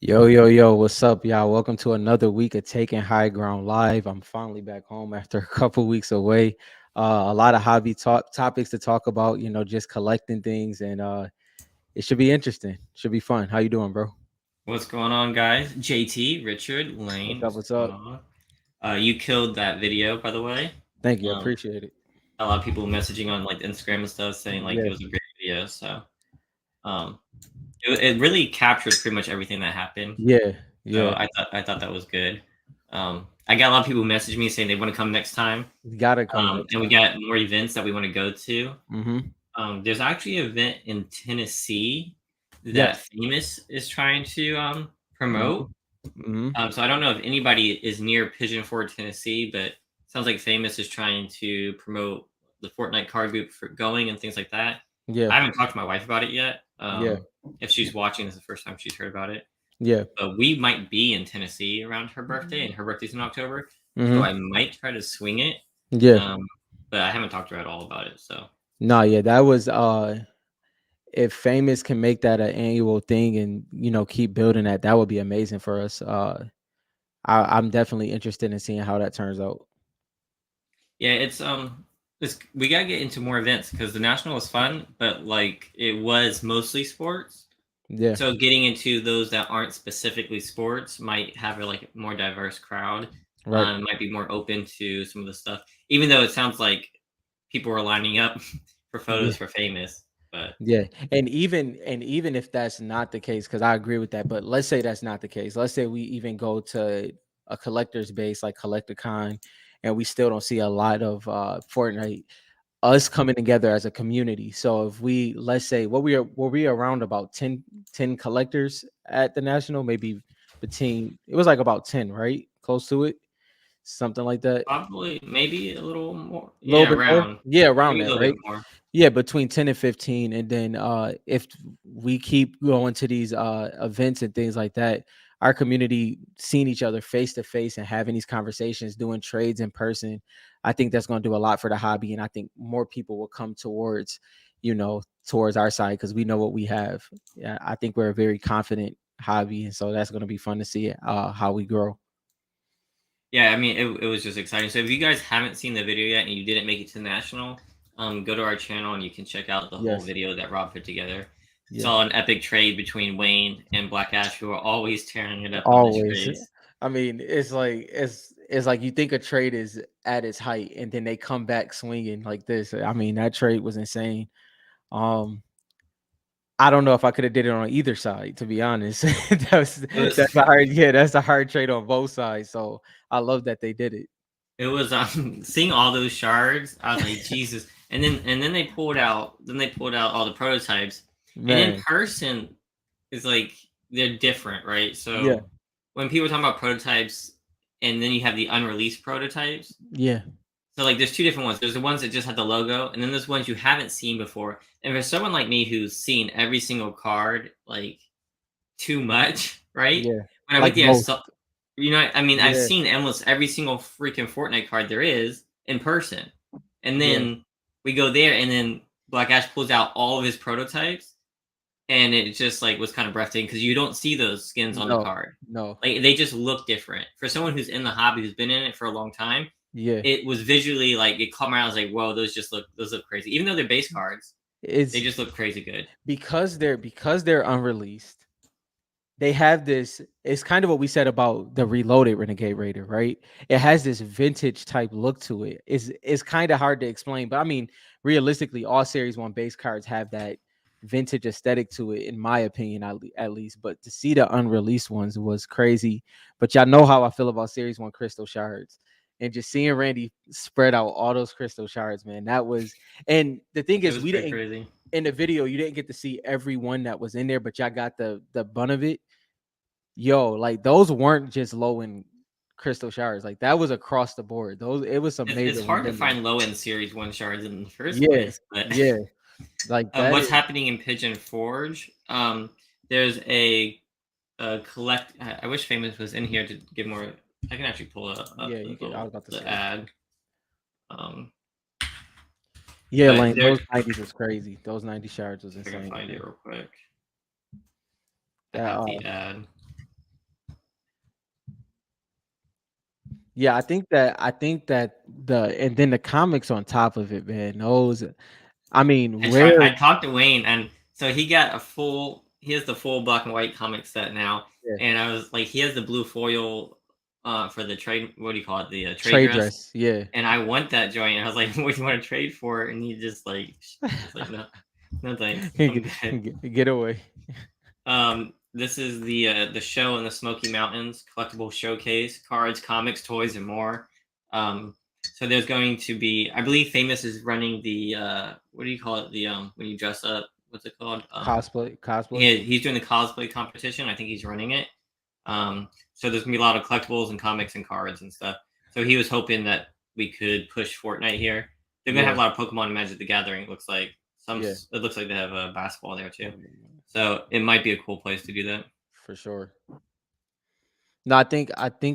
Yo, what's up, y'all? Welcome to another week of Taking High Ground Live. I'm finally back home after a couple weeks away. A lot of hobby topics to talk about, just collecting things, and it should be interesting. Should be fun. How you doing, bro? What's going on, guys? JT, Richard, What's Lane, up? what's What's going up? on? You killed that video, by the way. Thank you. I Um, appreciate it. a lot of people messaging on like Instagram and stuff saying like it Yeah, was a great video. So um, it really captured pretty much everything that happened. yeah, So yeah. I thought that was good. I got a lot of people message me saying they want to come next time. You gotta come next And we time. got more events that we want to go to. Mm-hmm. There's actually an event in Tennessee that Yes. Famous is trying to Mm-hmm. promote. Mm-hmm. So I don't know if anybody is near Pigeon Forge, Tennessee, but it sounds like Famous is trying to promote the Fortnite card group for going and things like that. Yeah, I haven't talked to my wife about it yet. yeah, If she's watching, this is the first time she's heard about it. yeah. But we might be in Tennessee around her birthday, and her birthday's in October, so I Mm-hmm. might try to swing it. Yeah. Um, but I haven't talked to her at all about it. So No, yeah. That was if Famous can make that an annual thing and keep building that, that would be amazing for us. I'm definitely interested in seeing how that turns out. yeah, it's we gotta get into more events because the national was fun, but like it was mostly sports. Yeah, So getting into those that aren't specifically sports might have a like more diverse crowd. right. Might be more open to some of the stuff, even though it sounds like people are lining up for Yeah, photos for Famous. But yeah. And even if that's not the case, because I agree with that, but let's say that's not the case. Let's say we even go to a collector's base like CollectorCon, and we still don't see a lot of Fortnite. Us coming together as a community. So if we let's say what we are were we around about 10 collectors at the national, maybe between it was like about 10, right? Close to it, something like that. probably maybe a little more. A little Yeah, bit more. around Yeah, around maybe a that, little bit right? more. Yeah, between 10 and 15. And then if we keep going to these events and things like that, our community seeing each other face to face and having these conversations, doing trades in person, I think that's going to do a lot for the hobby. And I think more people will come towards our side because we know what we have. Yeah, I think we're a very confident hobby. And so that's going to be fun to see how we grow. Yeah, I mean, it was just exciting. So if you guys haven't seen the video yet and you didn't make it to the national, go to our channel and you can check out the whole Yes. video that Rob put together. Yeah. Saw an epic trade between Wayne and Black Ash, who are always tearing it up on the Always. trades. I mean, it's like you think a trade is at its height, and then they come back swinging like this. I mean, that trade was insane. Um, I don't know if I could have did it on either side, to be honest. that's It was that's a hard, yeah, that's a hard trade on both sides. So I love that they did it. it was seeing all those shards. I was like, Jesus. And then they pulled out all the prototypes. And in Man, person, it's like they're different, right? yeah, So when people talk about prototypes, and then you have the unreleased prototypes. yeah, So like there's two different ones. There's the ones that just have the logo, and then there's ones you haven't seen before. And for someone like me who's seen every single card like too much, right? yeah. When I Like went there, I most, saw, I mean, I've yeah, seen almost every single freaking Fortnite card there is in person. And yeah. then we go there, and then Black Ash pulls out all of his prototypes, and it just like was kind of breathtaking because you don't see those skins on the No, card. no, Like they just look different. For someone who's in the hobby, who's been in it for a long time, yeah. it was visually like it caught my eye. I was like, whoa, those look crazy. Even though they're base cards, they It's just look crazy good. because they're unreleased. They have this, it's kind of what we said about the reloaded Renegade Raider, right? It has this vintage type look to it. It's kind of hard to explain, but I mean, realistically, all series one base cards have that vintage aesthetic to it, in my opinion, at least. But to see the unreleased ones was crazy. But y'all know how I feel about series one crystal shards. And just seeing Randy spread out all those crystal shards, man, that was. And the thing It is, was we pretty didn't crazy. in the video, you didn't get to see every one that was in there, but y'all got the bun of it. Yo, like those weren't just low end crystal shards. Like that was across the board. Those it was some It's major hard ones to in there. find low end series one shards in the first Yeah, place, but yeah. Like that what's is happening in Pigeon Forge? There's a collect. I wish Famous was in here to give more. I can actually pull up yeah, you the could I was little about to the say. ad. Um, Yeah, but like there's those 90s was crazy. Those 90 shards was if I can insane, find it man. real quick. I That have the ad. Yeah, I think that and then the comics on top of it, man. Those, I mean, I rare. talked to Wayne, and so he got a full. He has the full black and white comic set now, Yeah, and I was like, he has the blue foil, for the trade. What do you call it? The trade trade dress. dress. Yeah. And I want that joint. And I was like, "What do you want to trade for?" And he just like, was like, "No, no thanks, I'm good." Get away. This is the show in the Smoky Mountains collectible showcase: cards, comics, toys, and more. So there's going to be, I believe, Famous is running the what do you call it? The when you dress up, what's it called? Cosplay. He's doing the cosplay competition. I think he's running it. So there's gonna be a lot of collectibles and comics and cards and stuff. So he was hoping that we could push Fortnite here. They're gonna have Yeah, a lot of Pokemon and Magic the Gathering. It looks like yeah, It looks like they have a basketball there too. So it might be a cool place to do that. for sure. No, I think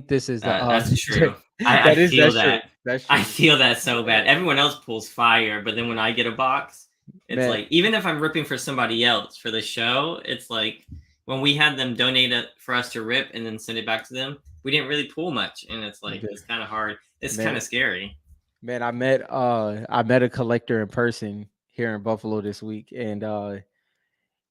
this is the That's true. I feel that's true. that. That's I true. feel that so bad. Everyone else pulls fire, but then when I get a box, it's Man, like, even if I'm ripping for somebody else for the show, it's like when we had them donate it for us to rip and then send it back to them, we didn't really pull much, and it's like yeah, it's kind of hard. It's kind man, of scary. man, I met a collector in person here in Buffalo this week, and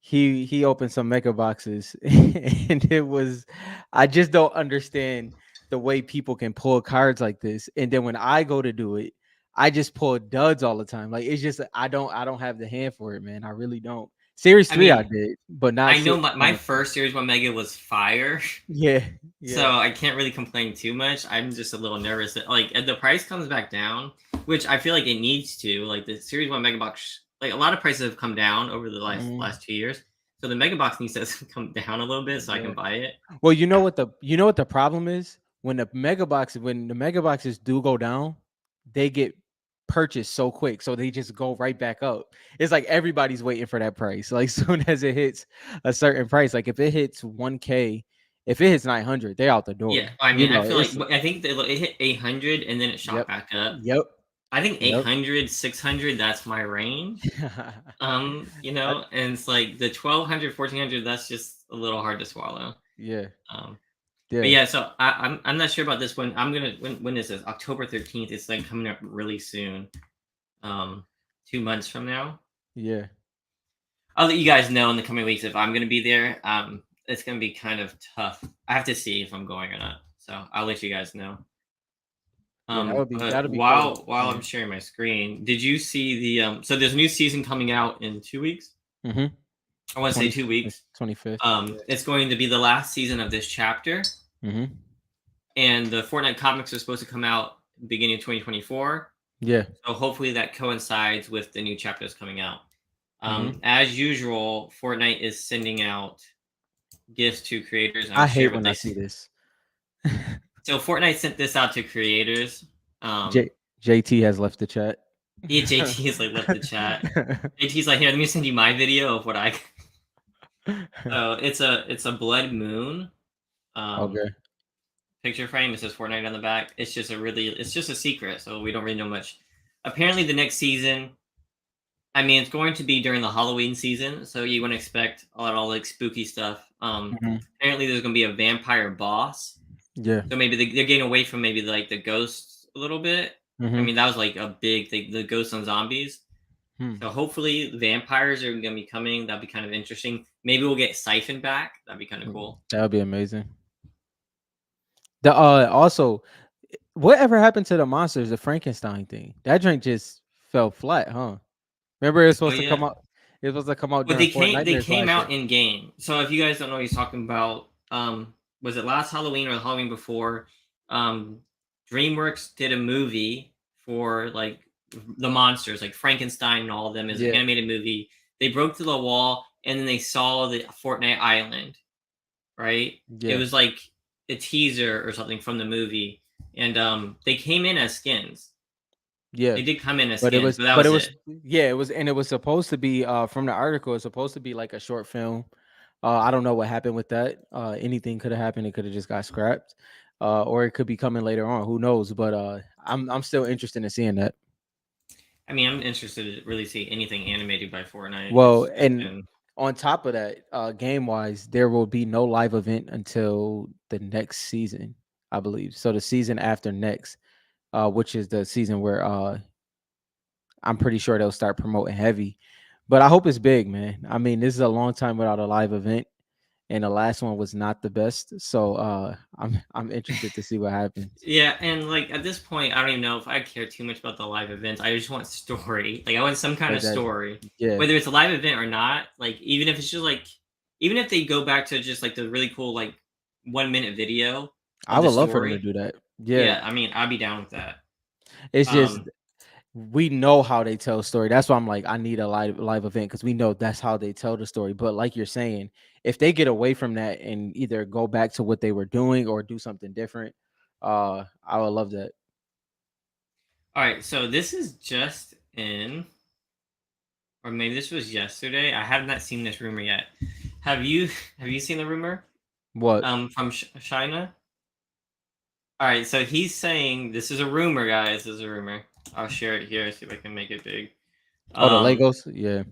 he opened some mega boxes and it was, I just don't understand the way people can pull cards like this, and then when I go to do it, I just pull duds all the time. Like, it's just, I don't have the hand for it, man. I really don't. Series I 3 I mean, did, but not I know series my 1 and 2. first Series 1 Mega was fire. Yeah, So yeah, I can't really complain too much. I'm just a little nervous that, like, if the price comes back down, which I feel like it needs to. Like the Series One Mega Box, like a lot of prices have come down over the mhm, last 2 years. So the Mega Box needs to come down a little bit so I yeah. can buy it. Well, you know what the problem is? When the mega boxes do go down, they get purchased so quick, so they just go right back up. It's like everybody's waiting for that price. Like, soon as it hits a certain price, like if it hits 1K, if it hits 900, they're out the Yeah, door. I You mean, I know, feel like it's I think it hit 800 and then it shot yep, back up. yep, I think yep. 800, 600, that's my range. I, And it's like the 1200, 1400, that's just a little hard to swallow. yeah, Um, But yeah, yeah, so I'm not sure about this one. I'm gonna when is this? October 13th. It's like coming up really soon. Um, 2 months from now. yeah, I'll let you guys know in the coming weeks if I'm gonna be there. It's gonna be kind of tough. I have to see if I'm going or not. So I'll let you guys know. yeah. But That'll be cool. while Yeah. I'm sharing my screen, did you see the so there's a new season coming out in 2 weeks? Mm-hmm. I want to say 20, 2 weeks. 25th. It's going to be the last season of this chapter, Mm-hmm. and the Fortnite comics are supposed to come out beginning of 2024. Yeah. So hopefully that coincides with the new chapters coming out. Mm-hmm. As usual, Fortnite is sending out gifts to creators. I I'll share hate what when I they. see this. So Fortnite sent this out to creators. J JT has left the chat. Yeah, JT is like left the chat. JT's like, here, let me send you my video of what I. So it's a blood moon um, Okay. picture frame. It says Fortnite on the back. It's just a secret, so we don't really know much. Apparently, the next season, I mean, it's going to be during the Halloween season, so you want to expect a lot of like spooky stuff. Mhm. Apparently, there's going to be a vampire boss, Yeah. so maybe they're getting away from maybe like the ghosts a little bit. I Mhm. mean, that was like a big thing, the ghosts and zombies. Hmm. So hopefully, vampires are going to be coming. That'd be kind of interesting. Maybe we'll get Siphon back. That'd be kind of cool. That would be amazing. The also, whatever happened to the monsters, the Frankenstein thing? That drink just fell flat, huh? Remember, it was Oh supposed to come yeah. out. It was supposed to come out But during they Fortnite came last year. out in game. So if you guys don't know what he's talking about, was it last Halloween or the Halloween before? Um, DreamWorks did a movie for like the monsters, like Frankenstein and all of them, is an Yeah. animated movie. They broke through the wall and then they saw the Fortnite Island, right? It Yeah. was like a teaser or something from the movie, and they came in as skins. Yeah. They did come in as But it skins, was, but that but it was was, it. yeah, it was, and it was supposed to be from the article. It's supposed to be like a short film. I don't know what happened with that. Anything could have happened. It could have just got scrapped, or it could be coming later on. Who knows? But I'm still interested in seeing that. I mean, I'm interested to really see anything animated by Fortnite. Well, It's just and been on top of that, game wise, there will be no live event until the next season. I believe. So the season after next, which is the season where I'm pretty sure they'll start promoting heavy. But I hope it's big, man. I mean, this is a long time without a live event, and the last one was not the best. So I'm interested to see what happens. Yeah, and like at this point, I don't even know if I care too much about the live events. I just want story. Like I want some kind of Exactly. story, Yeah, whether it's a live event or not. Like even if it's just like, even if they go back to just like the really cool like 1 minute video I of the would love for them to story. do that. Yeah, Yeah, I mean, I'd be down with that. it's just Um, we know how they tell a story. That's why I'm like, I need a live event because we know that's how they tell the story. But like you're saying, if they get away from that and either go back to what they were doing or do something different, I would love that. all right, so this is just in, or maybe this was yesterday. I have not seen this rumor yet. Have you have you seen the rumor? What? From China. All right, so he's saying this is a rumor, guys. This is a rumor. I'll share it here. See if I can make it big. Oh, the Um, Legos. Yeah.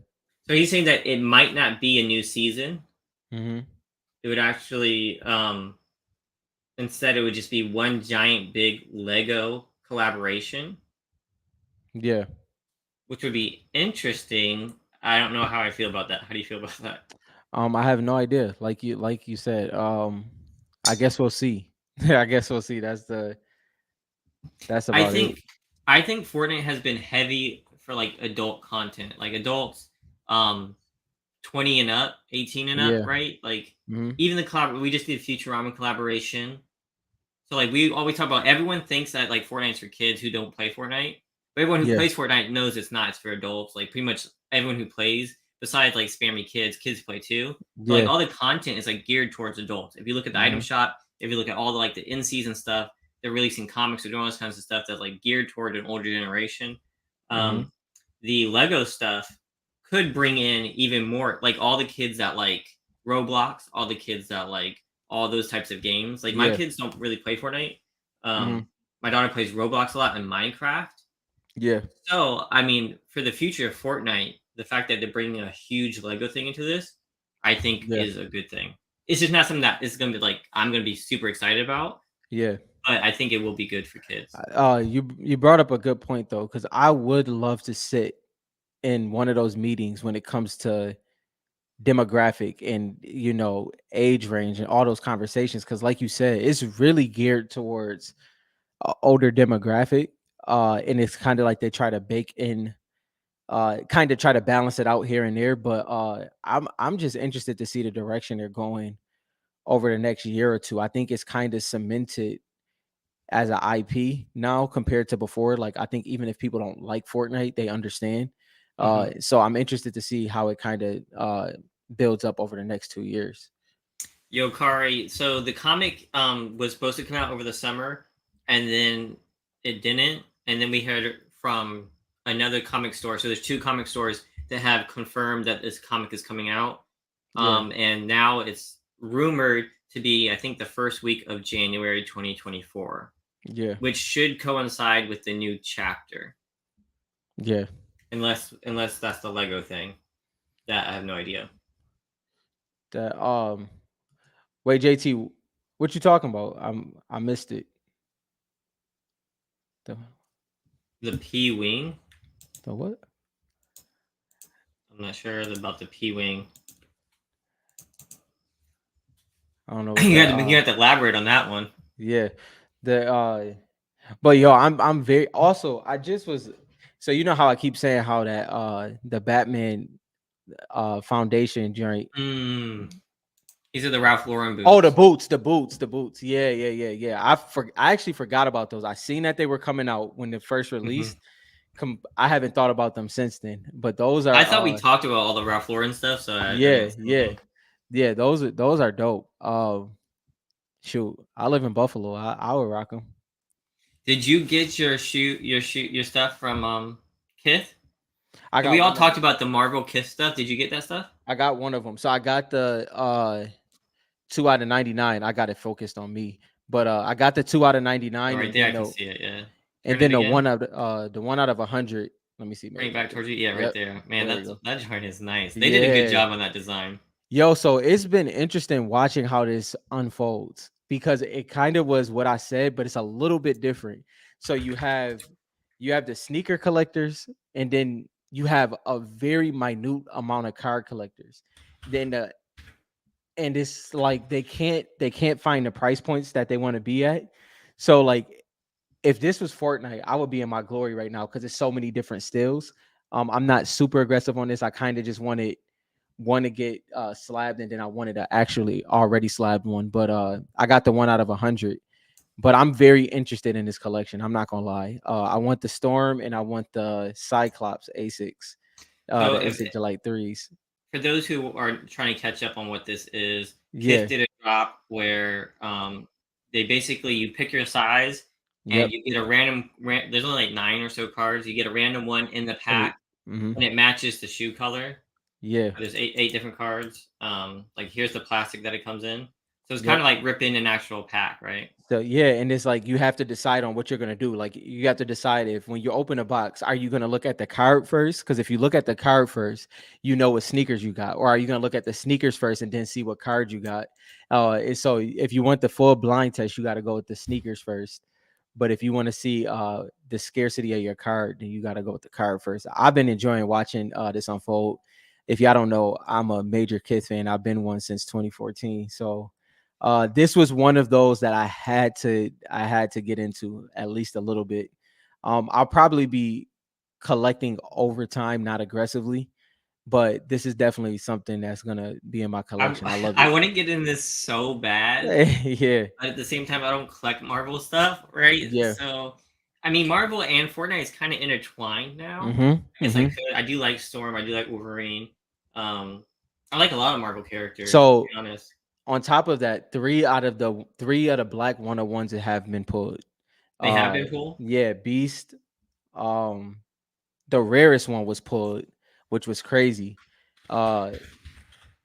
so he's saying that it might not be a new season. Hmm. It would actually, instead, it would just be one giant big Lego collaboration, Yeah. which would be interesting. I don't know how I feel about that. How do you feel about that? I have no idea. Like you said. I guess we'll see. I guess we'll see. That's I about it. think, I think Fortnite has been heavy for like adult content, like adults, um, 20 and up, 18 and up, Yeah. right? Like Hmm. even the collab, we just did Futurama collaboration. So like we always talk about, everyone thinks that like Fortnite's for kids who don't play Fortnite. But everyone who Yeah. plays Fortnite knows it's not, it's for adults. Like pretty much everyone who plays, besides like spammy kids, kids play too. But like Yeah. all the content is like geared towards adults. If you look at the item Hmm. shop, if you look at all the like the in-season stuff, they're releasing comics or doing all those kinds of stuff that's like geared toward an older generation. Hmm. Um, the Lego stuff could bring in even more, like all the kids that like Roblox, all the kids that like all those types of games. Like my Yeah. kids don't really play Fortnite. Hmm. My daughter plays Roblox a lot and Minecraft. Yeah. So I mean, for the future of Fortnite, the fact that they're bringing a huge Lego thing into this, I think Yeah. is a good thing. It's just not something that is going to be like I'm going to be super excited about, Yeah. but I think it will be good for kids. You brought up a good point though, because I would love to sit in one of those meetings when it comes to demographic and age range and all those conversations. Because like you said, it's really geared towards older demographic, and it's kind of like they try to bake in, kind of try to balance it out here and there. But I'm just interested to see the direction they're going over the next year or two. I think it's kind of cemented as a IP now compared to before. Like I think even if people don't like Fortnite, they understand. Mhm. So I'm interested to see how it kind of builds up over the next 2 years. Yokari. So the comic was supposed to come out over the summer, and then it didn't. And then we heard from another comic store. So there's two comic stores that have confirmed that this comic is coming out. Yeah, And now it's rumored to be, I think, the first week of January 2024, yeah, which should coincide with the new chapter, yeah. unless that's the Lego thing. That I have no idea. That wait, JT, what you talking about? I missed it. The The P wing. the what? I'm not sure about the P wing. I don't know what you that. have to you have to elaborate on that one. Yeah, the but yo, I'm very also. I just was. So you know how I keep saying how that the Batman foundation joint. Mm. These are the Ralph Lauren Oh, the boots. boots, the boots, the boots. Yeah, yeah, yeah, yeah. I actually forgot about those. I seen that they were coming out when they first Hmm. released. I haven't thought about them since then. But those I are thought we talked about all the Ralph Lauren stuff, so I yeah, didn't see yeah, anything. yeah. Those are dope. Shoot, I live in Buffalo. I would rock them. Did you get your stuff from Kith? I So we got all one of talked them. about the Marvel Kith stuff. Did you get that stuff? I got one of them. So I got the 2 out of 99. I got it focused on me. But I got the 2 out of 99 Oh, right there, I can see it. Yeah. and Turn it then again. the 1 out of 100. Let me see, Bring maybe it like back this. towards you. Yeah, right Yep. there. Man, There we go. that joint is nice. They did a good Yeah. job on that design. Yo, so it's been interesting watching how this unfolds. because it kind of was what I said, but it's a little bit different. So you have the sneaker collectors, and then you have a very minute amount of card collectors. Then and it's like they can't find the price points that they want to be at. So like if this was Fortnite, I would be in my glory right now because there's so many different stills. I'm not super aggressive on this. I kind of just want to get slabbed, and then I wanted to actually already slabbed one, but I got the 1 out of 100. But I'm very interested in this collection. I'm not gonna lie. I want the Storm and I want the Cyclops Asics, So the if Asic Delight threes. for those who are trying to catch up on what this is, Kith Yeah. did a drop where they basically you pick your size and Yep. you get a there's only like 9 or so cards. You get a random one in the And pack mm-hmm. and it matches the shoe color. Yeah. There's eight different cards. Like here's the plastic that it comes in. So it's kind Yep. of like ripping an actual pack, right? So yeah, and it's like you have to decide on what you're gonna do. Like you have to decide if when you open a box, are you gonna look at the card first? Because if you look at the card first, you know what sneakers you got, or are you gonna look at the sneakers first and then see what cards you got? And so if you want the full blind test, you got to go with the sneakers first. But if you want to see the scarcity of your card, then you got to go with the card first. I've been enjoying watching this unfold. If y'all don't know, I'm a major Kith fan. I've been one since 2014. So this was one of those that I had to get into at least a little bit. I'll probably be collecting over time, not aggressively, but this is definitely something that's gonna be in my I collection. I love I it. want to get in this so bad, Yeah, but at the same time, I don't collect Marvel stuff, right? yeah. So, I mean, Marvel and Fortnite is kind of intertwined now. Mm-hmm. I guess I Mm-hmm. could. I do like Storm. I do like Wolverine. Um, I like a lot of Marvel characters, to So be honest. on top of that, three out of black 101s that have been pulled. They have Uh, been cool. yeah, Beast. Um, the rarest one was pulled, which was crazy. Uh,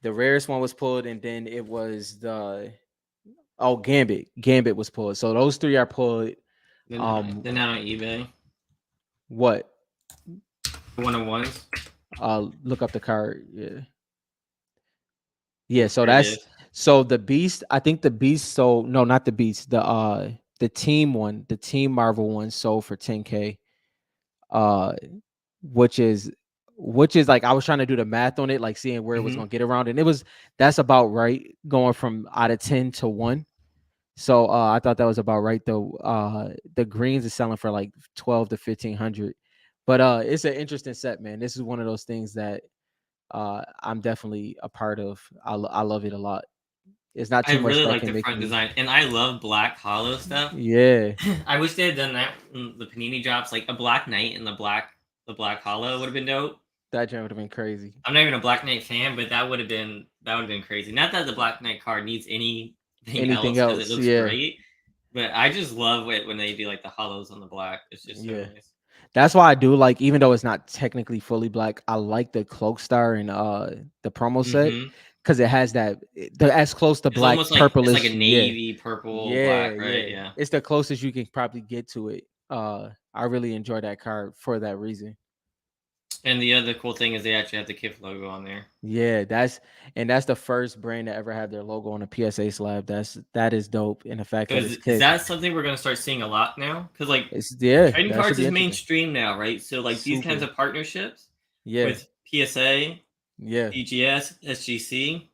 the rarest one was pulled, and then it was the Gambit. Gambit was pulled. So those three are pulled. They're not on eBay. What? The one on ones. Look up the card. Yeah, yeah. So There it that's is. so the Beast. I think the Beast. So no, not the Beast. The team one, the Team Marvel one, sold for 10K. Uh, which is like I was trying to do the math on it, like seeing where it was Hmm. gonna get around, and that's about right, going from out of 10 to 1. So I thought that was about right though. The greens is selling for like 12 to 1500. But it's an interesting set, man. This is one of those things that I'm definitely a part of. I love it a lot. It's not I too much really that like can the make front me. design, and I love black hollow stuff. Yeah, I wish they had done that in the Panini drops, like a Black Knight and the black hollow would have been dope. that jam would have been crazy. I'm not even a Black Knight fan, but that would have been crazy. Not that the Black Knight card needs anything Anything else because it else? looks Yeah, great, but I just love it when they do like the hollows on the black. It's just so yeah. nice. That's why I do like, even though it's not technically fully black, I like the cloak star and the promo set Hmm. because it has the as close to It's black almost like it's like a purplish. Yeah, navy purple yeah, black, right? yeah. Yeah. It's the closest you can probably get to it. I really enjoy that card for that reason. And the other cool thing is they actually have the KIF logo on there. Yeah, that's the first brand to ever have their logo on a PSA slab. That is dope. And the fact So that is, it's is Kith, that something we're gonna start seeing a lot now? Because like it's yeah, trading that should cards be is interesting. mainstream now, right? So like these kinds Super. of partnerships Yeah, with PSA, yeah. DGS, SGC.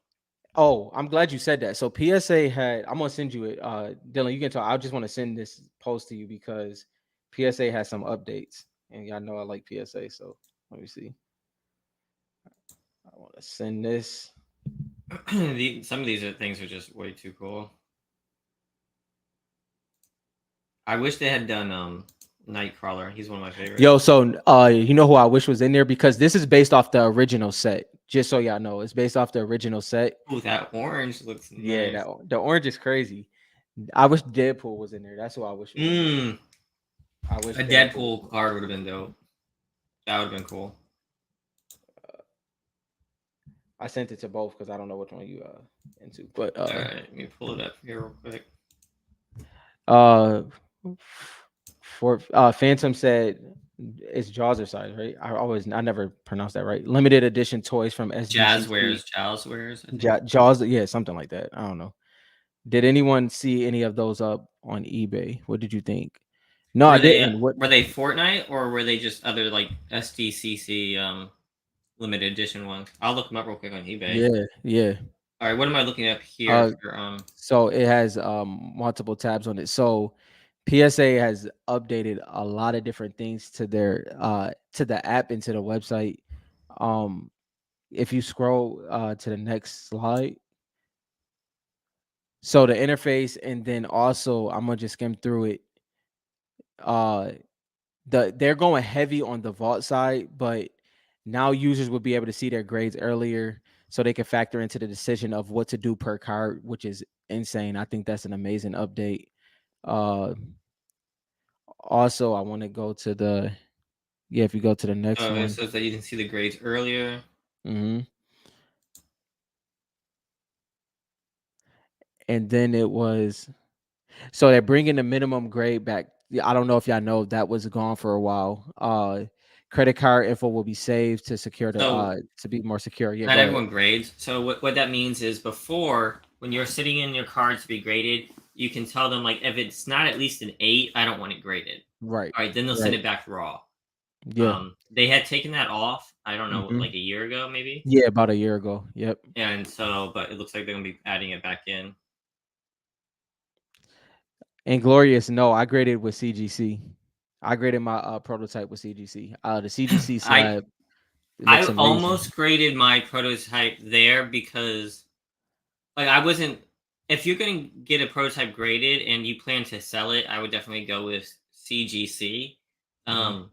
Oh, I'm glad you said that. So PSA had, I'm gonna send you it. Dylan, you can talk. I just want to send this post to you because PSA has some updates. And y'all know I like PSA. So let me see. I want to send this. Some of these things are just way too cool. I wish they had done Nightcrawler. He's one of my Yo, favorites. so you know who I wish was in there, because this is based off the original set. Just so y'all know, it's based off the original set. Oh, that orange looks Yeah, nice. the orange is crazy. I wish Deadpool was in there. That's who I wish was in there. Mm, I wish a Deadpool was Deadpool card would have been dope. That would have been cool. I sent it to both because I don't know which one you into. But All right, let me pull it up here real quick. uh for Phantom said it's Jaws side, right? I never pronounce that right. Limited edition toys from Jazz SDCC. wears, Jazz wears, I think. Jaws, yeah, something like that. I don't know. Did anyone see any of those up on eBay? What did you think? No, I didn't. What? Were they Fortnite or were they just other like SDCC limited edition ones? I'll look them up real quick on eBay. Yeah, yeah. All right, what am I looking up here Uh, for so it has multiple tabs on it. So PSA has updated a lot of different things to their to the app and to the website. Um, if you scroll to the next slide, so the interface, and then also I'm gonna just skim through it. Uh, they're going heavy on the vault side, but now users will be able to see their grades earlier, so they can factor into the decision of what to do per card, which is insane. I think that's an amazing update. Uh, Also, I want to go to the yeah. If you go to the next oh, it one, says that you can see the grades earlier. hmm and then it was so they're bringing the minimum grade back. Yeah, I don't know if y'all know that was gone for a while. Credit card info will be saved to secure the So to be more secure. Yeah, not go ahead. everyone grades. So what that means is before when you're sitting in your cards to be graded, you can tell them like if it's not at least an 8, I don't want it graded. Right, All right, then they'll send right. it back raw. Yeah. They had taken that off. I don't know, hmm like a year ago maybe. Yeah, about a year ago. Yep. And so, but it looks like they're gonna be adding it back in. And Glorious, no, I graded with CGC. I graded my prototype with CGC. The CGC I slab, it I looks amazing. almost graded my prototype there because like I wasn't. If you're gonna get a prototype graded and you plan to sell it, I would definitely go with CGC. hmm Um,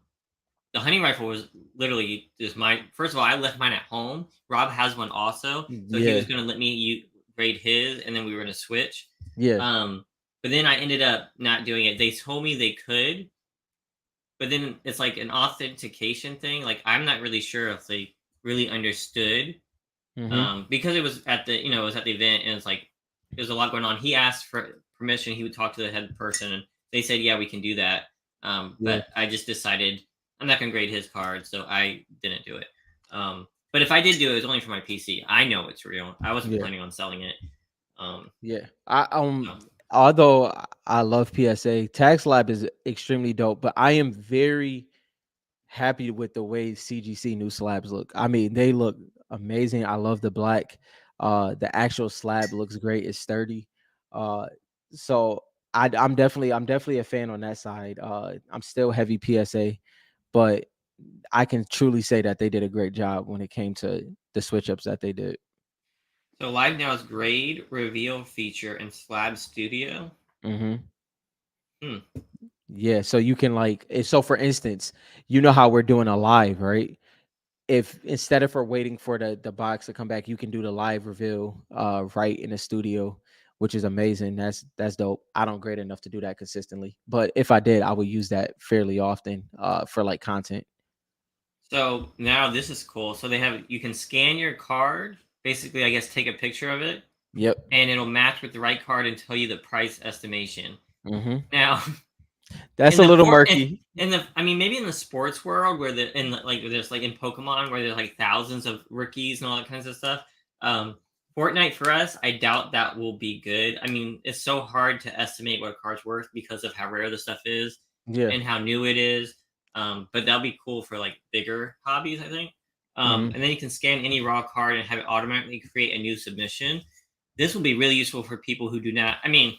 the hunting rifle was literally just my. First of all, I left mine at home. Rob has one also, so he was Yeah, gonna let me grade his, and then we were gonna switch. yeah. Um, but then I ended up not doing it. They told me they could, but then it's like an authentication thing. Like I'm not really sure if they really understood hmm because it was at the it was at the event and it's like there's a lot going on. He asked for permission. He would talk to the head person, and they said, "Yeah, we can do that." Yeah, But I just decided I'm not gonna grade his card, so I didn't do it. But if I did do it, it was only for my PC. I know it's real. I wasn't yeah. planning on selling it. Yeah. So. Although I love PSA, Tax Lab is extremely dope, but I am very happy with the way CGC new slabs look. I mean, they look amazing. I love the black. The actual slab looks great. It's sturdy. Uh so I'm definitely a fan on that side. I'm still heavy PSA, but I can truly say that they did a great job when it came to the switch ups that they did. So live now is grade, reveal feature, and slab studio. hmm Hmm. Yeah, so you can so for instance, you know how we're doing a live, right? If instead of for waiting for the box to come back, you can do the live reveal right in the studio, which is amazing. That's dope. I don't grade enough to do that consistently, but if I did, I would use that fairly often for like content. So now this is cool. So they have you can scan your card, basically, I guess take a picture of it, Yep. and it'll match with the right card and tell you the price estimation. hmm Now, That's in a the little for murky. in the I mean maybe in the sports world where like there's like in Pokemon where there's like thousands of rookies and all that kinds of stuff. Um Fortnite for us, I doubt that will be good. I mean, it's so hard to estimate what a card's worth because of how rare the stuff is Yeah. and how new it is. But that'll be cool for like bigger hobbies, I think. hmm And then you can scan any raw card and have it automatically create a new submission. This will be really useful for people who do not. I mean,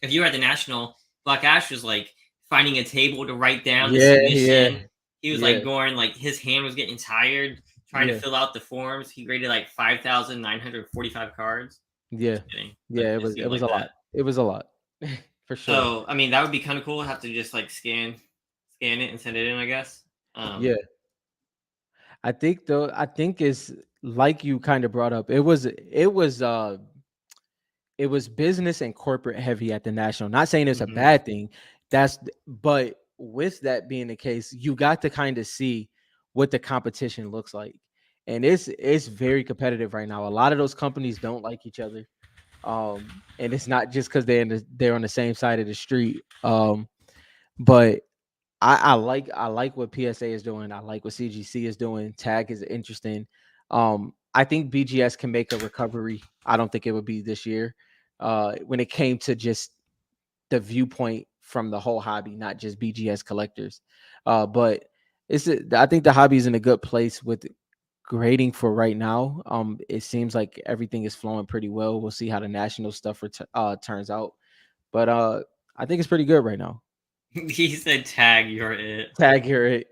if you were at the national, Black Ash was like finding a table to write down the Yeah. Yeah. submission. He was Yeah. like going like his hand was getting tired trying to Yeah. fill out the forms. He graded like 5,945 cards. Yeah. Just kidding, but Yeah. It it was. It seemed was like a that. lot. It was a lot, for sure. So I mean, that would be kind of cool. Have to just like scan it and send it in. I guess. Yeah. I think though. I think it's like you kind of brought up. It was business and corporate heavy at the national. Not saying it's a Mhm. bad thing. But with that being the case, you got to kind of see what the competition looks like. And it's very competitive right now. A lot of those companies don't like each other. And it's not just because they're on the same side of the street. But I like what PSA is doing. I like what CGC is doing. Tag is interesting. I think BGS can make a recovery. I don't think it would be this year, when it came to just the viewpoint from the whole hobby, not just BGS collectors. But I think the hobby is in a good place with grading for right now. It seems like everything is flowing pretty well. We'll see how the national stuff turns out, but I think it's pretty good right now. He said, "Tag, you're it." Tag here.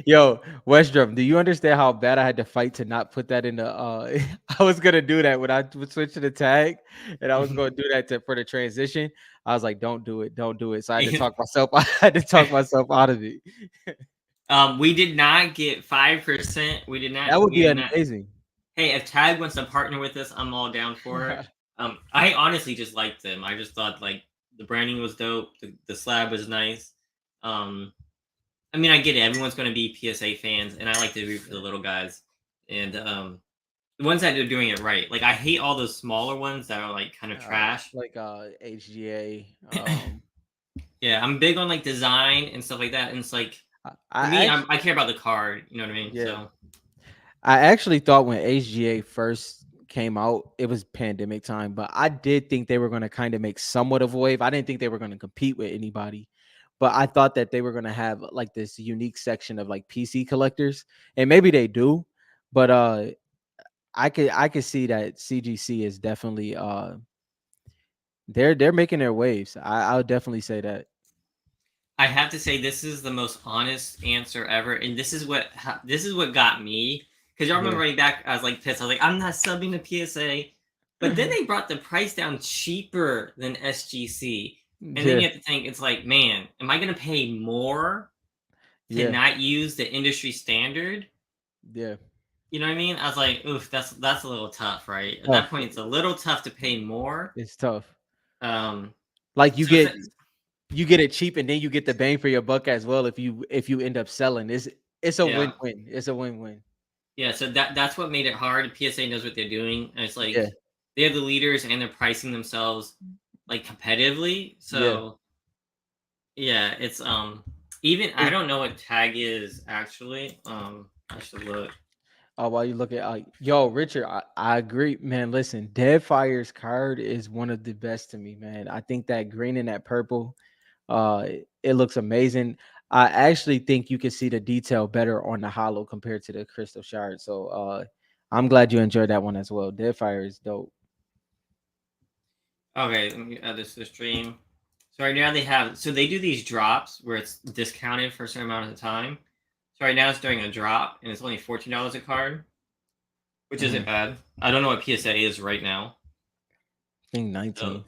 Yo, Westdrum, do you understand how bad I had to fight to not put that in the I was gonna do that when I would switch to the tag and I was gonna do that for the transition. I was like, don't do it, don't do it. So I had to talk myself I had to talk myself out of it. We did not get 5%. We did not. That would We be have not. amazing. Hey, if Tag wants to partner with us, I'm all down for it. I honestly just liked them. I just thought like the branding was dope. The slab was nice. Um, I mean, I get it. Everyone's going to be PSA fans, and I like to root for the little guys. And the ones that are doing it right. Like I hate all those smaller ones that are like kind of trash. Like HGA. Yeah, I'm big on like design and stuff like that. And it's like for I me, actually I care about the card. You know what I mean? yeah. So I actually thought when HGA first came out, it was pandemic time, but I did think they were going to kind of make somewhat of a wave. I didn't think they were going to compete with anybody, but I thought that they were going to have like this unique section of like PC collectors, and maybe they do, but I could see that CGC is definitely they're making their waves. I'll definitely say that. I have to say this is the most honest answer ever, and this is what got me because y'all remember Yeah. right back I was like pissed. I was like, I'm not subbing to PSA, but then they brought the price down cheaper than SGC, and then Yeah. you have to think it's like, man, am I gonna pay more to Yeah. not use the industry standard? Yeah. You know what I mean? I was like, oof, that's a little tough, right? At that Tough. point, it's a little tough to pay more. It's tough. Um, Like so it's you get it cheap and then you get the bang for your buck as well if you end up selling. It's a yeah. win-win. It's a win-win. Yeah, so that's what made it hard. PSA knows what they're doing, and it's like Yeah. they have the leaders and they're pricing themselves like competitively. Yeah. So yeah, it's even I It, don't know what tag is actually. I should look. while you look at yo, Richard, I agree, man. Listen, Deadfire's card is one of the best to me, man. I think that green and that purple, it looks amazing. I actually think you can see the detail better on the hollow compared to the crystal shard. So I'm glad you enjoyed that one as well. Deadfire is dope. Okay, let me add this to the stream. So right now they have they do these drops where it's discounted for a certain amount of time. So right now it's doing a drop and it's only $14 a card, which isn't Mhm. bad. I don't know what PSA is right now. I think So 19.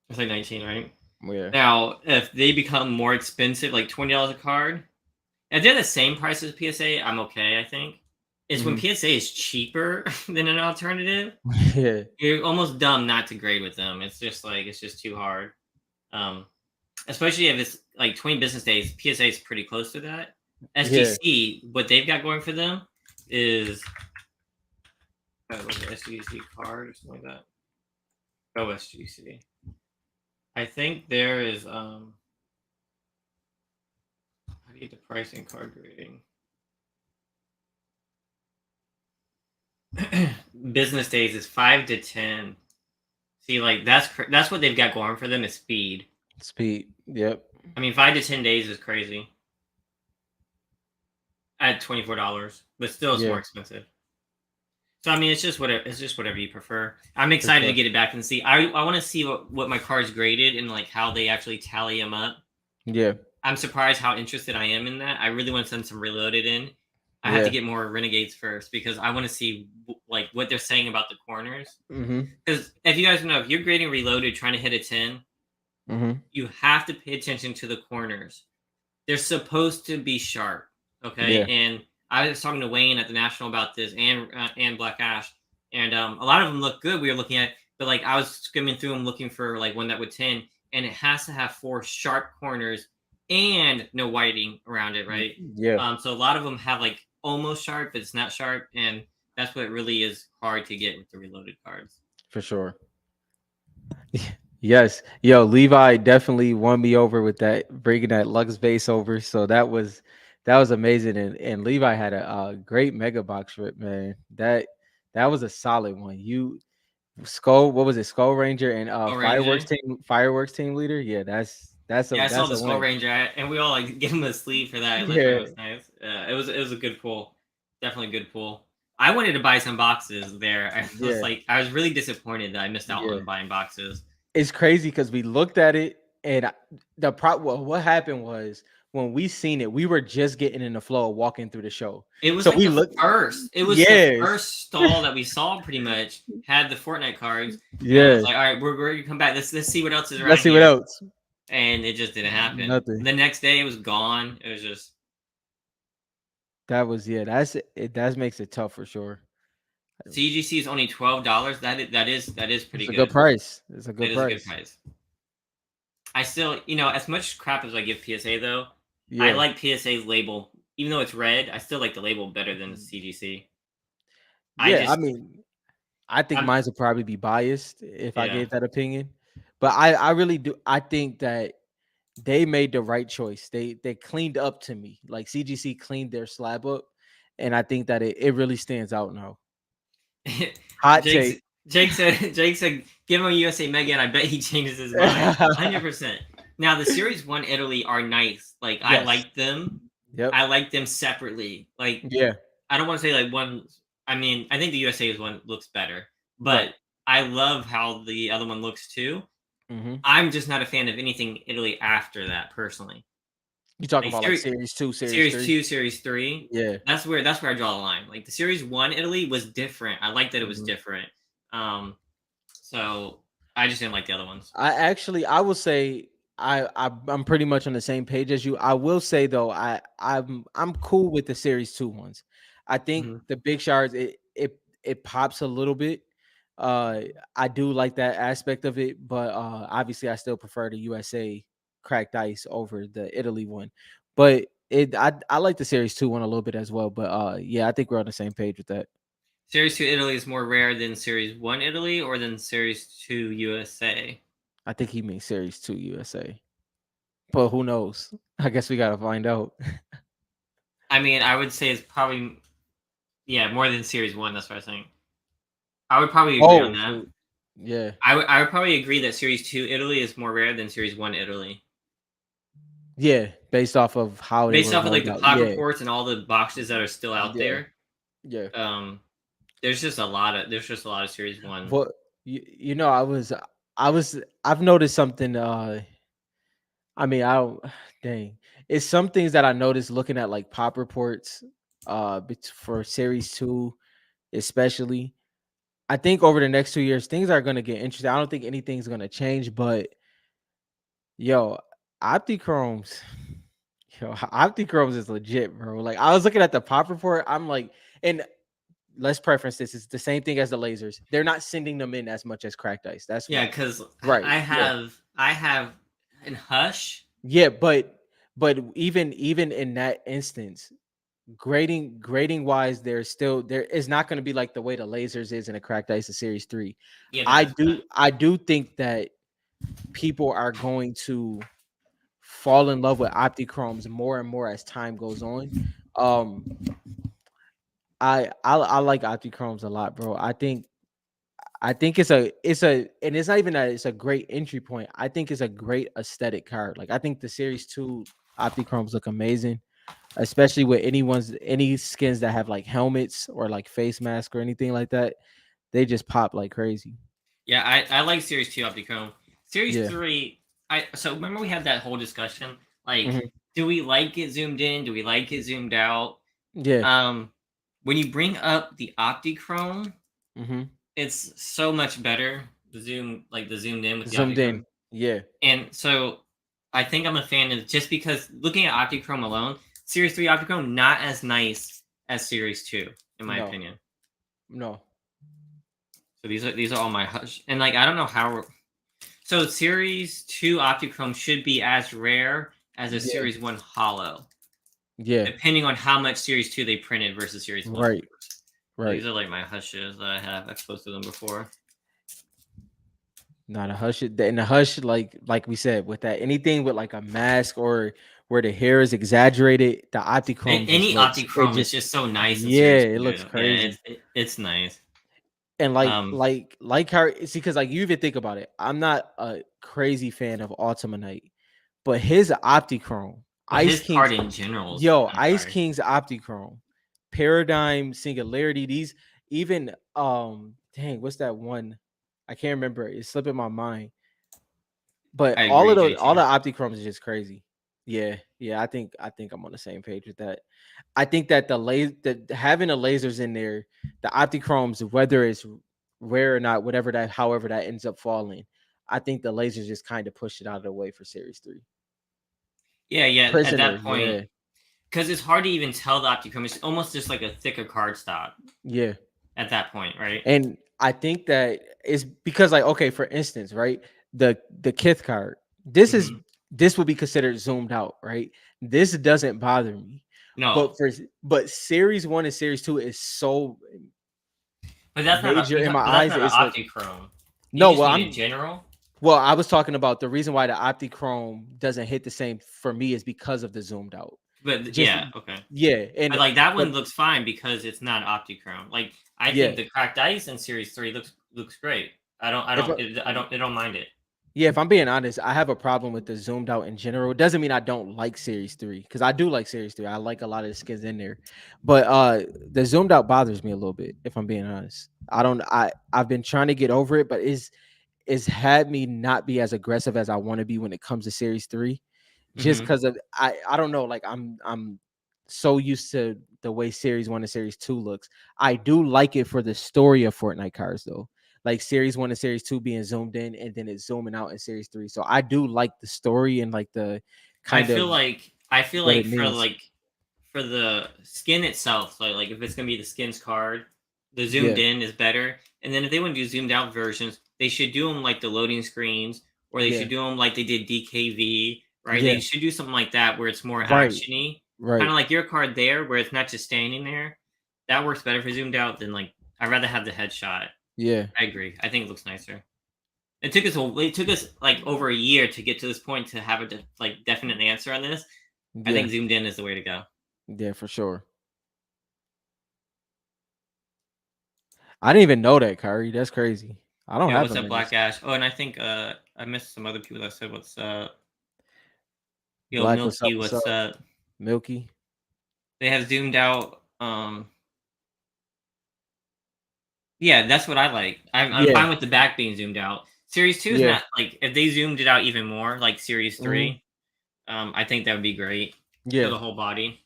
it's like 19, right? Yeah. Now, if they become more expensive, like $20 a card, if they're the same price as PSA, I'm okay. I think it's when Hmm. PSA is cheaper than an alternative. Yeah. You're almost dumb not to grade with them. It's just like it's just too hard. Um, Especially if it's like 20 business days. PSA is pretty close to that. Yeah. SGC, what they've got going for them is like the SGC card or something like that. Oh, SGC. I think there is how do you get the pricing card grading? Business days is 5 to 10. See, like that's what they've got going for them is speed. Speed. Yep. I mean, 5 to 10 days is crazy at $24, but still it's Yeah. more expensive. So I mean, it's just whatever you prefer. I'm For excited to sure. get it back and see. I want to see what my cards graded and like how they actually tally them up. Yeah. I'm surprised how interested I am in that. I really want to send some reloaded in. I have to Yeah. get more renegades first because I want to see like what they're saying about the corners. Mm-hmm. Because if you guys know, if you're grading reloaded trying to hit a 10, Mm-hmm. you have to pay attention to the corners. They're supposed to be sharp, okay? Yeah. And I was talking to Wayne at the National about this and Black Ash, and a lot of them look good. We were looking at, but like I was skimming through them looking for like one that would 10, and it has to have four sharp corners and no whiting around it, right? Yeah. So a lot of them have like almost sharp, but it's not sharp, and that's what really is hard to get with the reloaded cards. For sure. Yes. Yo, Levi definitely won me over with that, bringing that Lux base over. So that was amazing. And Levi had a great mega box rip, man. That was a solid one. Skull, what was it? Skull Ranger and Skull Ranger. fireworks team leader. Yeah, Yeah, I saw that's the a Skull win. Ranger, and we all like gave him a sleeve for that. I thought it Yeah, was nice. It was a good pull, definitely a good pull. I wanted to buy some boxes there. yeah, I was really disappointed that I missed out yeah. on buying boxes. It's crazy because we looked at it and well, what happened was when we seen it, we were just getting in the flow of walking through the show. It was So like we the looked, first. It was the yes, first stall that we saw. Pretty much had the Fortnite cards, and I was yes. like, "All right, we're gonna come back. Let's see what else is Let's around see what here." else. And it just didn't happen. Nothing. The next day, it was gone. It was just That was yeah. That's it. That makes it tough for sure. CGC is only $12. That is pretty It's a good good. price. It's a It good is a good price. price. I still, as much crap as I give PSA though, I Yeah. like PSA's label. Even though it's red, I still like the label better than the CGC. I Yeah. I just, mean, I think I'm, mine would probably be biased if I yeah. gave that opinion, but I really do. I think that they made the right choice. They cleaned up to me. Like CGC cleaned their slab up, and I think that it really stands out now. Hot Jake's, take. Jake said, give him a USA Mega, and I bet he changes his mind. 100%. Now the Series One Italy are nice. Like I Yes. like them. Yep. I like them separately. Like Yeah. I don't want to say like one. I mean, I think the USA's one looks better, Right. but I love how the other one looks too. Hmm. I'm just not a fan of anything Italy after that, personally. You talk Like about like series two, series series three. 2, series 3, Yeah. that's where I draw the line. Like the series 1 Italy was different. I like that it was Mhm. different. Um so I just didn't like the other ones. I will say I'm pretty much on the same page as you. I will say though, I'm cool with the series two ones. I think Mhm. the big shards it pops a little bit. Uh I do like that aspect of it, but obviously I still prefer the USA cracked ice over the Italy one. But I like the series two one a little bit as well. But yeah, I think we're on the same page with that. Series 2 Italy is more rare than series 1 Italy or than series 2 USA. I think he means series two USA. But who knows? I guess we gotta find out. I mean, I would say it's probably, yeah, more than series 1, that's what I was saying. I would probably agree on Oh, that. so yeah, I would probably agree that series 2 Italy is more rare than series 1 Italy. yeah, based off of how they Based were off of like rolled the out. pod Yeah, reports and all the boxes that are still out yeah, there, yeah. um, there's just a lot of series 1. What you know, I've noticed something. I mean, I don't. Dang, it's some things that I noticed looking at like pop reports. For series two, especially. I think over the next 2 years, things are gonna get interesting. I don't think anything's gonna change, but yo, Optichromes. Yo, Optichromes is legit, bro. Like I was looking at the pop report, I'm like, and let's preference this. It's the same thing as the lasers. They're not sending them in as much as cracked ice. That's Yeah, why. because Right. Yeah. I have in Hush. Yeah, but even in that instance, grading wise, there's still there is not going to be like the way the lasers is in a cracked ice of series three. Yeah, no, it's not. I do think that people are going to fall in love with Optichromes more and more as time goes on. Um, I like Optichromes a lot, bro. I think it's a and it's not even that it's a great entry point. I think it's a great aesthetic card. Like I think the series two Optichromes look amazing, especially with any skins that have like helmets or like face mask or anything like that. They just pop like crazy. Yeah, I like Series 2 Optichrome. Series Yeah. 3, I so remember we had that whole discussion. Like, Hmm. do we like it zoomed in? Do we like it zoomed out? Yeah. Um, when you bring up the Optichrome, Hmm. it's so much better. The zoomed in with the Zoomed Optichrome. in. Yeah. And so I think I'm a fan of just because looking at Optichrome alone, Series 3 Optichrome not as nice as Series 2, in my No. opinion. No. So these are all my hush. And like I don't know how so Series 2 Optichrome should be as rare as a Yeah. Series 1 Hollow, Yeah. depending on how much Series 2 they printed versus Series 1. Right. So Right. these are like my hushes that I have. I've posted them before. Not a hush. And the hush, like we said, with that anything with like a mask or where the hair is exaggerated, the Optichrome just Any looks. It Optichrome is just just so nice in yeah, Series it looks 2. Yeah, crazy. it's nice. And Um, like how see, because like you even think about it, I'm not a crazy fan of Ultimanite, but his Optichrome, but Ice his card King's in general is yo, kind of Ice fire. King's Optichrome, Paradigm, Singularity, these even dang, what's that one? I can't remember. It's slipping my mind. But I all of agree, those, all JT. the Optichromes is just crazy. Yeah, yeah. I think I'm on the same page with that. I think that the having the lasers in there, the Optichromes, whether it's rare or not, whatever that, however that ends up falling, I think the lasers just kind of pushed it out of the way for Series 3. Yeah, yeah. At Prisoner, that point, yeah, because it's hard to even tell the Optichrome. It's almost just like a thicker cardstock yeah. at that point, right? And I think that is because, like, okay, for instance, right, the Kith card, this is Hmm. this would be considered zoomed out, right? This doesn't bother me, No, but but Series 1 and Series 2 is so but that's not a. major in my But that's eyes. not an It's like Optichrome. You no, just well, mean in general. I was talking about the reason why the Optichrome doesn't hit the same for me is because of the zoomed out. But Just yeah, okay. yeah, But and like that but one looks fine because it's not Optichrome. Like I yeah, think the cracked ice in Series 3 looks great. if I don't mind it. Yeah, if I'm being honest, I have a problem with the zoomed out in general. It doesn't mean I don't like Series 3 because I do like Series 3. I like a lot of the skins in there. But the zoomed out bothers me a little bit, if I'm being honest. I've been trying to get over it, but it's had me not be as aggressive as I want to be when it comes to Series 3. Just Hmm. because of I don't know, like I'm so used to the way Series 1 and Series 2 looks. I do like it for the story of Fortnite cards though, like Series 1 and Series 2 being zoomed in and then it's zooming out in Series 3. So I do like the story and like the kind of I feel what it like for means. like for the skin itself, like if it's gonna be the skins card, the zoomed Yeah, in is better. And then if they want to do zoomed out versions, they should do them like the loading screens, or they yeah, should do them like they did DKV, right? yeah. They should do something like that where it's more Right, actiony, kind right. of like your card there, where it's not just standing there. That works better for zoomed out than like I'd rather have the headshot. Yeah, I agree. I think it looks nicer. It took us like over a year to get to this point to have a like definite answer on this. I yeah, think zoomed in is the way to go. yeah, for sure. I didn't even know that, Kyrie. That's crazy. I don't Yeah, have what's a up, Black menace. Ash? Oh, and I think I missed some other people that said what's up. Yo, Black, what's up? Milky, What's what's up? up? Milky. They have zoomed out. Yeah, that's what I like. I'm Yeah, fine with the back being zoomed out. Series two is yeah, not like if they zoomed it out even more, like Series hmm, three. I think that would be great. Show yeah, the whole body.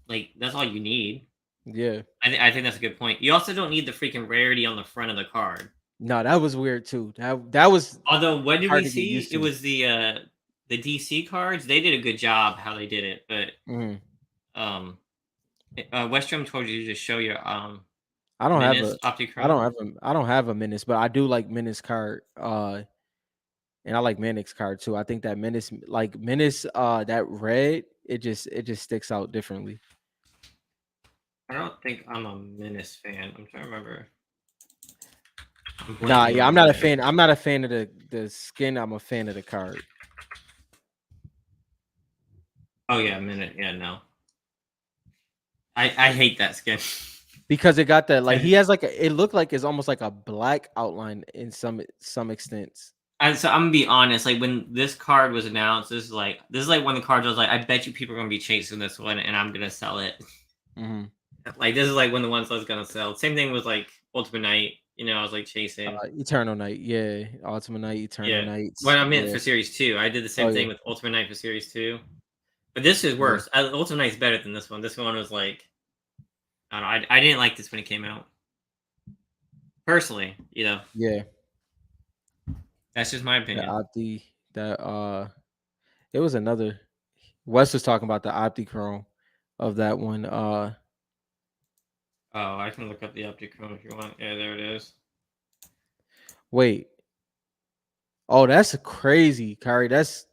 Like that's all you need. yeah. I think that's a good point. You also don't need the freaking rarity on the front of the card. No, that was weird too. That was Although, what did we hard to get see? used It to. was the DC cards. They did a good job how they did it, but Mhm. um, Westrom told you to just show your I don't have Menace a Optichrome. I don't have a menace, but I do like menace card. And I like Manix card too. I think that Menace, that red, it just sticks out differently. I don't think I'm a Menace fan. I'm trying to remember. I'm Nah, blanking yeah, on I'm not a Menace. fan. I'm not a fan of the skin. I'm a fan of the card Oh yeah, Menace. Yeah, no. I hate that skin. because it got that, like, he has like it looked like it's almost like a black outline in some extents. So I'm gonna be honest. Like when this card was announced, this is like one of the cards I was like, I bet you people are gonna be chasing this one, and I'm gonna sell it. Hmm. Like this is like one of the ones I was gonna sell. Same thing with like Ultimate Night. I was like chasing. Eternal Night, yeah, Ultimate Night, Eternal Yeah. What Nights, I meant yeah. for Series 2, I did the Oh same yeah, thing with Ultimate Night for Series 2. But this is yeah, worse. Ultimate Night's better than this one. This one was like, I don't know. I didn't like this when it came out. Personally, yeah. that's just my The opinion. Opti, that it was another. Wes was talking about the Optichrome of that one. Oh, I can look up the Optichrome if you want. Yeah, there it is. Wait. Oh, that's crazy, Kyrie. That's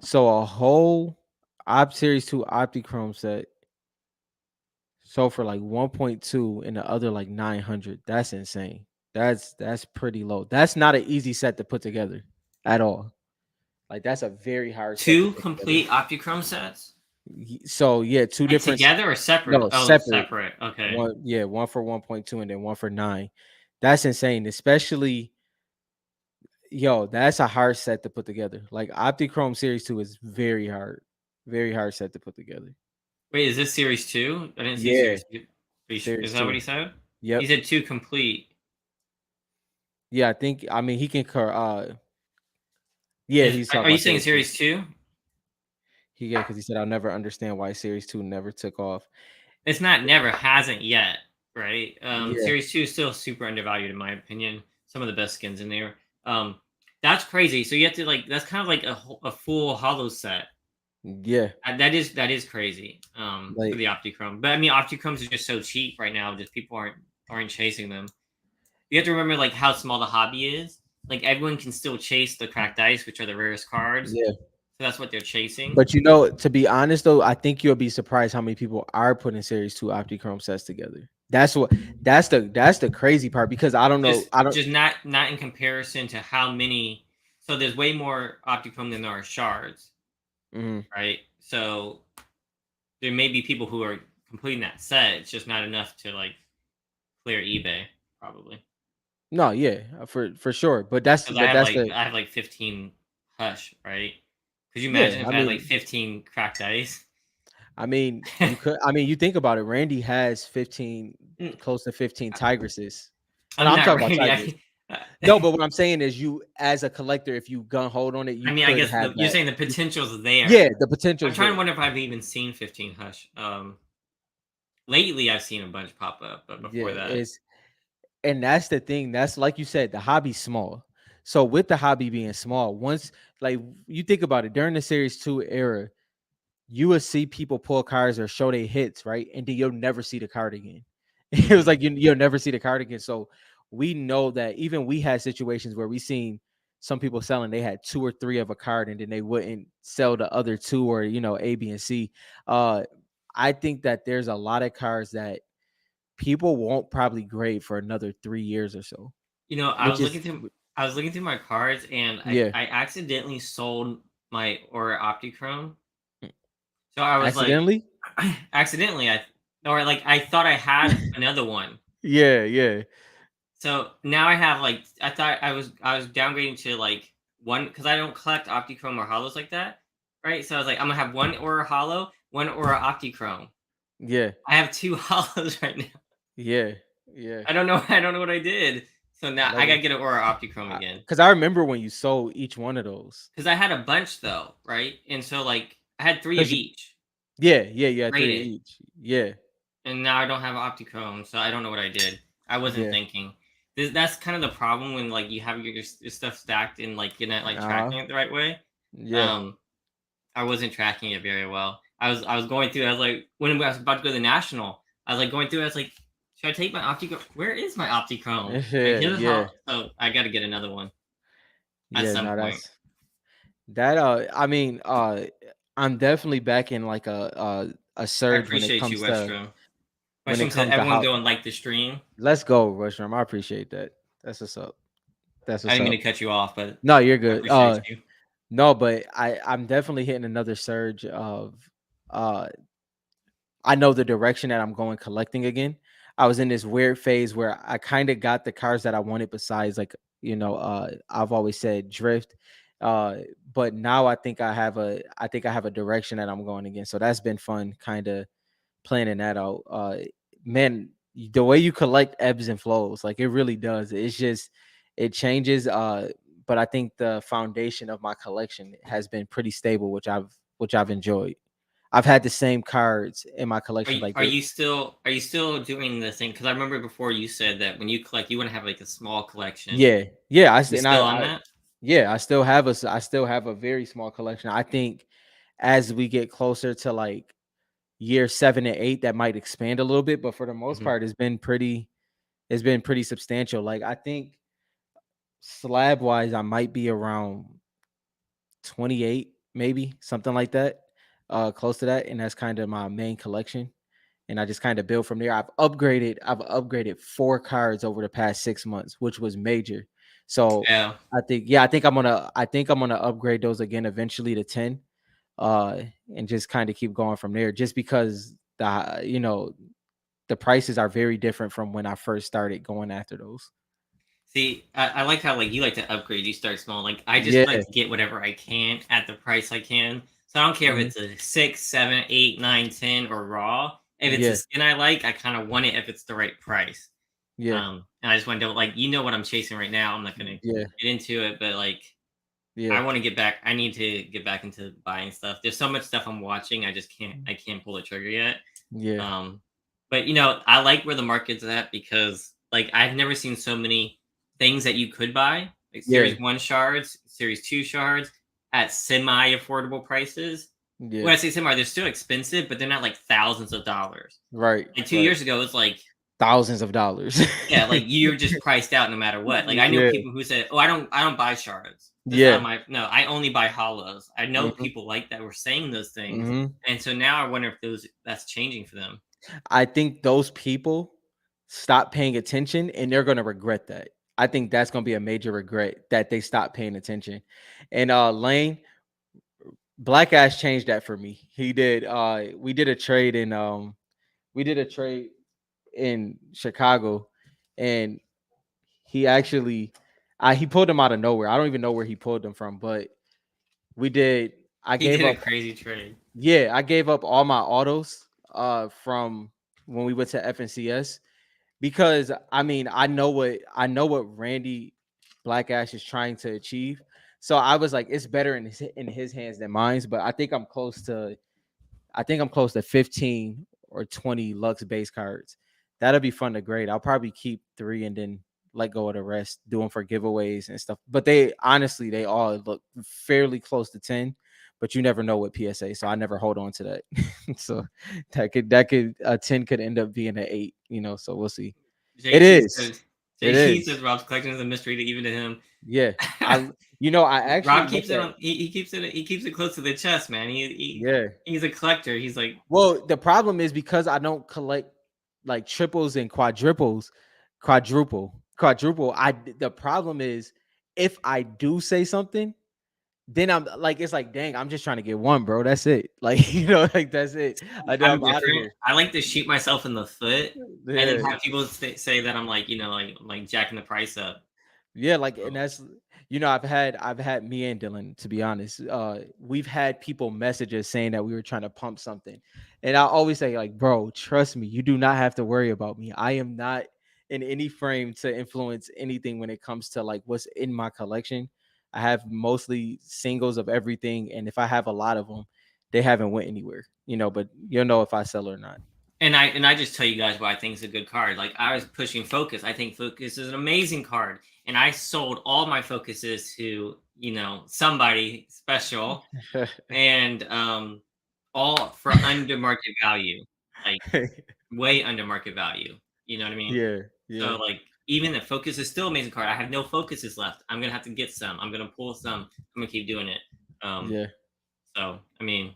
so a whole Series 2 Optichrome set sold for like 1.2 and the other like 900. That's insane. That's pretty low. That's not an easy set to put together at all. Like that's a very hard set to Two put together. complete Optichrome sets? So yeah, two Like different together or separate? no Oh, separate. separate. Okay. One, yeah, one for 1.2 and then one for 9. That's insane, especially yo, that's a hard set to put together. Like Optichrome Series 2 is very hard. Very hard set to put together. Wait, is this series two? I didn't see Yeah, series two. Is Series that what 2. he said? He Yep. said two complete. Yeah, I think I mean he can yeah, he's talking Are you about saying Series 2. series two? Yeah, because he said I'll never understand why Series 2 never took off. It's not never hasn't yet, right? Yeah. Series two is still super undervalued in my opinion. Some of the best skins in there. Um, that's crazy. So you have to like that's kind of like a full hollow set. Yeah. That is crazy. For Like the Optichrome, but I mean Optichromes are just so cheap right now. Just people aren't chasing them. You have to remember like how small the hobby is. Like everyone can still chase the cracked ice, which are the rarest cards. yeah. So that's what they're chasing. But you know, to be honest though, I think you'll be surprised how many people are putting Series 2 Optichrome sets together. That's the crazy part because I don't know. I don't Just not in comparison to how many. So there's way more Optichrome than there are shards, mhm. right? So there may be people who are completing that set. It's just not enough to like clear eBay, probably. No, yeah, for sure. But that's Because but that's the I have like 15 hush, right? Could you yeah, imagine if I I had like mean 15 cracked ice? you think about it, Randy has 15 close to 15 tigresses. And I'm I'm not talking about Randy. tigress. No, but what I'm saying is you as a collector, if you gun hold on it, I you mean, I could guess have you're that. saying the potential's there. Yeah, the I'm potential's trying to there. wonder if I've even seen 15 hush. Lately I've seen a bunch pop up, but Yeah, before that, it's and that's the thing. That's like you said, the hobby's small. So with the hobby being small, once like you think about it, during the Series 2 era, you would see people pull cards or show they hits, right? And then you'll never see the card again. It was hmm like you'll never see the card again. So we know that even we had situations where we seen some people selling, they had two or three of a card and then they wouldn't sell the other two or A, B, and C. Uh I think that there's a lot of cards that people won't probably grade for another 3 years or so, which is I was looking through my cards, and yeah, I accidentally sold my Aura Optichrome. So I was like, accidentally. accidentally, or like I thought I had another one. Yeah, yeah, So now I have like I thought I was downgrading to like one because I don't collect Optichrome or hollows like that, right? So I was like, I'm gonna have one Aura Hollow, one Aura Optichrome. yeah, I have two hollows right now. yeah, yeah. I don't know what I did. So now I Like gotta get an Aura Optichrome again because I remember when you sold each one of those. because I had a bunch though, right? And so like I had three of Because you, each yeah, yeah, yeah, three of rated, each. Yeah, and now I don't have Optichrome, so I don't know what I did. I wasn't yeah. thinking. That's kind of the problem when like you have your stuff stacked and like you're not like tracking it the right way. Yeah. Um, I wasn't tracking it very well. I was going through. I was like when I was about to go to the national, I was like going through. I was like, should I take my Optichrome? Where is my Optichrome? Right, Yeah, here's yeah, how. So I got to get another one at yeah. some No, point. that's that. I mean, I'm definitely back in like a I surge appreciate you, Westrom. when it Westrom said comes to everyone how. go and like the stream. Let's go, Rushroom. I appreciate that. That's what's up. That's I what's didn't mean up. to cut you off, but No, you're I good. appreciate you. No, but I'm definitely hitting another surge of uh I know the direction that I'm going collecting again. I was in this weird phase where I kind of got the cars that I wanted besides like, I've always said drift. Uh but now I think I have a direction that I'm going again. So that's been fun kind of planning that out. Man, the way you collect ebbs and flows, like it really does. It's just it changes. But I think the foundation of my collection has been pretty stable, which I've enjoyed. I've had the same cards in my collection, like they. Are you still doing the thing? Because I remember before you said that when you collect, you want to have like a small collection. Yeah, yeah. You still on that? Yeah, I still have a very small collection. I think as we get closer to like year 7 and 8, that might expand a little bit, but for the most hmm part, it's been pretty substantial. Like I think slab wise, I might be around 28, maybe something like that, close to that, and that's kind of my main collection. And I just kind of build from there. I've upgraded 4 cards over the past 6 months, which was major. So Yeah. I think I'm gonna upgrade those again eventually to 10, uh, and just kind of keep going from there. Just because the prices are very different from when I first started going after those. See, I like how like you like to upgrade. You start small. Like I just Yeah. like to get whatever I can at the price I can. So I don't care if Mhm. it's a 6, 7, 8, 9, 10, or raw. If it's a Yeah. skin I like, I kind of want it if it's the right price. Yeah. And I just want to like what I'm chasing right now. I'm not gonna Yeah. get into it, but like Yeah. I want to get back. I need to get back into buying stuff. There's so much stuff I'm watching. I just can't. I can't pull the trigger yet. Yeah. Um, but I like where the market's at because like I've never seen so many things that you could buy, like Yeah. Series One shards, Series Two shards at semi affordable prices. Yeah. When I say semi, they're still expensive, but they're not like thousands of dollars. Right. Like two Right. years ago, it's like Thousands of dollars. yeah, like you're just priced out no matter what. Like I know Yeah. people who said, "Oh, I don't buy shards. That's Yeah. not my no. I only buy hollows." I know Mhm. people like that were saying those things, Mhm. and so now I wonder if that's changing for them. I think those people stop paying attention and they're gonna regret that. I think that's gonna be a major regret that they stopped paying attention. And Lane, Black Ash changed that for me. He did. We did a trade in we did a trade in Chicago, and he actually he pulled them out of nowhere. I don't even know where he pulled them from, but we did. I He gave did a up. crazy trade. Yeah, I gave up all my autos from when we went to FNCS because I mean I know what Randy Black Ash is trying to achieve. So I was like, it's better in his hands than mine. But I think I'm close to 15 or 20 Lux base cards. That'll be fun to grade. I'll probably keep 3 and then let go of the rest, do them for giveaways and stuff. But they honestly, they all look fairly close to 10, but you never know with PSA. So I never hold on to that. So that could a 10 could end up being an 8, so we'll see. It JT is. says It JT is. says Rob's collection is a mystery to even to him. Yeah. I actually Rob look keeps it at on. He keeps it close to the chest, man. yeah. He's a collector. He's like Well, the problem is because I don't collect like triples and quadruple. The problem is if I do say something, then I'm like, it's like, dang, I'm just trying to get one, bro. That's it. Like, like that's it. I'm I'm out of different. here. I like to shoot myself in the foot and then Yeah. have people say that I'm like like jacking the price up. Yeah, like, and So, that's I've had me and Dylan, to be honest. We've had people message us saying that we were trying to pump something. And I always say, like, bro, trust me, you do not have to worry about me. I am not in any frame to influence anything when it comes to like what's in my collection. I have mostly singles of everything, and if I have a lot of them, they haven't went anywhere, but you'll know if I sell or not. and I just tell you guys why I think it's a good card. Like I was pushing Focus. I think Focus is an amazing card, and I sold all my Focuses to somebody special, and all for under market value, like way under market value. You know what I mean? Yeah, So yeah, like even the Focus is still amazing card. I have no Focuses left. I'm gonna have to get some. I'm gonna pull some. I'm gonna keep doing it. Um, yeah, so I mean,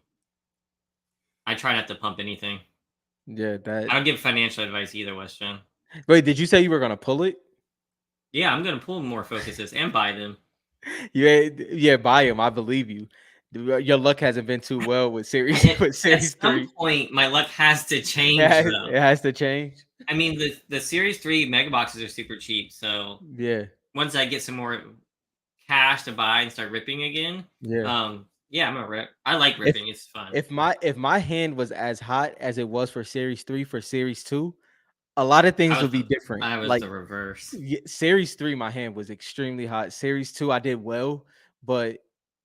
I try not to pump anything. yeah. I That don't give financial advice either, Western. Wait, did you say you were gonna pull it? Yeah, I'm gonna pull more Focuses and buy them. Yeah, buy him. I believe you. Your luck hasn't been too well with series At, with at series some three. point, my luck has to It change, has, though. it has to change. I mean, the Series 3 mega boxes are super cheap, so Yeah, once I get some more cash to buy and start ripping again, yeah. yeah, I'm gonna rip. I like If ripping; it's fun. if my hand was as hot as it was for series three for series two, a lot of things would be different. I was Like the reverse. series three, my hand was extremely hot. Series two, I did well, but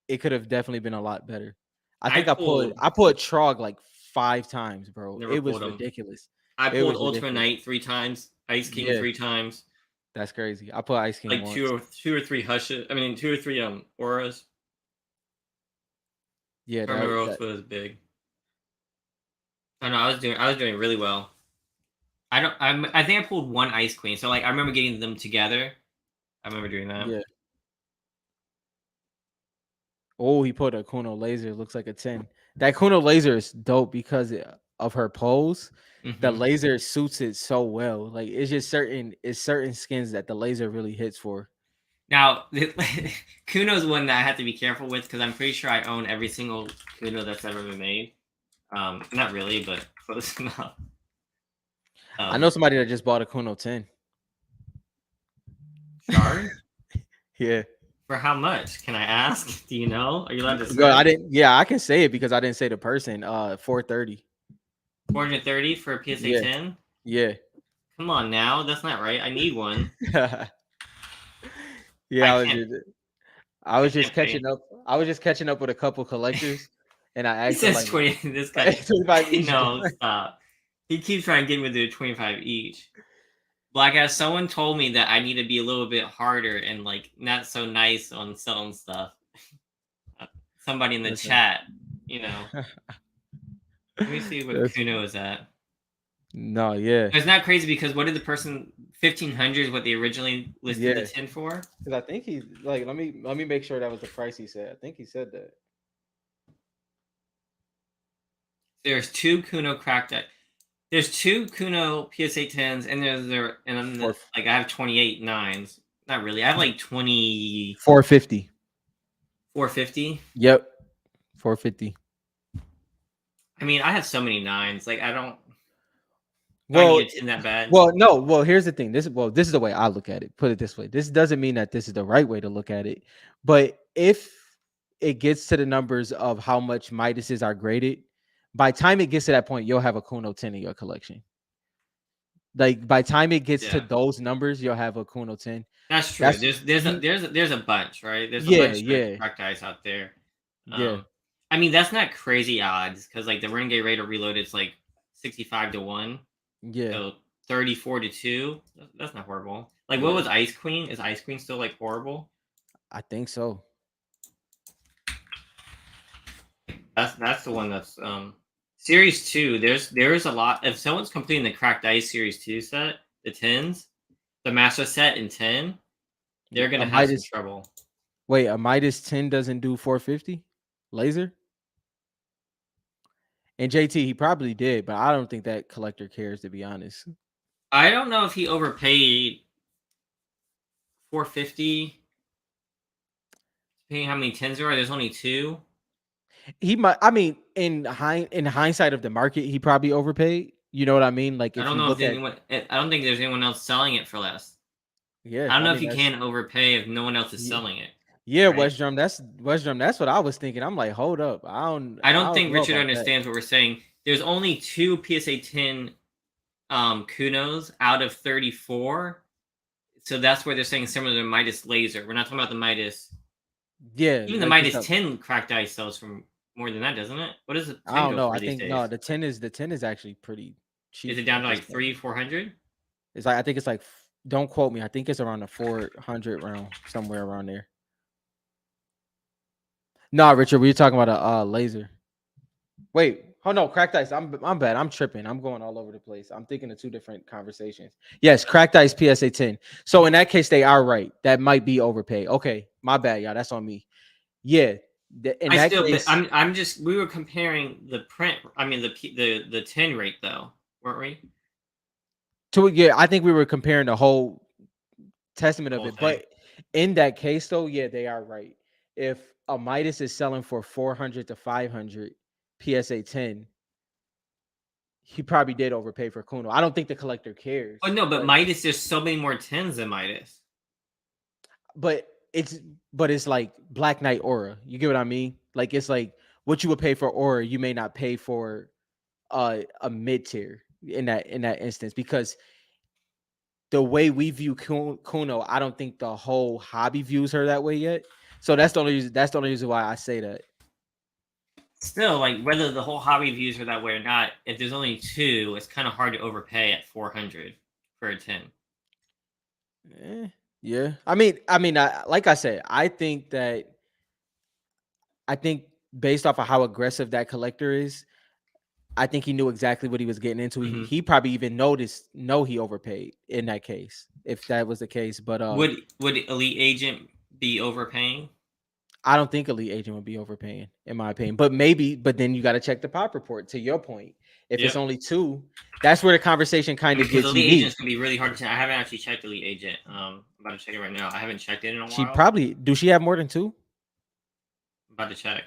it could have definitely been a lot better. I I think I pulled pulled, I pulled Trog like 5 times, bro. never It pulled was them. ridiculous. I It pulled was Ultra ridiculous. Knight 3 times, Ice King Yeah, 3 times, that's crazy. I put Ice King like once. two or three hushes. I mean, two or three auras. Yeah, I remember that which was big. I know I was doing really well. I think I pulled one Ice Queen. So like I remember getting them together. I remember doing that. yeah. Oh, he put a Kuno laser. Looks like a 10. That Kuno laser is dope because of her pose. The Hmm. laser suits it so well. Like it's certain skins that the laser really hits for. Now, Kuno's one that I have to be careful with because I'm pretty sure I own every single Kuno that's ever been made. Not really, but close enough. I know Um, somebody that just bought a Kuno 10. Shard? Yeah. For how much? Can I ask? Do you know? Are you allowed to Yo, I say? didn't. Yeah, I can say it because I didn't say the person. 430. 430 for a PSA Yeah. 10? Yeah. Come on now, that's not right. I need one. Yeah. I can't. I I was just can't pay. catching up. I was just catching up with a couple collectors, and I He asked them says like 20. This guy. 25 each. No, stop. He keeps trying to get me to do 25 each. Black as someone told me that I need to be a little bit harder and like not so nice on selling stuff. Somebody in the Listen. chat, you know. Let me see what That's Kuno is at. no. Yeah. It's not crazy because what did the person 1500 is what they originally listed the Yeah. 10 for? Because I think he's like. Let me make sure that was the price he said. I think he said that. There's two Kuno cracked. There's two Kuno PSA 10s, and For like I have 28 nines. Not really. I have like 20 450. 450. Yep. 450. I mean, I have so many nines. Like I don't. Do I Well, need a 10 that bad? well, no. Well, here's the thing. This is the way I look at it. Put it this way. This doesn't mean that this is the right way to look at it, but if it gets to the numbers of how much Midases are graded, by time it gets to that point, you'll have a Kuno 10 in your collection. Like by time it gets to Yeah, those numbers, you'll have a Kuno 10. that's true. That's There's you. there's a bunch, right? There's a Yeah, bunch of yeah, cracked eyes out there. yeah, Um, I mean that's not crazy odds because like the Renegade Raider Reloaded is like 65 to 1, yeah, so 34 to 2. That's not horrible. Like what yeah. was Ice Queen? Is Ice Queen still like horrible? I think so. That's the one that's series 2. There's a lot. If someone's completing the Cracked Ice series 2 set, the 10s, the master set in 10, they're A gonna have some Midas. trouble. Wait, a Midas 10 doesn't do 450 laser. And JT, he probably did, but I don't think that collector cares to be honest. I don't know if he overpaid 450. Depending how many 10s there are, there's only two. He might. I mean, in hindsight of the market, he probably overpaid. You know what I mean? Like I if don't you know if look at, anyone. I don't think there's anyone else selling it for less. yeah, I don't I know if mean you that's can overpay if no one else is yeah, selling it, yeah, right? West Drum. That's West Drum. That's what I was thinking. I'm like, hold up, I I don't don't think know Richard about that. understands what we're saying. There's only two PSA 10 Kunos out of 34. So that's where they're saying similar to Midas Laser. We're not talking about the Midas. Yeah, Even the like it's Midas a. 10 cracked ice sells for more than that, doesn't it? What does the I 10 don't go know. for I these think no. days? The ten is actually pretty Is cheap it down at to this like point. 400? It's like I think it's like. Don't quote me. I think it's around the 400 round, somewhere around there. No, Richard, we were talking about a laser. Wait, oh no, cracked ice. I'm bad. I'm tripping. I'm going all over the place. I'm thinking of two different conversations. Yes, cracked ice PSA 10. So in that case, they are right. That might be overpaid. Okay, my bad, y'all. That's on me. Yeah, in I that still, but case, I'm just. We were comparing the print. I mean the 10 rate though, weren't we? to yeah, I think we were comparing the whole testament The of whole it. thing. But in that case, though, yeah, they are right. If a Midas is selling for 400 to 500 PSA 10, he probably did overpay for Kuno. I don't think the collector Oh cares, no, but but Midas, there's so many more 10s than Midas. but it's but it's like Black Knight Aura. You get what I mean? Like it's like what you would pay for Aura, you may not pay for a mid tier in that instance because the way we view Kuno, I don't think the whole hobby views her that way yet. So that's the only reason. That's the only reason why I say that. Still, like whether the whole hobby views are that way or not, if there's only two, it's kind of hard to overpay at 400 for a 10. Yeah. Like I said, I think based off of how aggressive that collector is, I think he knew exactly what he was getting into. He, Hmm. he probably even know he overpaid in that case, if that was the case. But Would Elite Agent be overpaying? I don't think Elite Agent would be overpaying, in my opinion. But then you got to check the pop report. To your point, if it's Yep. only two, that's where the conversation I kind mean, of because gets Elite unique. Agent's gonna be really hard to check. I haven't actually checked Elite Agent. I'm about to check it right now. I haven't checked it in a She while. probably do. She have more than two? I'm about to check.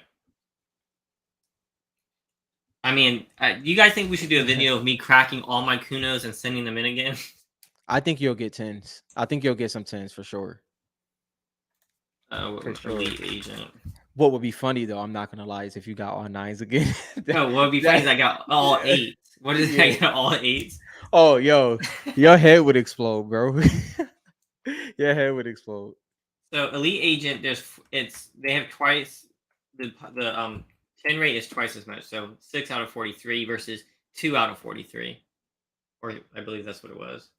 I mean, you guys think we should do a video of me cracking all my Kunos and sending them in again? I think you'll get tens. I think you'll get some tens for sure. For sure. Elite agent. What would be funny though, I'm not gonna lie, is if you got all nines again. Oh, what would be funny is I got all Yeah, eights. What is I yeah. got all eights? Oh, yo, your head would explode, bro. Your head would explode. So elite agent, it's they have twice the 10 rate is twice as much. So 6 out of 43 versus 2 out of 43, or I believe that's what it was.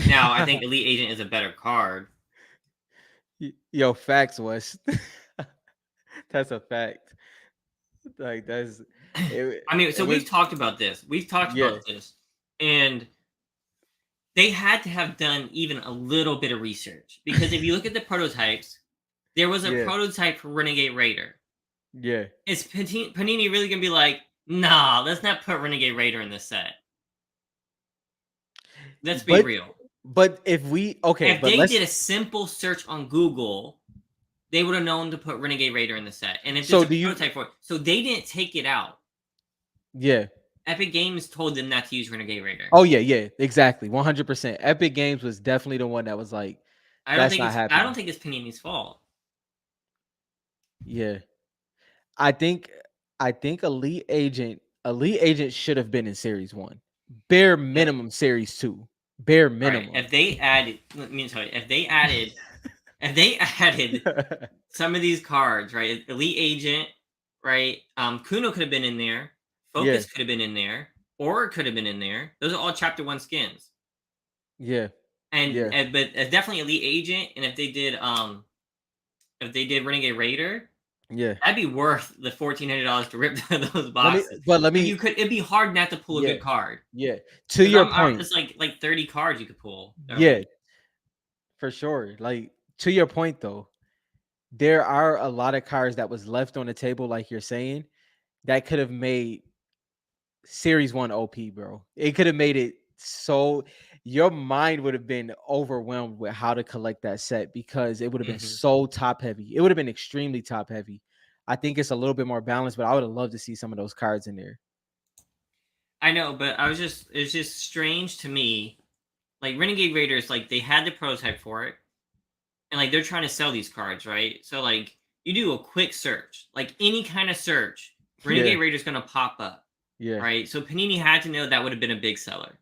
Now I think elite agent is a better card. Yo, facts was. That's a fact. Like that's it. I mean, It so was we've talked about this. We've talked yeah, about this, and they had to have done even a little bit of research because if you look at the prototypes, there was a yeah, prototype for Renegade Raider. yeah. Is Panini really gonna be like, nah, let's not put Renegade Raider in this set? Let's be But real. if we okay, If but they let's did a simple search on Google, they would have known to put Renegade Raider in the set. And if there's so a do you prototype for it, so they didn't take it out. yeah. Epic Games told them not to use Renegade Raider. Oh yeah, yeah, exactly. 100%. Epic Games was definitely the one that was like, that's not I don't happening. think it's Panini's fault. Yeah. I think Elite Agent should have been in series 1. Bare Yeah. minimum series 2. Bare All right. minimum. If they added, let me tell you, if they added some of these cards, right? Elite Agent, right? Kuno could have been in there. Yeah, Focus could have been in there. Aura could have been in there. Those are all Chapter 1 skins. yeah, And, yeah, and but definitely Elite Agent. And if they did Renegade Raider, yeah. that'd be worth the $1,400 to rip those Let me boxes. but let Like you me could, it'd be hard not to pull a yeah, good card yeah. To because your I'm point. it's like 30 cards you could pull. Yeah, for sure. Like to your point though, there are a lot of cards that was left on the table, like you're saying, that could have made Series 1 OP, bro. It could have made it so your mind would have been overwhelmed with how to collect that set because it would have been Hmm. so top heavy. It would have been extremely top heavy. I think it's a little bit more balanced, but I would have loved to see some of those cards in there. I know, but it's just strange to me. Like Renegade Raiders, like they had the prototype for it, and like they're trying to sell these cards, right? So like you do a quick search, like any kind of search, Yeah, Renegade Raider's gonna pop up, yeah, right? So Panini had to know that would have been a big seller.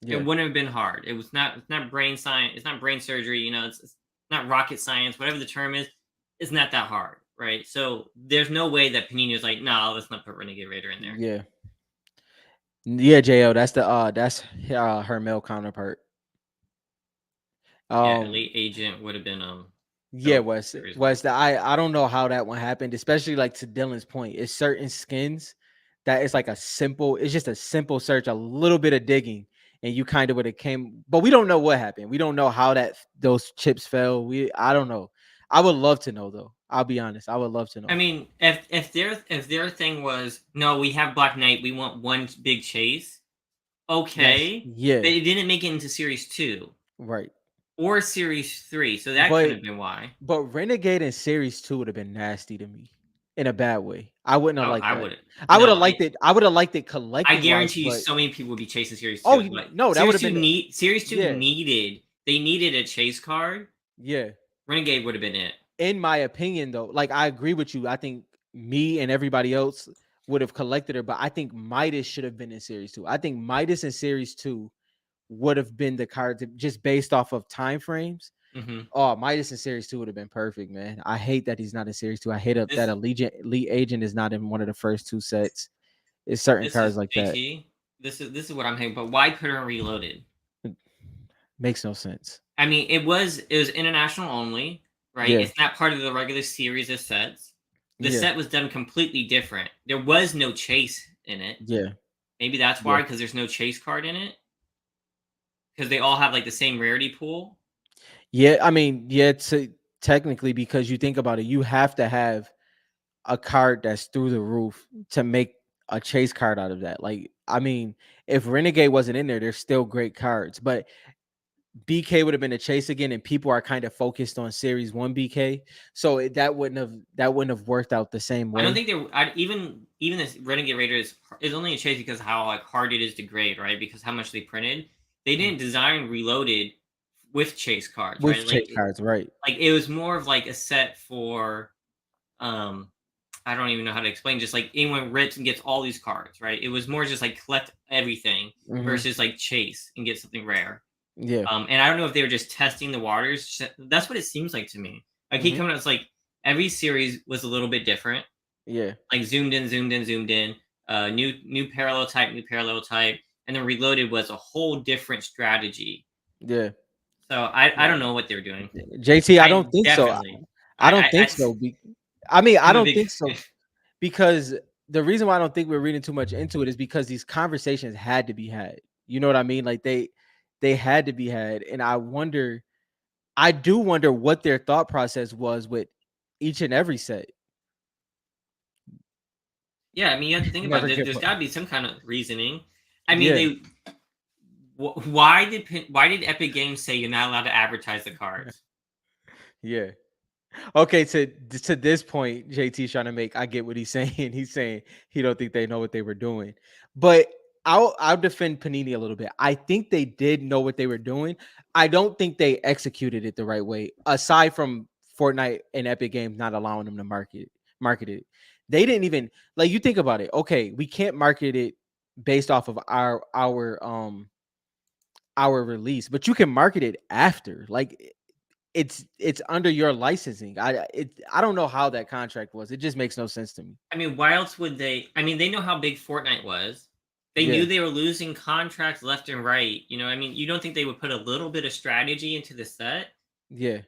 It yeah, wouldn't have been hard. It's not brain science. It's not brain surgery. It's not rocket science. Whatever the term is, it's not that hard, right? So there's no way that Panini was like, no, let's not put Renegade Raider in there. yeah. Yeah, JL, that's her male counterpart. Yeah, Um Elite Agent would have been Yeah, no Wes. series one. Wes, I don't know how that one happened, especially like to Dylan's point. It's certain skins that it's like it's just a simple search, a little bit of digging, and you kind of would have came. But we don't know what happened. We don't know how those chips fell. I don't know. I would love to know though. I'll be honest. I would love to I know. mean, if their thing was no, we have Black Knight, we want one big chase. That's Okay, yeah, they didn't make it into Series 2 right. or Series 3, so that couldn't But have been why. Renegade in Series 2 would have been nasty to me in a bad way. I wouldn't have Oh, liked I that. wouldn't. I would No, have liked it. I would have liked it I collecting wise, guarantee you, but so many people would be chasing Series oh Two. But no, that would have been Series Two yeah, needed they needed a chase card. yeah. Renegade would have been it. In my opinion, though, like I agree with you. I think me and everybody else would have collected her, but I think Midas should have been in Series 2. I think Midas in Series 2 would have been the card just based off of time frames. Hmm. Oh, Midas in Series 2 would have been perfect, man. I hate that he's not in Series 2. I hate that This Elite Agent is not in one of the first two sets. It's certain this is cards like that. JT. This is what I'm saying. But why put her in Reloaded? It makes no sense. I mean, it was international only, right? Yeah, It's not part of the regular series of sets. The yeah, set was done completely different. There was no chase in it. yeah, Maybe that's yeah. why, because there's no chase card in it. Because they all have like the same rarity pool. Yeah, I mean, yeah, technically, because you think about it, you have to have a card that's through the roof to make a chase card out of that. Like, I mean, if Renegade wasn't in there, there's still great cards. But BK would have been a chase again, and people are kind of focused on Series One BK, so that wouldn't have worked out the same I don't way. think they're even this Renegade Raider is only a chase because how like hard it is to grade, right? Because how much they printed. They Mhm. didn't design Reloaded with chase cards, With right? chase cards, right? Like it was more of like a set for um I don't even know how to explain. Just like anyone rips and gets all these cards, right? It was more just like collect everything Hmm. versus like chase and get something rare. Yeah. And I don't know if they were just testing the waters. That's what it seems like to me. I keep Hmm. coming out. It's like every series was a little bit different. Yeah. Like zoomed in, zoomed in, zoomed in. New parallel type, and then reloaded was a whole different strategy. Yeah. So I don't know what they were doing. JT, I I don't think so. definitely I don't think I so. I mean, I I'm a don't big think so because the reason why I don't think we're reading too much into it is because these conversations had to be had. You know what I mean? Like they had to be had, and I do wonder what their thought process was with each and every set. yeah. I mean, you have to think about Never it. give There's up. got to be some kind of reasoning. I mean, Yeah. they why did Epic Games say you're not allowed to advertise the cards? Yeah. Okay, to this point, JT's trying to make. I get what he's saying. He's saying he don't think they know what they were doing, but I'll defend Panini a little bit. I think they did know what they were doing. I don't think they executed it the right way. Aside from Fortnite and Epic Games not allowing them to market it, they didn't even like. You think about it. Okay, we can't market it based off of our release, but you can market it after. Like it's under your licensing. I don't know how that contract was. It just makes no sense to me. I mean, why else would they? I mean, they know how big Fortnite was. They Yeah, knew they were losing contracts left and right. I mean, you don't think they would put a little bit of strategy into the set? yeah.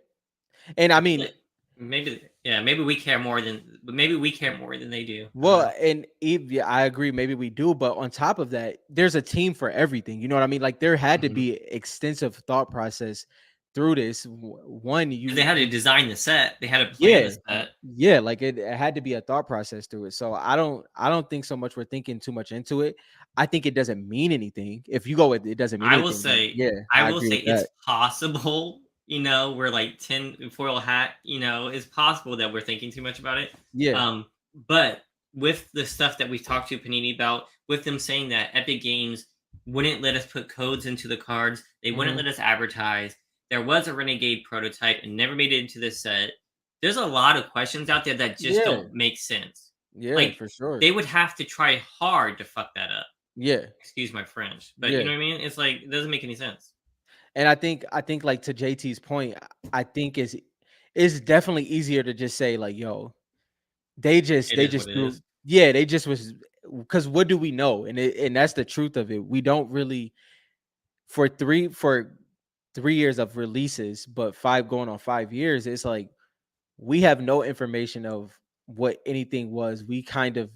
And I I feel mean, like maybe, yeah, maybe we care more than they do. I don't know. well, and yeah, I agree. Maybe we do, but on top of that, there's a team for everything. You know what I mean? Like there had to Mhm. be extensive thought process through this. One, 'Cause they had to design the set. They had to plan yeah, the set. yeah, like it had to be a thought process through it. So I don't think so much we're thinking too much into it. I think it doesn't mean anything. If you go with it doesn't mean I will anything, then say, yeah, I agree with it's that. possible. Where like tin foil hat. It's possible that we're thinking too much about it. Yeah. Um, but with the stuff that we've talked to Panini about, with them saying that Epic Games wouldn't let us put codes into the cards, they wouldn't Mhm. let us advertise. There was a Renegade prototype and never made it into this set. There's a lot of questions out there that just Yeah. don't make sense. Yeah, Like for sure. they would have to try hard to fuck that up. Yeah. Excuse my French, but you Yeah. know what I mean? It's like it doesn't make any sense. And I think like to JT's point, I think it's definitely easier to just say like, yo, It they is what just it threw is. yeah, they just was because what do we know? And that's the truth of it. We don't really for 3 years of releases, but five going on 5 years, it's like we have no information of what anything was. We kind of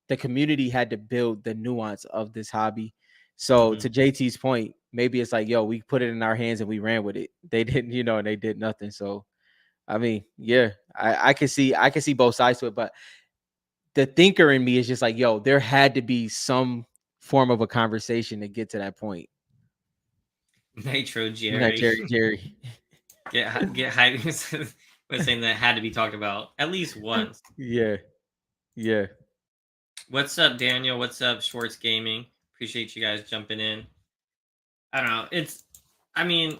the community had to build the nuance of this hobby. So Mhm. to JT's point, maybe it's like, yo, we put it in our hands and we ran with it. They didn't, and they did nothing. So I mean, yeah, I can see both sides to it, but the thinker in me is just like, yo, there had to be some form of a conversation to get to that point. Nitro Not Jerry. Jerry. Get hype was saying that had to be talked about at least once. Yeah, yeah. What's up, Daniel? What's up, Schwartz Gaming? Appreciate you guys jumping in. I don't know. I mean,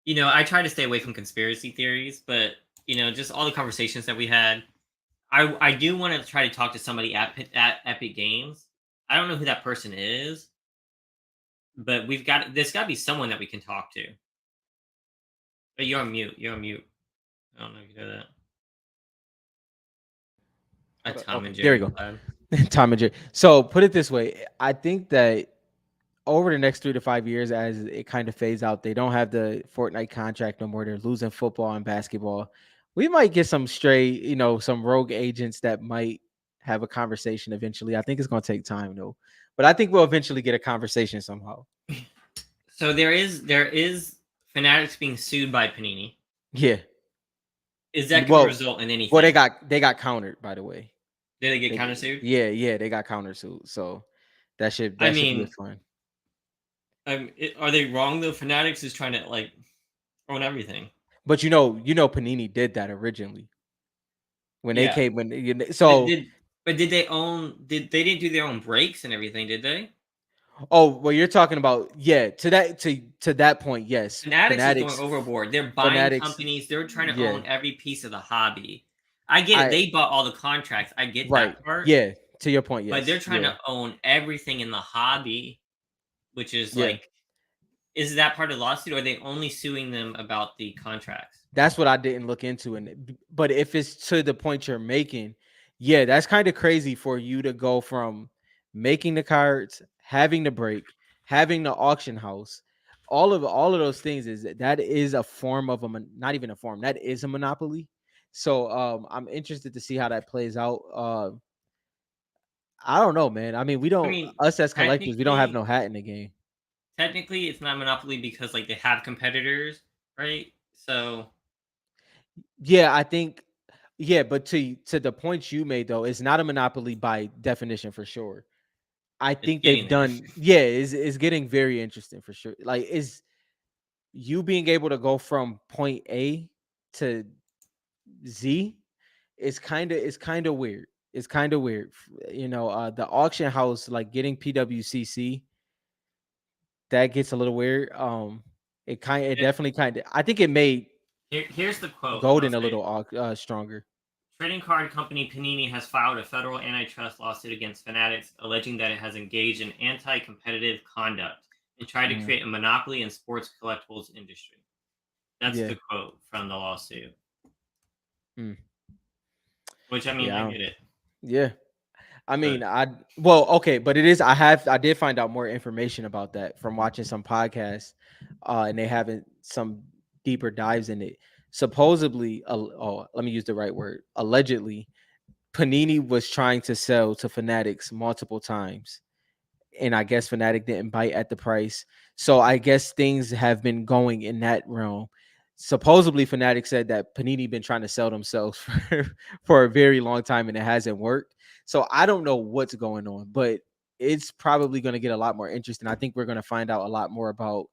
I try to stay away from conspiracy theories, but just all the conversations that we had. I do want to try to talk to somebody at Epic Games. I don't know who that person is, but there's got to be someone that we can talk to. But you're on mute. You're on mute. I don't know if you know that. A Hold on. Tom Okay, and there we Jerry go. collab. Tom and Jerry. So put it this way, I think that over the next 3 to 5 years, as it kind of fades out, they don't have the Fortnite contract no more. They're losing football and basketball. We might get some stray, some rogue agents that might have a conversation eventually. I think it's going to take time though, but I think we'll eventually get a conversation somehow. So there is Fanatics being sued by Panini. Yeah. Is that going to Well, result in well, anything? they got countered by the way. Did they get They countersued? yeah, yeah, they got countersued. So I that should be a mean, fun. Are they wrong though? Fanatics is trying to like own everything. But Panini did that originally when they Yeah, came when but so. did they own? Did they didn't do their own breaks and everything? Did they? Oh, well, you're talking about, yeah, to that point, yes. Fanatics is going overboard. They're buying Fanatics, companies. They're trying to yeah. own every piece of the hobby. I get it. I They bought all the contracts. I get Right. that part. Yeah. To your point, But they're yes. trying Yeah. to own everything in the hobby, which is Yeah. like, is that part of the lawsuit, or are they only suing them about the contracts? That's what I didn't look into. But if it's to the point you're making, yeah, that's kind of crazy for you to go from making the cards, having the break, having the auction house, all of those things that is a form of not even a form, that is a monopoly. So I'm interested to see how that plays out. I don't know, man. I mean, we I don't mean, us as collectors, we don't have technically, no hat in the game. technically, it's not monopoly because like they have competitors, right? So Yeah, I think yeah, but to the points you made though, it's not a monopoly by definition for sure. I it's think they've getting there. done yeah, is getting very interesting for sure. Like is you being able to go from point A to Z is kind of weird. It's kind of weird. The auction house like getting PWCC, that gets a little weird. It It- definitely kind of I think it made here's the quote. I'll Golden a say little stronger. trading card company Panini has filed a federal antitrust lawsuit against Fanatics, alleging that it has engaged in anti-competitive conduct and tried to Mhm. create a monopoly in sports collectibles industry. That's Yeah. the quote from the lawsuit. Mm. Which I mean, Yeah. I get it, Yeah. I but mean, okay, but I did find out more information about that from watching some podcasts, and they having some deeper dives in it. Supposedly, let me use the right word. Allegedly, Panini was trying to sell to Fanatics multiple times, and I guess Fnatic didn't bite at the price. So I guess things have been going in that realm. Supposedly, Fnatic said that Panini been trying to sell themselves for a very long time and it hasn't worked. So I don't know what's going on, but it's probably going to get a lot more interesting. I think we're going to find out a lot more about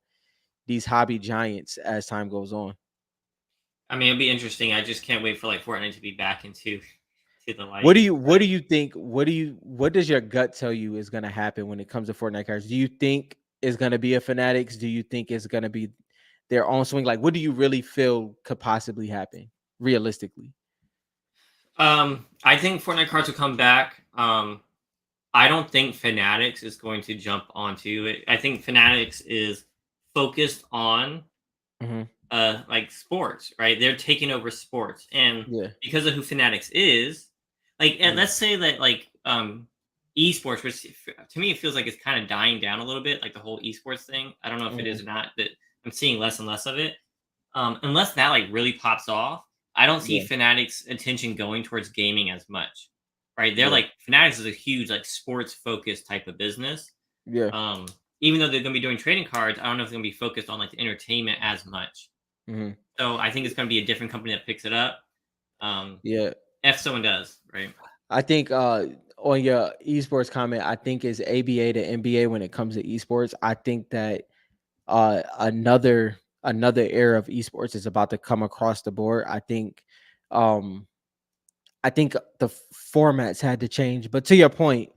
these hobby giants as time goes on. I mean, it'll be interesting. I just can't wait for like Fortnite to be back into to the What light. do you what do you think? What does your gut tell you is gonna happen when it comes to Fortnite cards? Do you think is gonna be a Fanatics? Do you think it's gonna be their own swing? Like, what do you really feel could possibly happen realistically? I think Fortnite cards will come back. I don't think Fanatics is going to jump onto it. I think Fanatics is focused on Hmm. like sports, right? They're taking over sports, and Yeah. because of who Fanatics is, like and Hmm. let's say that like esports, which to me it feels like it's kind of dying down a little bit, like the whole esports thing. I don't know if it Hmm. is or not, but I'm seeing less and less of it. Unless that like really pops off, I don't see Yeah. Fanatics' attention going towards gaming as much. Right? They're Yeah. like Fanatics is a huge like sports focused type of business. Yeah. Um, Even though they're going to be doing trading cards, I don't know if they're going to be focused on like the entertainment as much. Hmm. So I think it's going to be a different company that picks it up. Um, Yeah. if someone does, right? I think on your esports comment, I think is ABA to NBA when it comes to esports. I think that another era of esports is about to come across the board. Um I think the formats had to change. But to your point,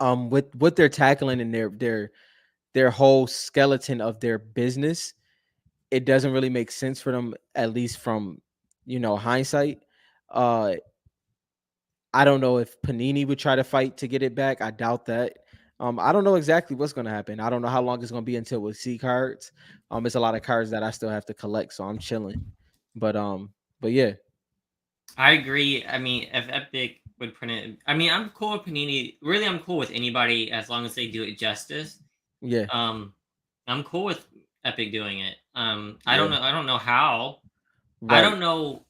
with what they're tackling in their whole skeleton of their business, it doesn't really make sense for them, at least from hindsight. Uh I don't know if Panini would try to fight to get it back. I doubt that. I don't know exactly what's going to happen. I don't know how long it's going to be until we see cards. It's a lot of cards that I still have to collect, so I'm chilling. But yeah, I agree. I mean, if Epic would print it, I mean, I'm cool with Panini. Really, I'm cool with anybody as long as they do it justice. yeah, Um, I'm cool with Epic doing it. I don't yeah, know. I don't know how. I right, don't know.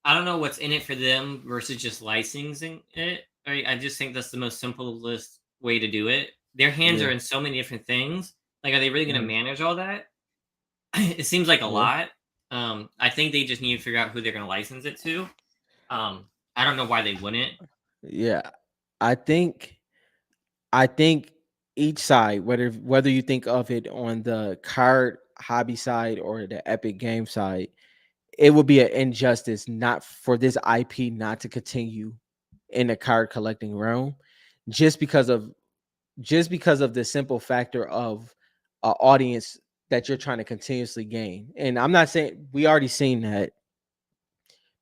I don't know what's in it for them versus just licensing it. I just think that's the most simplest way to do it. Their hands yeah, are in so many different things. Like, are they really going to mhm, manage all that? It seems like a yeah, lot. I think they just need to figure out who they're going to license it to. I don't know why they wouldn't. yeah. I think I think. each side, whether you think of it on the card hobby side or the epic game side, it would be an injustice not for this IP not to continue in the card collecting realm, just because of the simple factor of audience that you're trying to continuously gain. And I'm not saying, we already seen that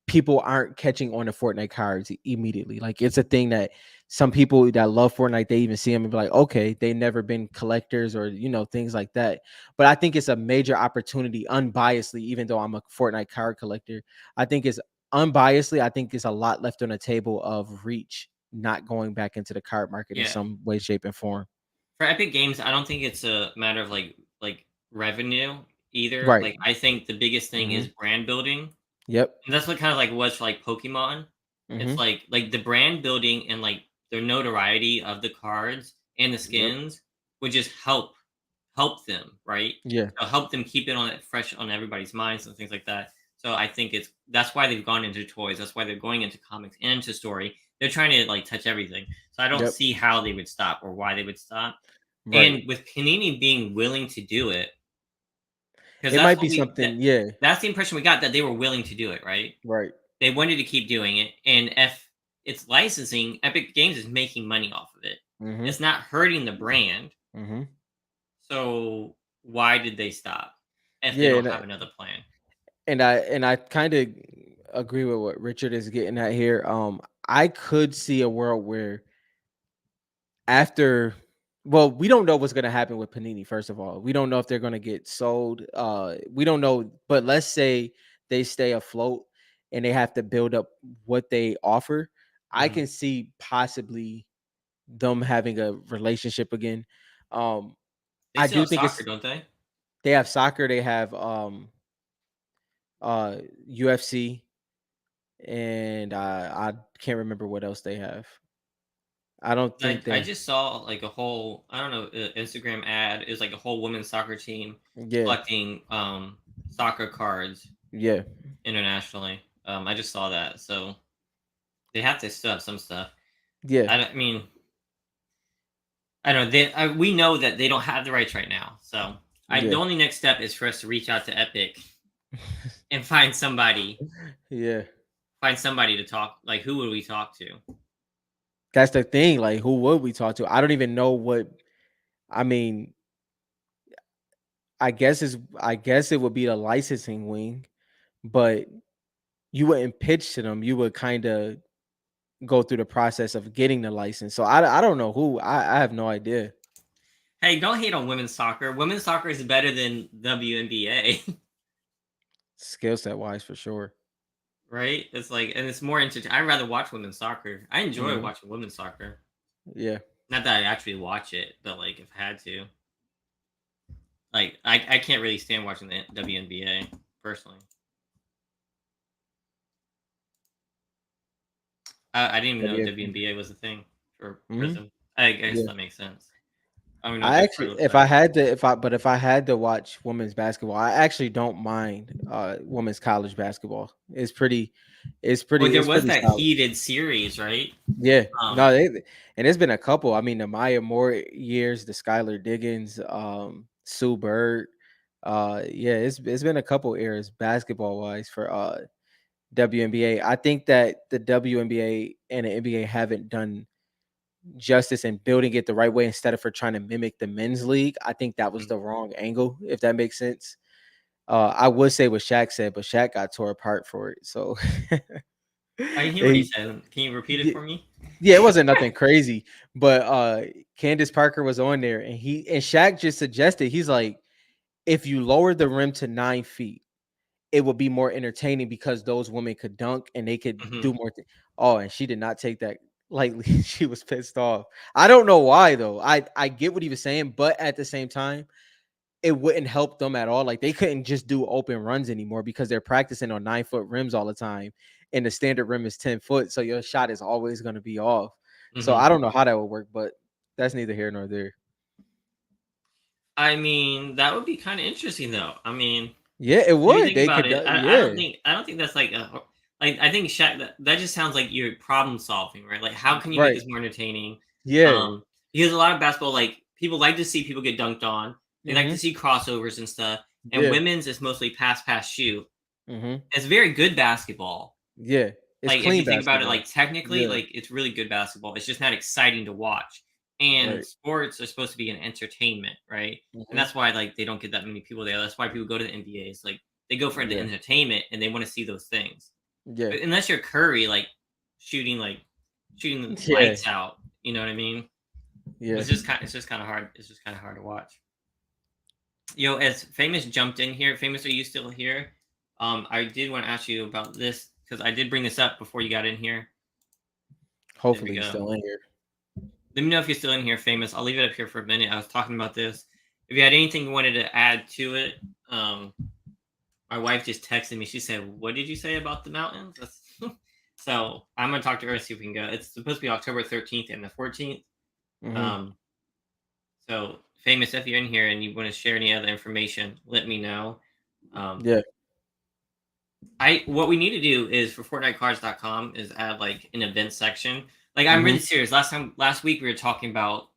people aren't catching on to Fortnite cards immediately. Like, it's a thing that some people that love Fortnite, they even see them and be like, okay, they never been collectors, or things like that. But I think it's a major opportunity, unbiasedly, even though I'm a Fortnite card collector. I think it's unbiasedly, I think it's a lot left on the table of Reach not going back into the card market in Yeah. some way, shape, and form. For Epic Games, I don't think it's a matter of like revenue either. Right. Like I think the biggest thing is Hmm. brand building. Yep. And that's what kind of like was for like Pokemon. It's Hmm. like the brand building and like the notoriety of the cards and the Yep. skins would just help them, right? Yeah. So help them keep it on it fresh on everybody's minds and things like that. So I think that's why they've gone into toys. That's why they're going into comics and into story. They're trying to like touch everything. So I don't Yep. see how they would stop or why they would stop. Right. And with Panini being willing to do it, because It might be something. Yeah. that's the impression we got that they were willing to do it, right? Right. They wanted to keep doing it, and if it's licensing, Epic Games is making money off of it. Hmm. It's not hurting the brand, Hmm. so why did they stop if they Yeah. don't And have another plan? I kind of agree with what Richard is getting at here. I could see a world where after, well, we don't know what's going to happen with Panini. First of all, we don't know if they're going to get sold. We don't know, but let's say they stay afloat and they have to build up what they offer. I Mhm. can see possibly them having a relationship again. Um, They I still do have think soccer, it's, don't they? they have soccer, they have uh UFC, and I can't remember what else they have. I don't think I they. just saw like a whole I don't know Instagram ad is like a whole women's soccer team Yeah, collecting soccer cards yeah, internationally. I just saw that, so they have to still have some stuff. yeah, I mean, I don't know. We know that they don't have the rights right now. So the yeah, only next step is for us to reach out to Epic and yeah. find somebody to talk. Like, who would we talk to? That's the thing. Like, who would we talk to? I don't even know what. I mean, I guess it would be the licensing wing, but you wouldn't pitch to them. You would kind of go through the process of getting the license. So I don't know who. I have no idea. Hey, don't hate on women's soccer. Women's soccer is better than WNBA, Skill set wise, for sure. right? It's like, and it's more entertaining. I'd rather watch women's soccer. I enjoy Hmm. watching women's soccer. Yeah, Not that I actually watch it, but like if I had to, like I can't really stand watching the WNBA personally. I didn't even know WFP. WNBA was a thing for Hmm. prison. I guess Yeah. that makes sense. I don't even know what I their card actually, looks if I like. had to, if I had to watch women's basketball, I actually don't mind women's college basketball. Well, there It's was pretty that solid. heated series, right? Yeah, no, Um, and there's been a couple. I mean, the Maya Moore years, the Skylar Diggins, Sue Bird. Yeah, it's been a couple eras basketball wise for WNBA. I think that the WNBA and the NBA haven't done justice in building it the right way instead of for trying to mimic the men's league. I think that was mhm. the wrong angle, if that makes sense. I would say what Shaq said, but Shaq got tore apart for it. So I didn't hear what he he, said. Can you repeat it yeah, for me? yeah, it wasn't nothing crazy, but Candace Parker was on there, and Shaq just suggested, he's like, if you lower the rim to 9 feet, it would be more entertaining because those women could dunk and they could Hmm. do more. Oh, and she did not take that lightly. She was pissed off. I don't know why though. I get what he was saying, but at the same time, it wouldn't help them at all. Like, they couldn't just do open runs anymore because they're practicing on 9 foot rims all the time, and the standard rim is 10 foot, so your shot is always going to be off. So Hmm. I don't know how that would work, but that's neither here nor there. I mean, that would be kind of interesting, though. I mean, Yeah, it if you would. think They about could. it, Yeah, I don't think that's like a like. I think Shaq. That just sounds like you're problem solving, right? Like, how can you make right. this more entertaining? Yeah. Um, because a lot of basketball, like people like to see people get dunked on. They like to Mm-hmm. see crossovers and stuff. And Yeah. women's is mostly pass, shoot. Mm-hmm. It's very good basketball. Yeah. It's Like if you clean think about it, basketball. like technically, Yeah. like it's really good basketball. It's just not exciting to watch. And Right. sports are supposed to be an entertainment, right? And Mm-hmm. that's why like they don't get that many people there. That's why people go to the NBAs. Like they go for the Yeah. entertainment and they want to see those things. Yeah. But unless you're Curry, shooting like shooting Yeah. lights out, you know what I mean? Yeah. It's just kind of hard. It's just kind of hard to watch. Yo, as Famous jumped in here, Famous, are you still here? I did want to ask you about this because I did bring this up before you got in here. There we Hopefully he's go. still in here. Let me know if you're still in here, Famous. I'll leave it up here for a minute. I was talking about this. If you had anything you wanted to add to it, my wife just texted me. She said, "What did you say about the mountains?" So I'm gonna talk to her, see if we can go. It's supposed to be October 13th and the 14th. Mm-hmm. Um, so Famous, if you're in here and you want to share any other information, let me know. Um, Yeah. I what we need to do is for FortniteCards.com is add like an event section. Like I'm Mm-hmm. really serious. Last week we were talking about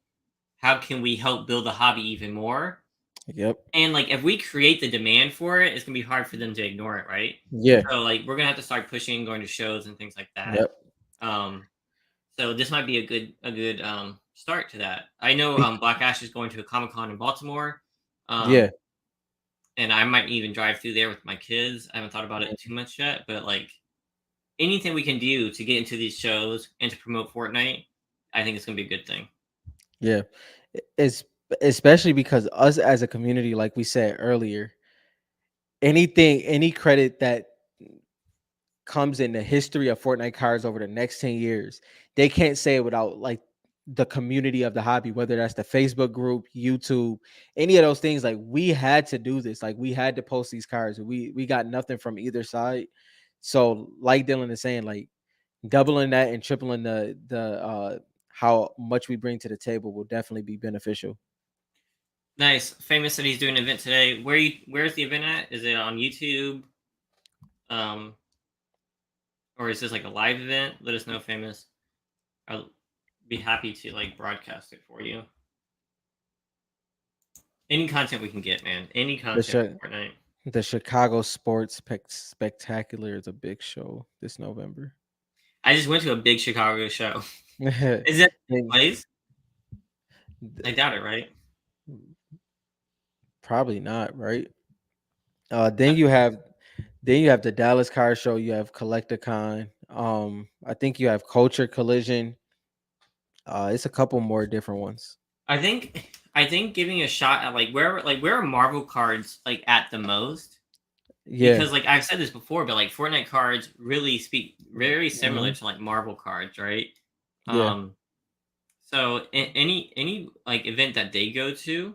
how can we help build the hobby even more. Yep. And like if we create the demand for it, it's gonna be hard for them to ignore it, right? Yeah. So like we're gonna have to start pushing, going to shows and things like that. Yep. Um, so this might be a good start to that. I know Be- Black Ash is going to a Comic Con in Baltimore. yeah. Um, and I might even drive through there with my kids. I haven't thought about it too much yet, but like anything we can do to get into these shows and to promote Fortnite, I think it's gonna be a good thing. Yeah. It's especially because us as a community, like we said earlier, any credit that comes in the history of Fortnite cards over the next 10 years, they can't say it without like the community of the hobby, whether that's the Facebook group, YouTube, any of those things. Like we had to do this, like we had to post these cards. We got nothing from either side. So like Dylan is saying, like doubling that and tripling the how much we bring to the table will definitely be beneficial. Nice. Famous said he's doing an event today. Where's the event at? Is it on YouTube? Um, or is this like a live event? Let us know, Famous. I'll be happy to like broadcast it for you. Any content we can get, man. Any The content Chi- for Fortnite. the Chicago Sports Spectacular is a big show this November. I just went to a big Chicago show. And Is that place? I doubt it, right? probably not, right? Uh, Then you have the Dallas Car Show. You have Collecticon. I think you have Culture Collision. It's a couple more different ones. I think giving a shot at where are Marvel cards like at the most? Yeah, Because like I've said this before, but like Fortnite cards really speak very similar hmm to like Marvel cards, right? yeah, Um, so any like event that they go to,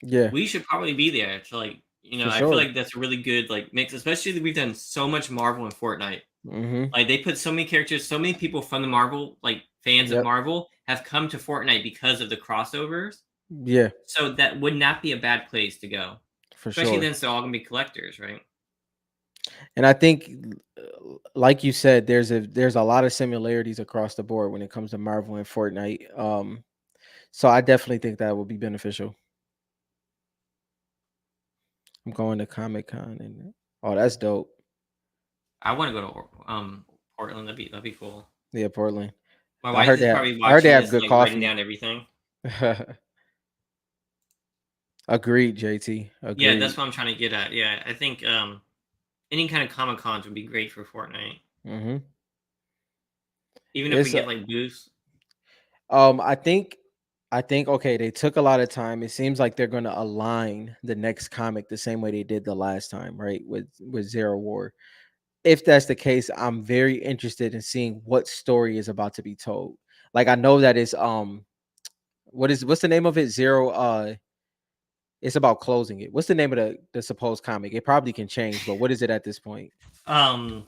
yeah, we should probably be there to for I feel sure. like that's a really good like mix, especially that we've done so much Marvel in Fortnite. Hmm Like they put so many characters, so many people from the Marvel, like fans of Yep, Marvel, have come to Fortnite because of the crossovers. yeah, So that would not be a bad place to go. for Especially sure. then, so all gonna be collectors, right? And I think, like you said, there's a lot of similarities across the board when it comes to Marvel and Fortnite. So I definitely think that will be beneficial. I'm going to Comic Con and oh, that's dope. I want to go to Portland. That'd be cool. Yeah, Portland. My I wife heard is that. probably I heard they watching have this, good like writing coffee. down everything. Agreed, JT. Yeah, Agreed. that's what I'm trying to get at. Yeah, I think any kind of Comic Cons would be great for Fortnite. hmm Even if we It's get like booths. um. I think okay. They took a lot of time. It seems like they're going to align the next comic the same way they did the last time, right? With Zero War. If that's the case, I'm very interested in seeing what story is about to be told. Like I know that it's what's the name of it? Zero. It's about closing it. What's the name of the supposed comic? It probably can change, but what is it at this point? Um,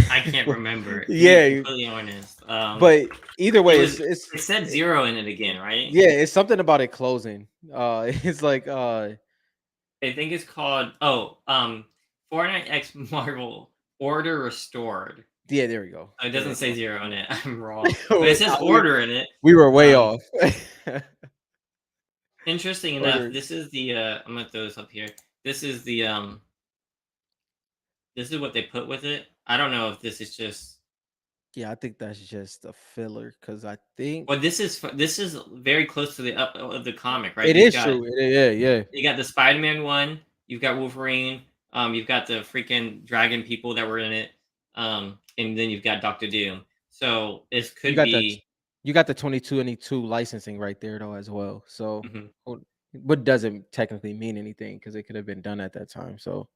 I can't remember. To be Yeah, completely honest. but either It way, was it said zero in it again, right? yeah, it's something about it closing. It's like I think it's called Fortnite X Marvel Order Restored. yeah, there we go. Oh, it There doesn't we say go. zero in it. I'm wrong, but it says we order in it. we were way Um, off. Interesting enough, Order. this is the I'm gonna throw this up here. This is the this is what they put with it. I don't know if this is just Yeah, I think that's just a filler because I think well, this is very close to the up of the comic, right? it is true. Yeah, yeah. You got the Spider-Man one, you've got Wolverine, you've got the freaking dragon people that were in it, and then you've got Doctor Doom. So this You could got that. be You got the 22 licensing right there though as well. So, mhm. what doesn't technically mean anything because it could have been done at that time. So,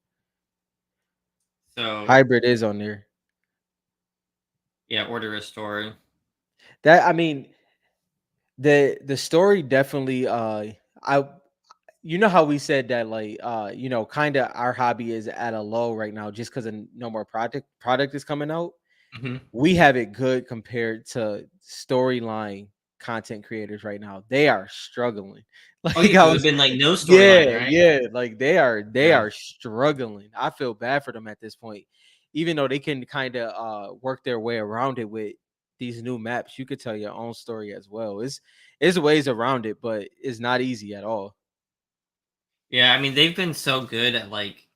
So hybrid is on there. yeah, order restored. That I mean, the story definitely. I you know how we said that like kind of our hobby is at a low right now just because no more product is coming out. Hmm. We have it good compared to storyline content creators right now. They are struggling. Oh yeah, Like I because there's was been like no storyline, yeah, right? yeah, like they Yeah. are struggling. I feel bad for them at this point. Even though they can kind of work their way around it with these new maps, you could tell your own story as well. It's ways around it, but it's not easy at all. Yeah, I mean they've been so good at like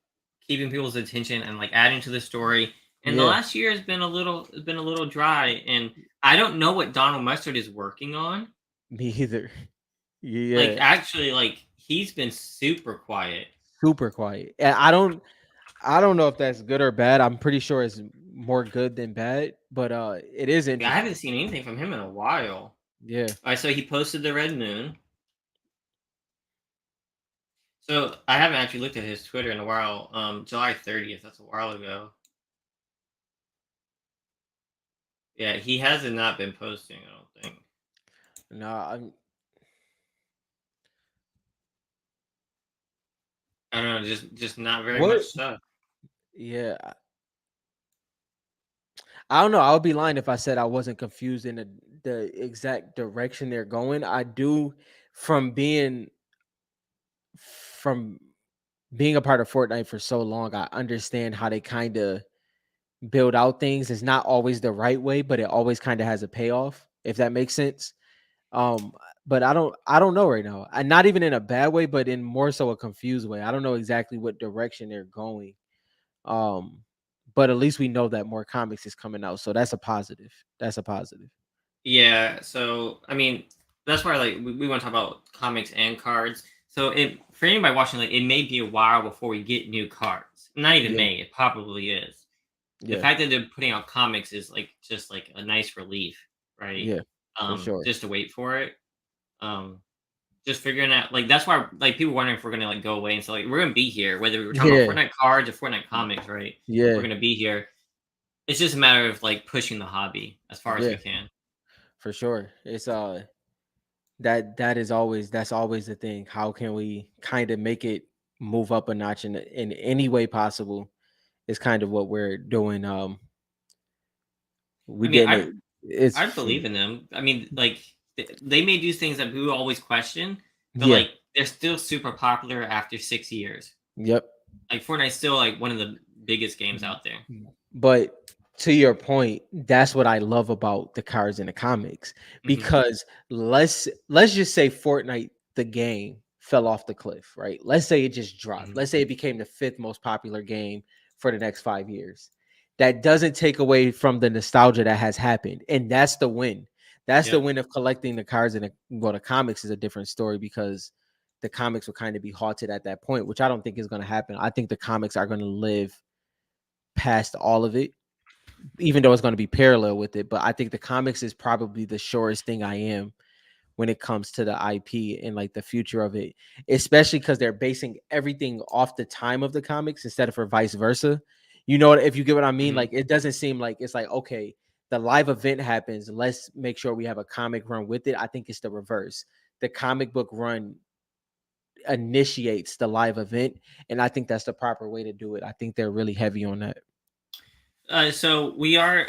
keeping people's attention and like adding to the story. And the Yeah, last year has been a little dry, and I don't know what Donald Mustard is working on. me either. Like Yeah, actually, like he's been super quiet. super quiet. And I don't know if that's good or bad. I'm pretty sure it's more good than bad, but it is Yeah, I haven't interesting. seen anything from him in a while. Yeah. All right, so he posted the Red Moon. So I haven't actually looked at his Twitter in a while. July 30th. That's a while ago. Yeah, he hasn't not been posting. I don't think. No, I'm I don't know. Just not very what much stuff. yeah. I don't know. I would be lying if I said I wasn't confused in the exact direction they're going. I do from from being a part of Fortnite for so long, I understand how they kind of build out things. It's not always the right way, but it always kind of has a payoff, if that makes sense. Um, but I don't know right now. And not even in a bad way, but in more so a confused way. I don't know exactly what direction they're going. Um, but at least we know that more comics is coming out. So that's a positive. That's a positive. Yeah. So I mean, that's why like we want to talk about comics and cards. So it for anybody watching, like it may be a while before we get new cards. Not even Yeah. may. It probably is. The Yeah. fact that they're putting out comics is like just like a nice relief, right? Yeah. For sure. Just to wait for it. Um, just figuring out like that's why like people wondering if we're gonna like go away and so like we're gonna be here whether we were talking about Yeah. Fortnite cards or Fortnite comics, right? We're Yeah. gonna be here. It's just a matter of like pushing the hobby as far as we Yeah. can. For sure. It's that's always the thing. How can we kind of make it move up a notch in any way possible? Is kind of what we're doing. We I mean, getting it. It's I believe in them. I mean, like they may do things that we always question, but yeah. like they're still super popular after 6 years. Yep. Like Fortnite's still like one of the biggest games out there. But to your point, that's what I love about the cards in the comics Hmm. because let's just say Fortnite the game fell off the cliff, right? Let's say it just dropped. Hmm. Let's say it became the fifth most popular game for the next 5 years. That doesn't take away from the nostalgia that has happened, and that's the win. That's the Yep. win of collecting the cards in the comics is a different story because the comics will kind of be halted at that point, which I don't think is going to happen. I think the comics are going to live past all of it, even though it's going to be parallel with it. But I think the comics is probably the surest thing I am when it comes to the IP and like the future of it, especially because they're basing everything off the time of the comics instead of for vice versa. You know, if you get what I mean, Hmm. like it doesn't seem like it's like, okay, the live event happens. Let's make sure we have a comic run with it. I think it's the reverse. The comic book run initiates the live event. And I think that's the proper way to do it. I think they're really heavy on that. So we are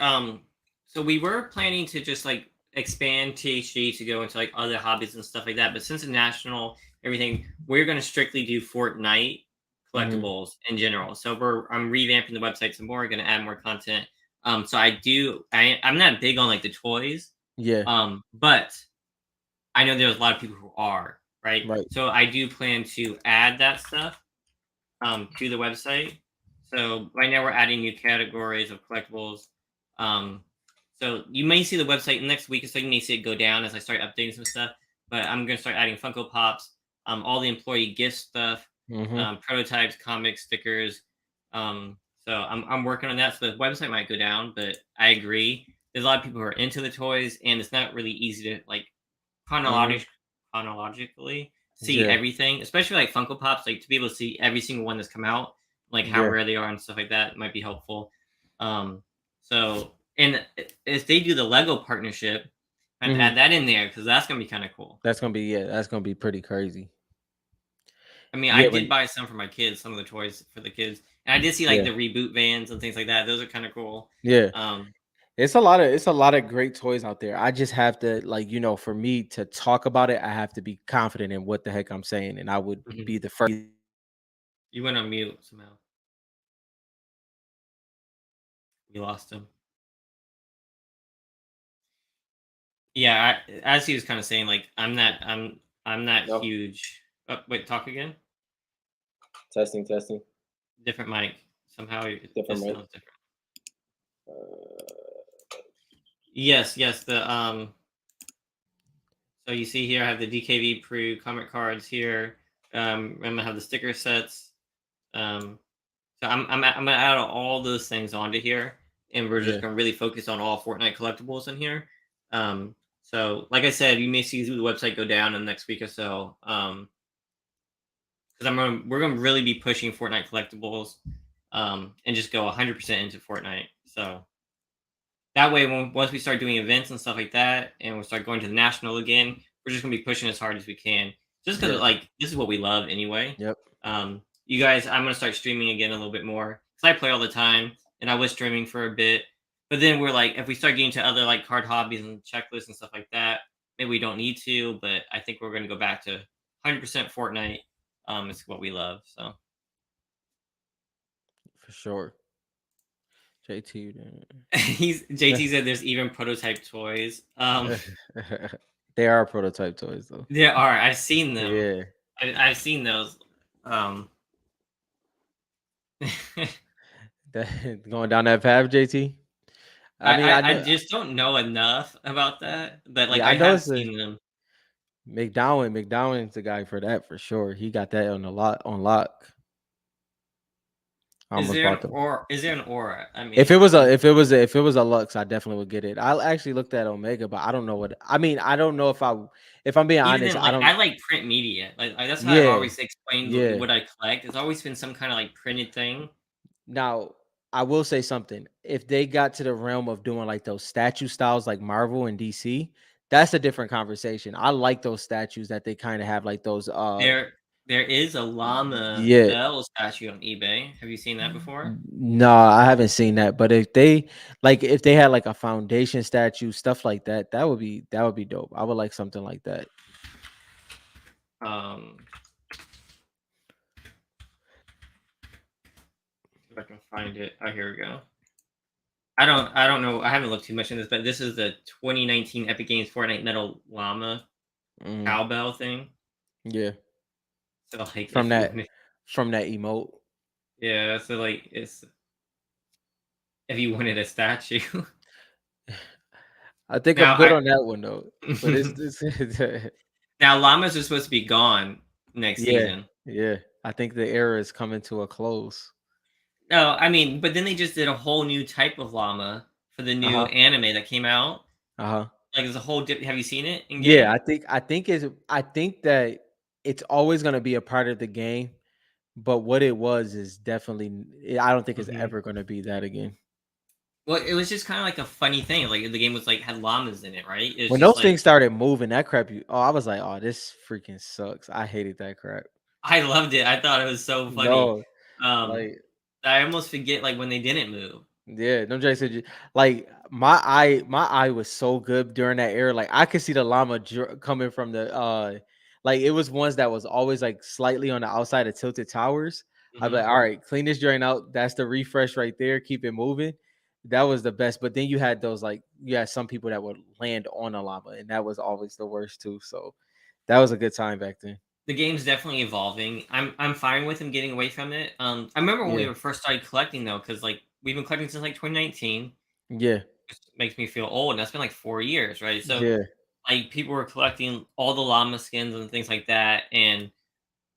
so we were planning to just like expand THD to go into like other hobbies and stuff like that, but since the national everything, we're gonna strictly do Fortnite Mhm. collectibles in general. So I'm revamping the website some more, gonna add more content. So I'm not big on like the toys. Yeah. But I know there's a lot of people who are. right? Right. So I do plan to add that stuff to the website. So right now we're adding new categories of collectibles. Um, so you may see the website next week, so you may see it go down as I start updating some stuff. But I'm gonna start adding Funko Pops, all the employee gift stuff, Mm-hmm. prototypes, comics, stickers. Um, so I'm working on that. So the website might go down, but I agree. There's a lot of people who are into the toys, and it's not really easy to like Mm-hmm. chronologic chronologically see Yeah. everything, especially like Funko Pops, like to be able to see every single one that's come out, like how Yeah. rare they are and stuff like that might be helpful. Um, so and if they do the Lego partnership, I have to Mm-hmm. add that in there because that's gonna be kind of cool. That's gonna be yeah. That's gonna be pretty crazy. I mean, I Yeah. did When buy some for my kids, some of the toys for the kids, and I did see like yeah. the reboot vans and things like that. Those are kind of cool. Yeah. Um, It's a lot of great toys out there. I just have to like for me to talk about it, I have to be confident in what the heck I'm saying, and I would mhm. be the first. You went on mute somehow. You lost him. Yeah, as he was kind of saying, like I'm not No, huge. Oh, wait, talk again. testing, testing, Different mic. Somehow it different mic. sounds different. Yes, yes. So you see here, I have the DKV pre comic cards here. I'm gonna have the sticker sets. Um, so I'm gonna add all those things onto here, and we're just Yeah, gonna really focus on all Fortnite collectibles in here. So like I said, you may see the website go down in the next week or so. Because we're gonna really be pushing Fortnite collectibles, and just go 100% into Fortnite. So that way, once we start doing events and stuff like that, and we start going to the national again, we're just gonna be pushing as hard as we can. Just because yeah, like this is what we love anyway. yep, You guys, I'm gonna start streaming again a little bit more because I play all the time, and I was streaming for a bit. But then we're like, if we start getting to other like card hobbies and checklists and stuff like that, maybe we don't need to. But I think we're gonna go back to 100% Fortnite. It's what we love. So for sure. JT, he's JT said there's even prototype toys. they are prototype toys though. There are. I've seen them. Yeah, I've seen those. Um, going down that path, JT. I mean, I I know. just don't know enough about that, but like Yeah, I I know have it's a seen them. McDowell. McDowell's the guy for that for sure. He got that on a lot on lock. I almost bought them. Is there an aura? I If it mean, was a if it was a Lux, I definitely would get it. I actually looked at Omega, but I don't know what I mean. I don't know if I'm being even honest. in I like don't. I like print media. Like that's how I've Yeah, always explained yeah. what I collect. It's always been some kind of like printed thing. Now I will say something. If they got to the realm of doing like those statue styles, like Marvel and DC, that's a different conversation. I like those statues that they kind of have like those. There is a llama Yeah. Bell statue on eBay. Have you seen that before? No, I haven't seen that. But if they had like a foundation statue, stuff like that, that would be dope. I would like something like that. Um, if I can find it. Oh, here we go. I don't know. I haven't looked too much into this, but this is the 2019 Epic Games Fortnite Metal Llama Mm, cowbell thing. yeah, So like from if you that want from that emote. yeah, so like it's if you wanted a statue. I think I'm now good I on that one though. But it's now llamas are supposed to be gone next yeah, season. yeah. I think the era is coming to a close. No, I mean, but then they just did a whole new type of llama for the Uh new huh. anime that came out. Uh huh. Like there's a whole have you seen it in Yeah, game? I think that it's always gonna be a part of the game. But what it was is definitely. I don't think it's Hmm. ever gonna be that again. Well, it was just kind of like a funny thing. Like the game was like had llamas in it, right? It was When just those like things started moving, that crap. I was like, oh, this freaking sucks. I hated that crap. I loved it. I thought it was so funny. No, Um, like I almost forget like when they didn't move. yeah, no Jay said like my eye was so good during that era. Like I could see the llama coming from the like it was ones that was always like slightly on the outside of tilted towers. I'd be Hmm. like, all right, clean this joint out. That's the refresh right there. Keep it moving. That was the best. But then you had those like you had some people that would land on a llama, and that was always the worst too. So That was a good time back then. The game's definitely evolving. I'm fine with him getting away from it. I remember when we Yeah, were first started collecting though, because like we've been collecting since like 2019, yeah, which makes me feel old, and that's been like 4 years, right? So yeah. like people were collecting all the llama skins and things like that, and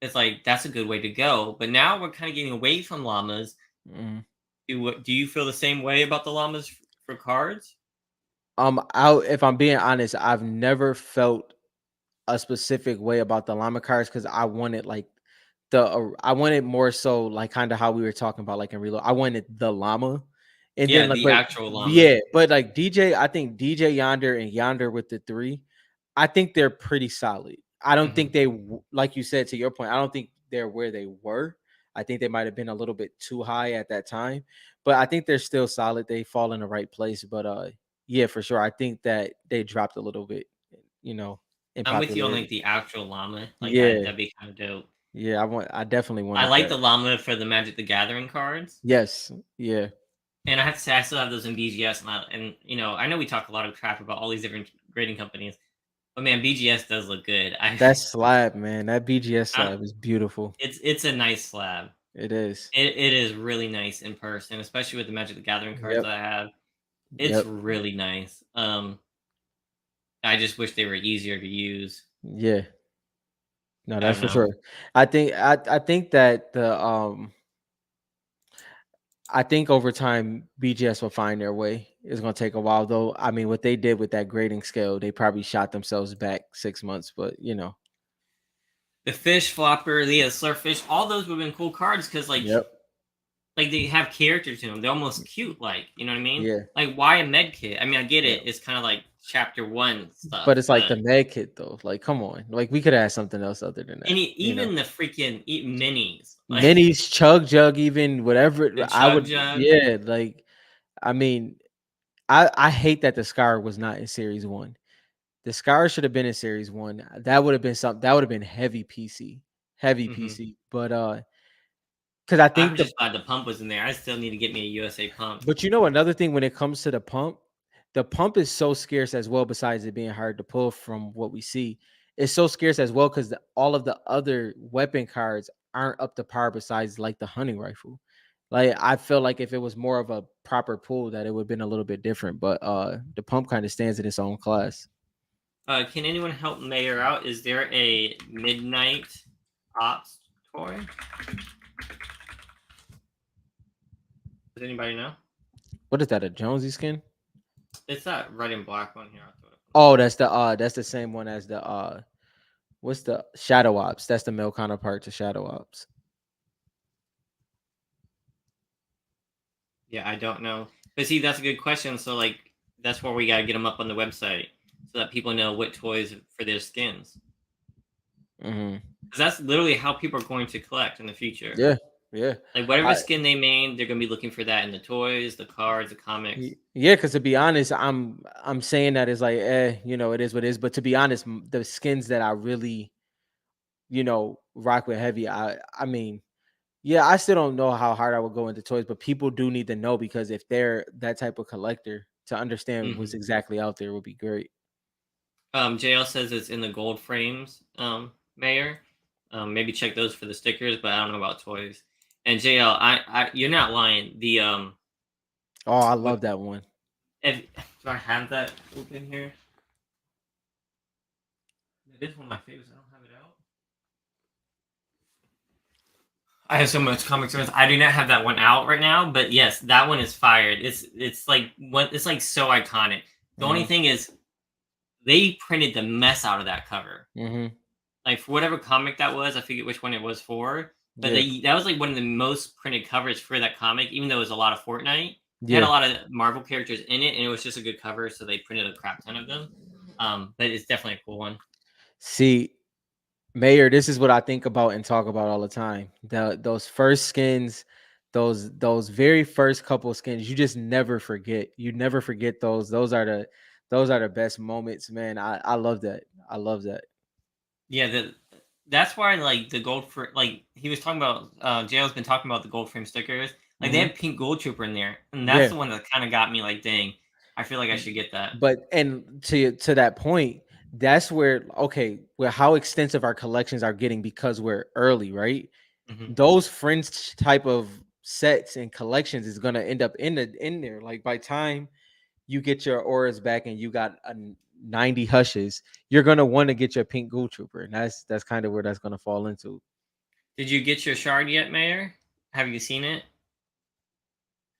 it's like that's a good way to go. But now we're kind of getting away from llamas. Mhm. Do you feel the same way about the llamas for cards? If I'm being honest, I've never felt a specific way about the llama cards because I wanted like I wanted more so like kind of how we were talking about like in reload. I wanted the llama, and Yeah, then like the but actual llama. yeah, but like DJ, I think DJ Yonder and Yonder with the three, I think they're pretty solid. I don't think Hmm. like you said to your point. I don't think they're where they were. I think they might have been a little bit too high at that time, but I think they're still solid. They fall in the right place, but yeah, for sure. I think that they dropped a little bit, you know, in I'm with you on like popularity. the actual llama. Like Yeah, that'd be kind of dope. yeah, I definitely I wanted like that. the llama for the Magic the Gathering cards. Yes, yeah, And I have to say, I still have those in BGS, and you know, I know we talk a lot of crap about all these different grading companies, but man, BGS does look good. that slab, man, that BGS I'm, slab is beautiful. it's a nice slab. It is. It is really nice in person, especially with the Magic the Gathering cards Yep, that I have. It's yep, really nice. I just wish they were easier to use. yeah. No, I that's don't for know. sure. I think that I think over time BGS will find their way. It's gonna take a while though. I mean, what they did with that grading scale, they probably shot themselves back 6 months, but you know. The fish flopper, the slurfish, all those would have been cool cards because Yep. like they have character to them. They're almost cute, like you know what I mean. Yeah. Like why a med kit? I mean, I get Yeah. it. It's kind of like chapter one But stuff, it's like but the med kit though. Like, come on. Like we could have something else other than that, you know. even the freaking minis, like Minis, chug jug, even whatever the I chug would, jug. yeah, like I mean, I hate that the Scar was not in series one. The Scar should have been in series one. That would have been something that would have been heavy PC. Heavy Hmm. PC. But because I I'm think just glad the pump was in there. I still need to get me a USA pump. but you know another thing when it comes to the pump is so scarce as well, besides it being hard to pull from what we see. It's so scarce as well because all of the other weapon cards aren't up to par besides like the hunting rifle. Like I feel like if it was more of a proper pull that it would have been a little bit different. But the pump kind of stands in its own class. Can anyone help Mayor out? Is there a midnight ops toy? Does anybody know? What is that? A Jonesy skin? It's that red and black one here. I'll throw it up on Oh, the screen. that's the same one as the what's the Shadow Ops? That's the male counterpart to Shadow Ops. Yeah, I don't know. But see, that's a good question. So like, that's where we gotta get them up on the website so that people know what toys for their skins. Hmm. Because that's literally how people are going to collect in the future. Yeah, yeah. Like whatever I skin they made, they're gonna be looking for that in the toys, the cards, the comics. Yeah, because to be honest, I'm saying that is like, you know, it is what it is. But to be honest, the skins that I really, you know, rock with heavy, I mean, yeah, I still don't know how hard I would go into toys, but people do need to know because if they're that type of collector, to understand what's Hmm. exactly out there would be great. JL says it's in the gold frames, Mayor. Maybe check those for the stickers, but I don't know about toys. And JL, you're not lying. The Oh, I what love that one. if do I have that open here? It is one of my favorites. I don't have it out. I have so much comic service. I do not have that one out right now, but yes, that one is fired. It's like what it's like so iconic. The only Hmm. thing is they printed the mess out of that cover. Hmm. Like for whatever comic that was, I forget which one it was for, but Yeah, that was like one of the most printed covers for that comic, even though it was a lot of Fortnite. It had a yeah. lot of Marvel characters in it, and it was just a good cover, so they printed a crap ton of them. But it's definitely a cool one. See, Mayor, this is what I think about and talk about all the time. Those first skins, those very first couple skins, you just never forget. You never forget those. Those are the best moments, man. I love that. I love that. Yeah, that's why like the gold for like he was talking about. JL's been talking about the gold frame stickers. Like they Hmm. have pink gold trooper in there, and that's Yeah. the one that kind of got me. Like, dang, I feel like I should get that. But and to that point, that's where okay, where how extensive our collections are getting because we're early, right? Hmm. Those fringe type of sets and collections is gonna end up in there. Like by time you get your auras back and you got a 90 hushes, you're gonna want to get your pink ghoul trooper, and that's kind of where that's gonna fall into. Did you get your shard yet, Mayor? Have you seen it?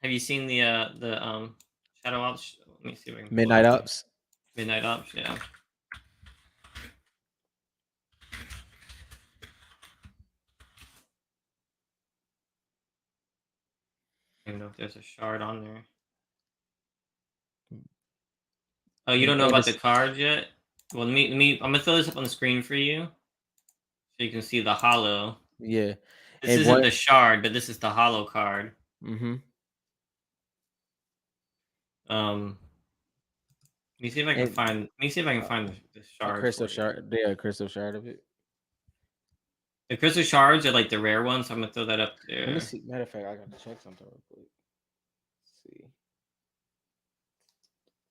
Have you seen the Shadow Ops? Let me see if I can pull it Midnight up here. ups. Midnight Ops, yeah. I don't know if there's a shard on there. Oh, you don't know And about the it's cards yet? Well, let me. I'm gonna throw this up on the screen for you so you can see the hollow. yeah, This and isn't what? the shard, but this is the hollow card. Mm-hmm. Um, let me see if I can And find. Let me see if I can find the a shard crystal for you. shard. Yeah, a crystal shard of it. The crystal shards are like the rare ones. So I'm gonna throw that up Let me there. see. Matter of fact, I gotta check something real quick. Let's see.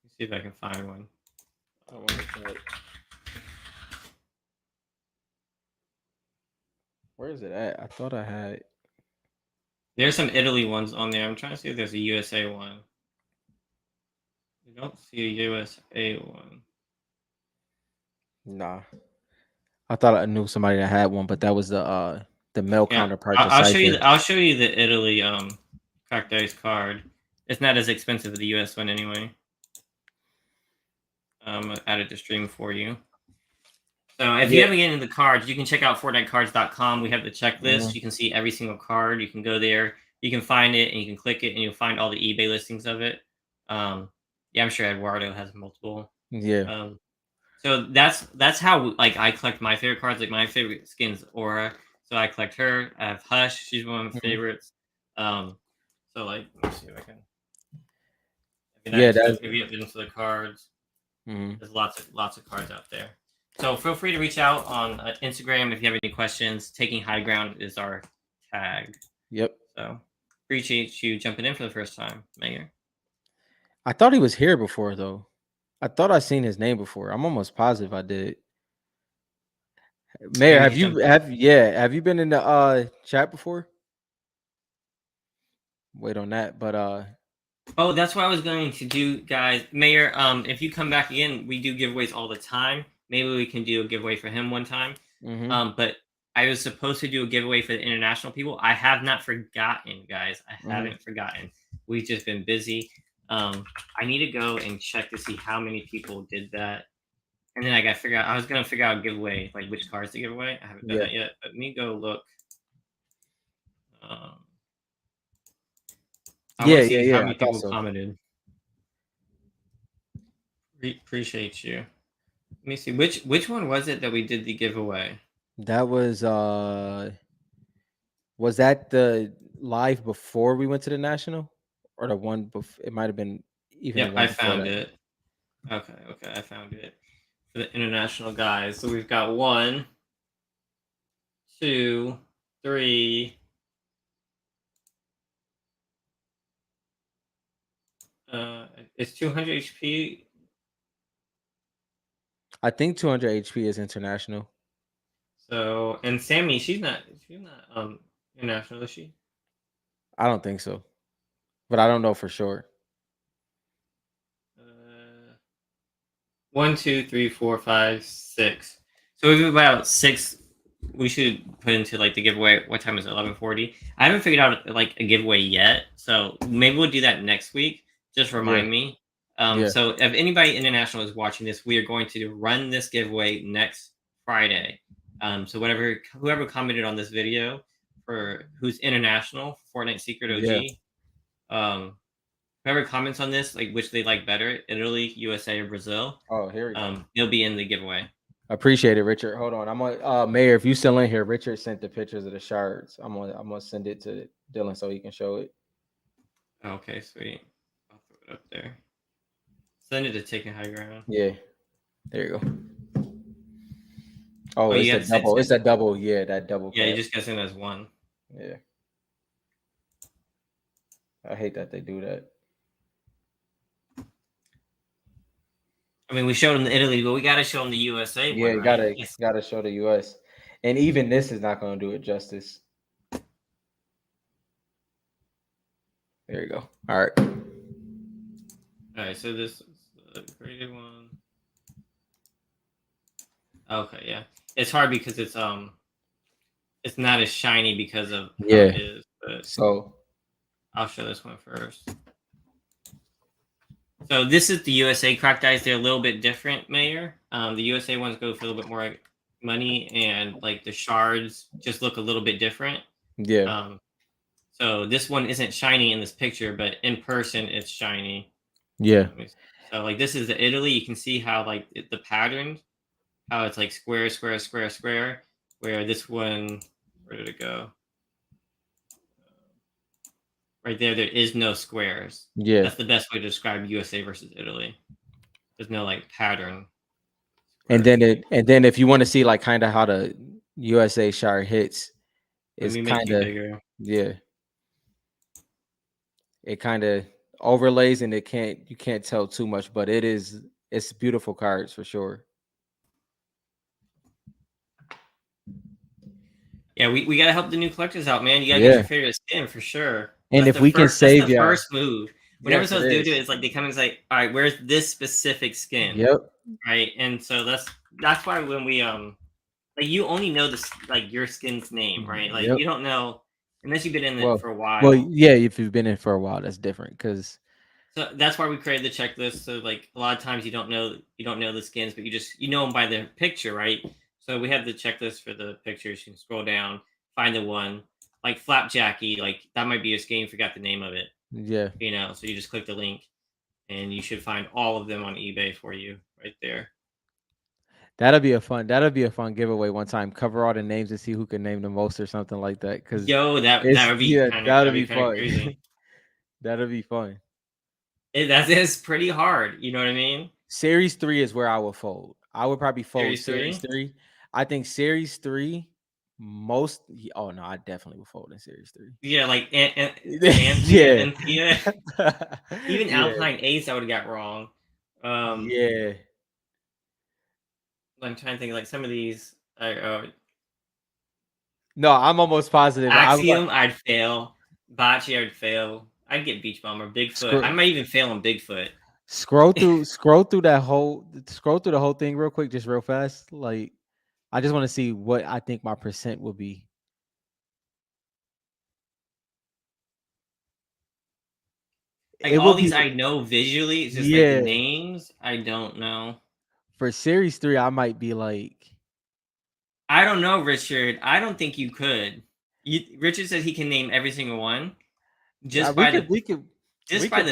Let me see if I can find one. I want to check. Where is it at? I thought I had. There's some Italy ones on there. I'm trying to see if there's a USA one. I don't see a USA one. Nah, I thought I knew somebody that had one, but that was the male Yeah, counterpart to I'll show you. Cipher. I'll show you the Italy cracked ice card. It's not as expensive as the US one anyway. I'll add it to stream for you. So if you Yeah. haven't get into the cards, you can check out FortniteCards.com. We have the checklist. Mhm. You can see every single card. You can go there. You can find it and you can click it and you'll find all the eBay listings of it. Um, yeah, I'm sure Eduardo has multiple. Yeah. Um, so that's how like I collect my favorite cards. Like my favorite skin's Aura, so I collect her. I have Hush. She's one of my Mhm. favorites. Um, so like let me see if I can. If you're not Yeah. into That's. if you're into the cards, Mhm. there's lots of cards out there. So feel free to reach out on Instagram if you have any questions. Taking high ground is our tag. Yep. So appreciate you jumping in for the first time, Mayor. I thought he was here before though. I thought I seen his name before. I'm almost positive I did. Mayor, Maybe have he's you jumping. have you been in the chat before? Wait on that, but Oh, that's what I was going to do, guys. Mayor, if you come back again, we do giveaways all the time. Maybe we can do a giveaway for him one time. mhm. But I was supposed to do a giveaway for the international people. I have not forgotten, guys. I Mhm. haven't forgotten. We've just been busy. I need to go and check to see how many people did that. And then I got to figure out, I was going to figure out a giveaway, like which cards to give away. I haven't done Yeah. that yet. But let me go look. Um, I want Yeah, to yeah, see how yeah. I many thought people so. commented. Appreciate you. Let me see. Which one was it that we did the giveaway? That was that the live before we went to the national, or the one before? It might have been even the Yep, one I before found that. it. Okay, I found it for the international guys. So we've got one, two, three. It's 200 HP. I think 200 HP is international. So and Sammy, she's not international, is she? I don't think so, but I don't know for sure. Uh, 1, 2, 3, 4, 5, 6. So we've about six. We should put into like the giveaway. What time is it? 11:40. I haven't figured out like a giveaway yet, so maybe we'll do that next week. Just Yeah, remind me. yeah, So if anybody international is watching this, we are going to run this giveaway next Friday. So whoever commented on this video for who's international Fortnite Secret yeah. OG, whoever comments on this, like which they like better, Italy, USA, or Brazil, Oh, here we go. they'll be in the giveaway. Appreciate it, Richard. Hold on, I'm on. Mayor, if you still in here, Richard sent the pictures of the shards. I'm gonna send it to Dylan so he can show it. Okay, sweet. I'll throw it up there. Send it to Taking High Ground. Yeah, there you go. Oh, Oh, you it's a have to send double. It's two. a double. Yeah, that double Yeah, you cap. just got sent as one. Yeah, I hate that they do that. I mean, we showed them the Italy, but we got to show them the USA Yeah, one, right? gotta show the US. And even this is not gonna do it justice. There you go. All right. All right, so this is the graded one. Okay, yeah, it's hard because it's not as shiny because of how Yeah. it is. But So I'll show this one first. So this is the USA cracked ice. They're a little bit different, Mayor. The USA ones go for a little bit more money, and like the shards just look a little bit different. yeah. Um, so this one isn't shiny in this picture, but in person it's shiny. Yeah. So like this is the Italy. You can see how like the pattern, how it's like square, square, square, square. Where this one, where did it go? Right there is no squares. Yeah. That's the best way to describe USA versus Italy. There's no like pattern. And Square shape. then if you want to see like kind of how the USA shard hits, Let it's me make kind you of bigger. yeah. It kind of overlays and you can't tell too much, but it's beautiful cards for sure. Yeah, we gotta help the new collectors out, man. You gotta get Yeah. your favorite skin for sure. And if we can That's the save y'all, first move. Whenever yes, it someone's do is. it, it's like they come and say, "All right, where's this specific skin?" Yep. Right, and so that's why when we like you only know this like your skin's name, right? Like Yep. you don't know unless you've been in it Well, for a well, while. yeah. If you've been in for a while, that's different. Cause So that's why we created the checklist. So like a lot of times you don't know the skins, but you know them by their picture, right? So we have the checklist for the pictures. You can scroll down, find the one like Flapjacky. Like that might be a skin. You forgot the name of it, yeah, So you just click the link, and you should find all of them on eBay for you right there. that'll be a fun giveaway one time. Cover all the names and see who can name the most or something like that. Cause Yo, it's yeah, that'll that'd be be kind of fun. crazy. That'll be fun. That's pretty hard. You know what I mean? Series 3 is where I would fold. I would probably fold Series Series three. 3. I think Series 3 oh no, I definitely would fold in Series 3. Yeah, like Anthea, Yeah. Anthea. Even Yeah. Alpine Ace, I would have got wrong. Um, Yeah. I'm trying to think like some of these. No, I'm almost positive. I would Axiom, I'd fail. Bocce, I'd fail. I'd get Beach Bomber. Bigfoot, I scroll might even fail on Bigfoot. scroll through scroll through the whole thing real quick, just real fast. Like I just want to see what I think my percent will be. Like It all would be these, I know visually. It's just like the yeah. names, I don't know. For Series 3, I might be like I don't know, Richard. I don't think you could. Richard said he can name every single one just we by could the we could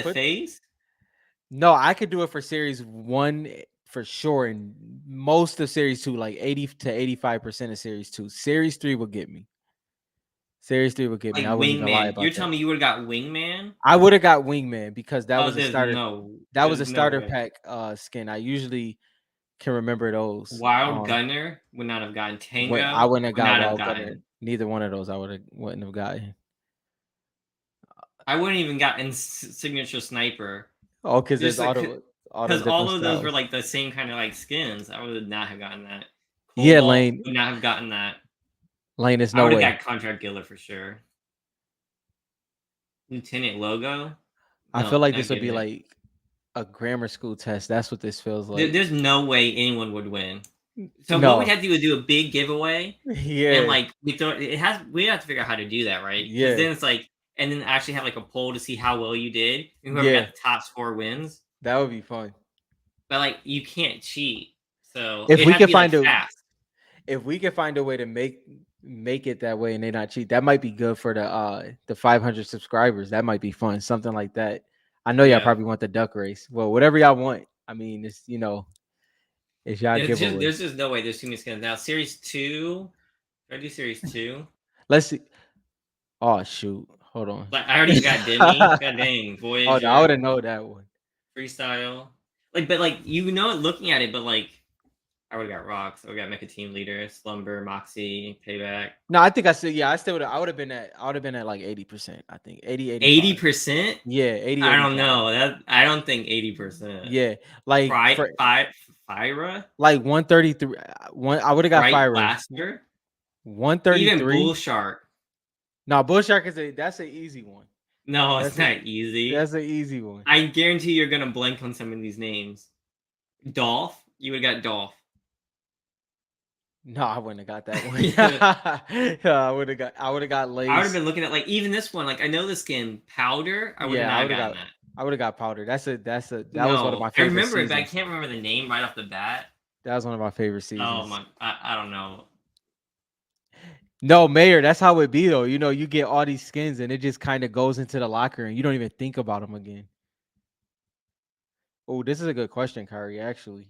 put face. no, I could do it for series 1 for sure, and most of series 2, like 80 to 85% of series 2. Series 3 will get me. Series 3 will get me. Like I wouldn't even lie Wingman. You're about that. telling me you would have got Wingman? I would have got Wingman because Oh, there's that was a no starter way. pack skin. I usually can remember those. Wild Gunner would not have gotten When I Tango. wouldn't have Would got not have Wild Gunner. gotten. Neither one of those wouldn't have gotten. I wouldn't even gotten Signature Sniper. Oh, because there's Just all because those all different of those were styles. like the same kind of like skins. I would not have gotten that. Yeah, Cobalt Lane. would not have gotten that. Lane, there's I no would have way. got Contract Giller for sure. Lieutenant Logo? I feel No, like not this would getting be it. like a grammar school test. That's what this feels like. There's no way anyone would win. So what we'd No. have to do a big giveaway, and Yeah. like we have to figure out how to do that, right? Because Yeah. then it's like, and then actually have like a poll to see how well you did, and whoever got Yeah. the top score wins. That would be fun. But like you can't cheat, so If it we had to could be like find a fast. if we could find a way to make it that way and they not cheat, that might be good for the 500 subscribers. That might be fun. Something like that. I know y'all Yeah, probably want the duck race. Well, whatever y'all want. I mean, it's it's y'all giveaway. there's just no way. There's too many skins now. Series 2. Should I do Series 2? Let's see. Oh shoot. Hold on. Like I already got Demi. God dang, Oh no, I would Voyager, have known that one. Freestyle. Like, but like you know it looking at it, but like I would have got Rocks. I would have got Mecha Team Leader, Slumber, Moxie, Payback. No, I think I said yeah. I would have been at. I would have been at like 80%. I think 80, 85. 80%? Yeah, 80, I don't 85. know. I don't think 80%. Yeah, like Fry, for Fyra? like 133. One I would have got Bright Fire. Blaster? Even 133. Bull Shark. No, Bull Shark that's an easy one. No, it's That's a not easy. that's an easy one. I guarantee you're gonna blank on some of these names. Dolph? You would have got Dolph. No, I wouldn't have got that one. Yeah, I would have got I would have Lace. been looking at like even this one. Like I know the skin Powder. I would have Yeah, I not would have gotten got that. I would have got Powder. That was one of No, my I favorite remember it, but I seasons. can't remember the name right off the bat. That was one of my favorite Oh seasons. my, I don't know. No, Mayor, that's how it be though. You know, you get all these skins and it just kind of goes into the locker and you don't even think about them again. Oh, this is a good question, Kyrie, actually.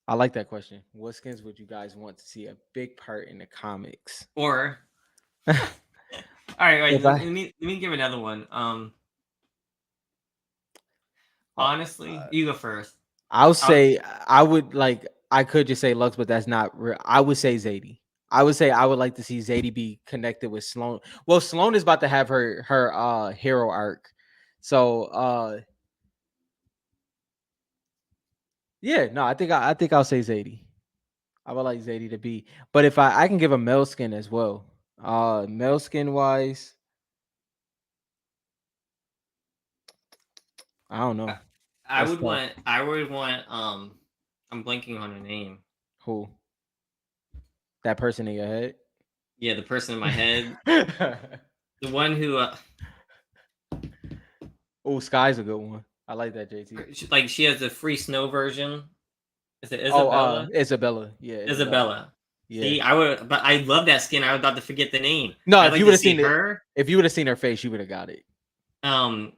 I like that question. What skins would you guys want to see a big part in the comics? Or all right, wait. If Let I, me give another one. uh, Honestly, you go first. I'll I'll, say I would like I could just say Lux, but that's not real. I would say Zadie. I would say I would like to see Zadie be connected with Sloan. Well, Sloan is about to have her hero arc. So yeah, no, I think I'll say Zadie. I would like Zadie to be. But if I can give a male skin as well. Male skin wise, I don't know. I That's would tough. want. I would want. I'm blanking on her name. Who? That person in your head? Yeah, the person in my head. The one who. Oh, Sky's a good one. I like that, JT. She has the free snow version. Is it Oh, Isabella? Isabella. Yeah, Isabella. Isabella. Yeah. See, I would, but I love that skin. I was about to forget the name. No, I'd if like you to would have see seen it, her. if you would have seen her face, you would have got it. And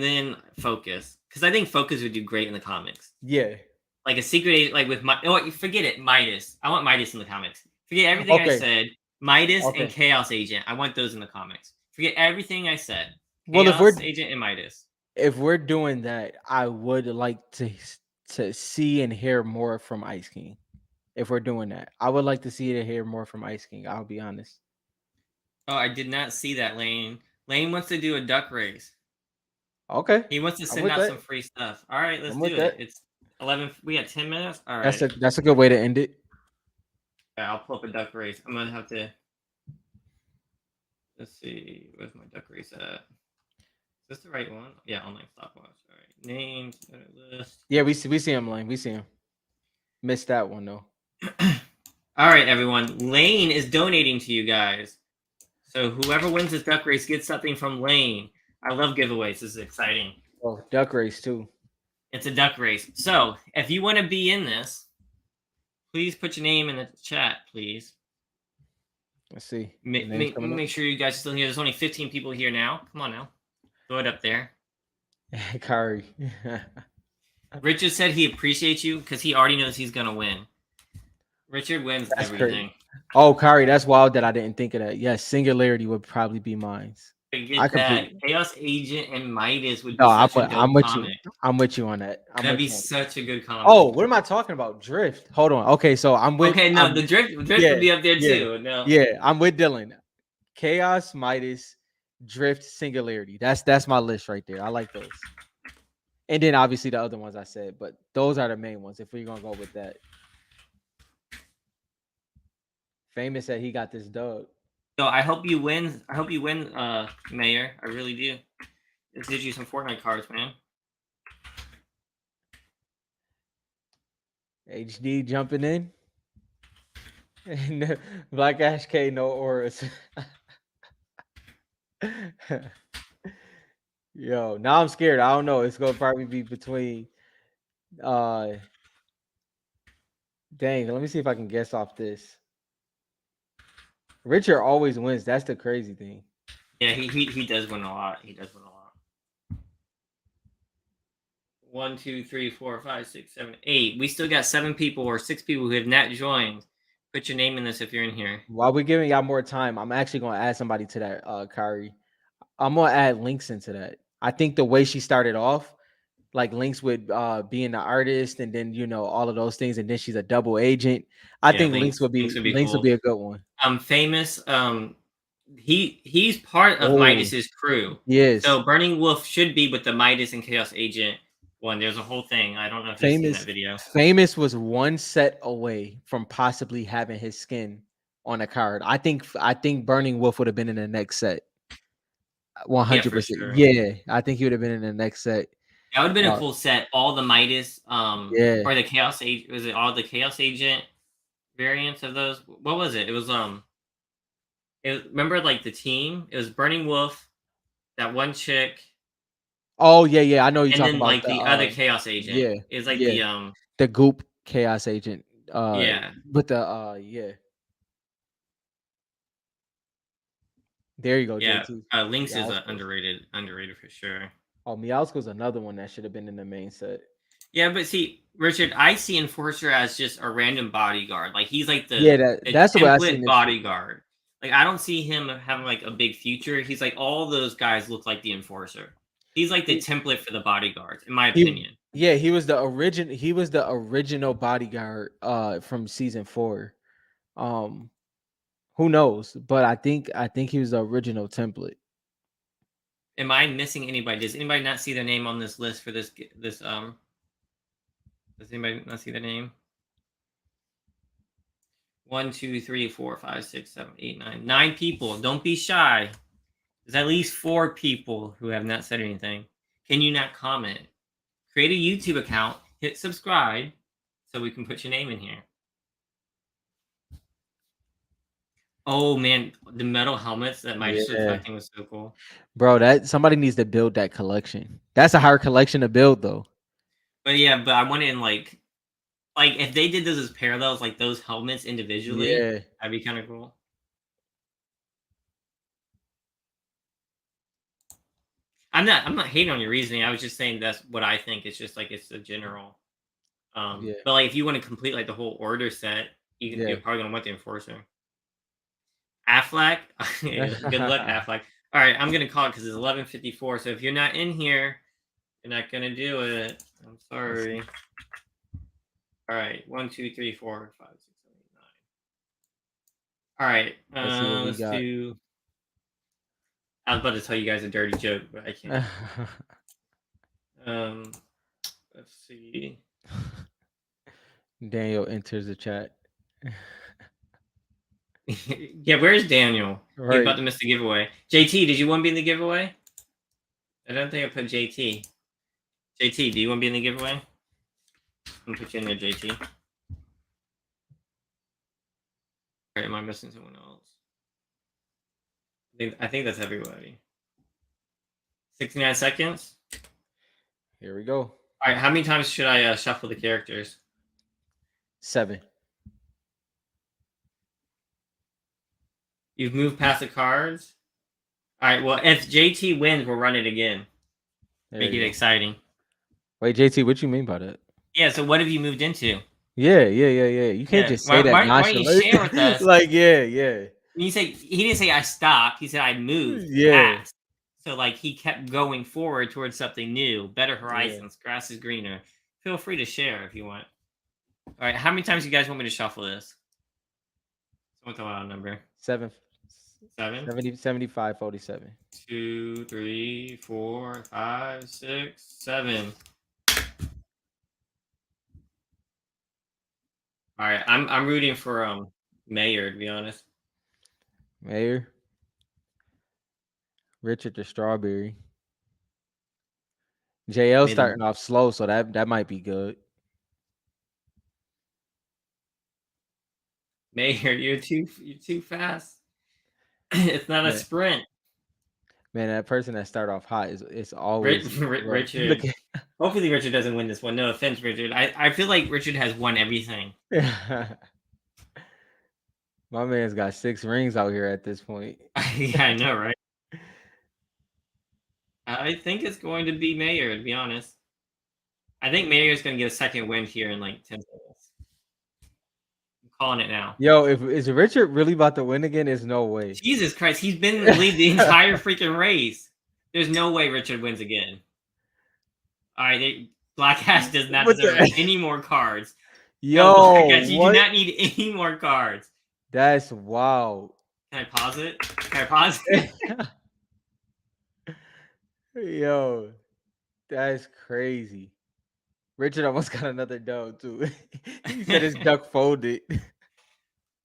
then Focus, because I think Focus would do great in the comics. Yeah. Like a secret agent, like with my. Oh, forget it, Midas. I want Midas in the comics. Forget everything I Okay. said. Midas and Okay. Chaos Agent. I want those in the comics. Forget everything I said. Well, Chaos Agent and Midas. if we're doing that, I would like to see and hear more from Ice King. If we're doing that, I would like to see and hear more from Ice King. I'll be honest. Oh, I did not see that, Lane. Lane wants to do a duck race. Okay. He wants to I'm send with out that. some free stuff. All right, let's I'm do with it. that. It's 11. We got 10 minutes. All right. That's a good way to end it. Yeah, I'll pull up a duck race. I'm gonna have to. Let's see. Where's my duck race at? Is this the right one? Yeah, online stopwatch. All right. Names list. Yeah, we see him, Lane. We see him. Missed that one though. All right, everyone. Lane is donating to you guys. So whoever wins this duck race gets something from Lane. I love giveaways. This is exciting. Oh, duck race too. It's a duck race. So if you want to be in this, please put your name in the chat, please. Let's see. Make sure you guys are still here. There's only 15 people here now. Come on now. Throw it up there. Kari. Richard said he appreciates you because he already knows he's going to win. Richard wins That's everything. crazy. Oh, Kari, that's wild that I didn't think of that. Yes, Singularity would probably be mine. Forget that. Chaos Agent and Midas would be No, such a I'm good with comic. you. I'm with you on that. That'd be such a good comic. Oh, what am I talking about? Drift. Hold on. Okay, so I'm with. Okay, no, the Drift would be up there too. No. Yeah, I'm with Dylan. Chaos, Midas, Drift, Singularity. That's my list right there. I like those. And then obviously the other ones I said, but those are the main ones if we're gonna go with that. Famous said he got this dub. So I hope you win. I hope you win, Mayor. I really do. Let's get you some Fortnite cards, man. HD jumping in. Black Ash K, no auras. Yo, now I'm scared. I don't know. It's gonna probably be between dang, let me see if I can guess off this. Richard always wins. That's the crazy thing. Yeah, he does win a lot. He does win a lot. 1, 2, 3, 4, 5, 6, 7, 8. We still got 7 people or 6 people who have not joined. Put your name in this if you're in here. While we're giving y'all more time, I'm actually gonna add somebody to that, Kari. I'm gonna add links into that. I think the way she started off, like links with being the artist, and then all of those things, and then she's a double agent. I Yeah, think Links would be Links would cool. be a good one. Famous. He's part of Oh, Midas's crew. yes. So Burning Wolf should be with the Midas and Chaos Agent one. There's a whole thing. I don't know if you've seen that video. Famous was one set away from possibly having his skin on a card. I think Burning Wolf would have been in the next set. Yeah, for 100%. sure. Yeah, I think he would have been in the next set. That would have been a Uh, cool set. All the Midas, yeah. or the Chaos Agent. Was it all the Chaos Agent variants of those? What was it? It was remember like the team. It was Burning Wolf, that one chick, Oh yeah, yeah. I know you and talking then about like the the other Chaos Agent. yeah, It's like yeah. the. The Goop Chaos Agent. Yeah, With the yeah. There you go, yeah. JT. Lynx is Meowscles. underrated for sure. Oh, Meowscles another one that should have been in the main set. Yeah, but see, Richard, I see Enforcer as just a random bodyguard. Like he's like Yeah, the that's the way I seen template it too. bodyguard. Like I don't see him having like a big future. He's like all those guys look like the Enforcer. He's like the He, template for the bodyguards, in my he opinion. yeah, he was the original bodyguard from season 4. Um who knows? But I think he was the original template. Am I missing anybody? Does anybody not see their name on this list for this? Does anybody not see their name? 1, 2, 3, 4, 5, 6, 7, 8, 9. 9 people. Don't be shy. There's at least 4 people who have not said anything. Can you not comment? Create a YouTube account, hit subscribe, so we can put your name in here. Oh man, the metal helmets that Midas was Yeah. collecting was so cool. Bro, that somebody needs to build that collection. That's a hard collection to build though. But yeah, but I went in like if they did those as parallels, like those helmets individually, Yeah. that'd be kind of cool. I'm not hating on your reasoning. I was just saying that's what I think. It's just like it's a general. Yeah. But like if you want to complete like the whole order set, Yeah. you're probably gonna want the Enforcer. Affleck, good luck, Affleck. All right, I'm gonna call it because it's 11:54. So if you're not in here, you're not gonna do it. I'm sorry. All right, 1, 2, 3, 4, 5, 6, 7, 8, 9. All right, Let's see what we let's got. do. I was about to tell you guys a dirty joke, but I can't. Um, let's see. Daniel enters the chat. Yeah, where's Daniel? He's Right. about to miss the giveaway. JT, did you want to be in the giveaway? I don't think I put JT. JT, do you want to be in the giveaway? I'm gonna put you in there, JT. All right, am I missing someone else? I think that's everybody. 69 seconds. Here we go. All right, how many times should I shuffle the characters? 7. You've moved past the cards. All right, well, if JT wins, we'll run it again. There Make you it go. exciting. Wait, JT, what you mean by that? Yeah, so what have you moved into? Yeah. You can't Yeah, just say that why don't you nonchalant. share with us? Like, yeah. He didn't say I stopped. He said I moved Yeah. past. So like he kept going forward towards something new, better Yeah. horizons, grass is greener. Feel free to share if you want. All right, how many times do you guys want me to shuffle this? Someone throw out a number. 7. 7. 70, 75, 47. 2, 3, 4, 5, 6, 7. All right, I'm rooting for Mayor, to be honest. Mayor. Richard the Strawberry. JL starting off slow, so that might be good. Mayor, you're too fast. It's not a sprint. Man, that person that start off hot is always rough. Richard. Hopefully Richard doesn't win this one. No offense, Richard. I feel like Richard has won everything. My man's got 6 rings out here at this point. Yeah, I know, right? I think it's going to be Mayor, to be honest. I think Mayor is going to get a second win here in like 10 seconds. I'm calling it now. Yo, is Richard really about to win again? There's no way. Jesus Christ, he's been in the lead the entire freaking race. There's no way Richard wins again. All right, Black Ash does not What deserve the? any more cards. No, Black Yo, Ash, you do what? not need any more cards. That's wild. Can I pause it? Can I pause it? Yo, that's crazy. Richard almost got another dog too. He said his duck folded.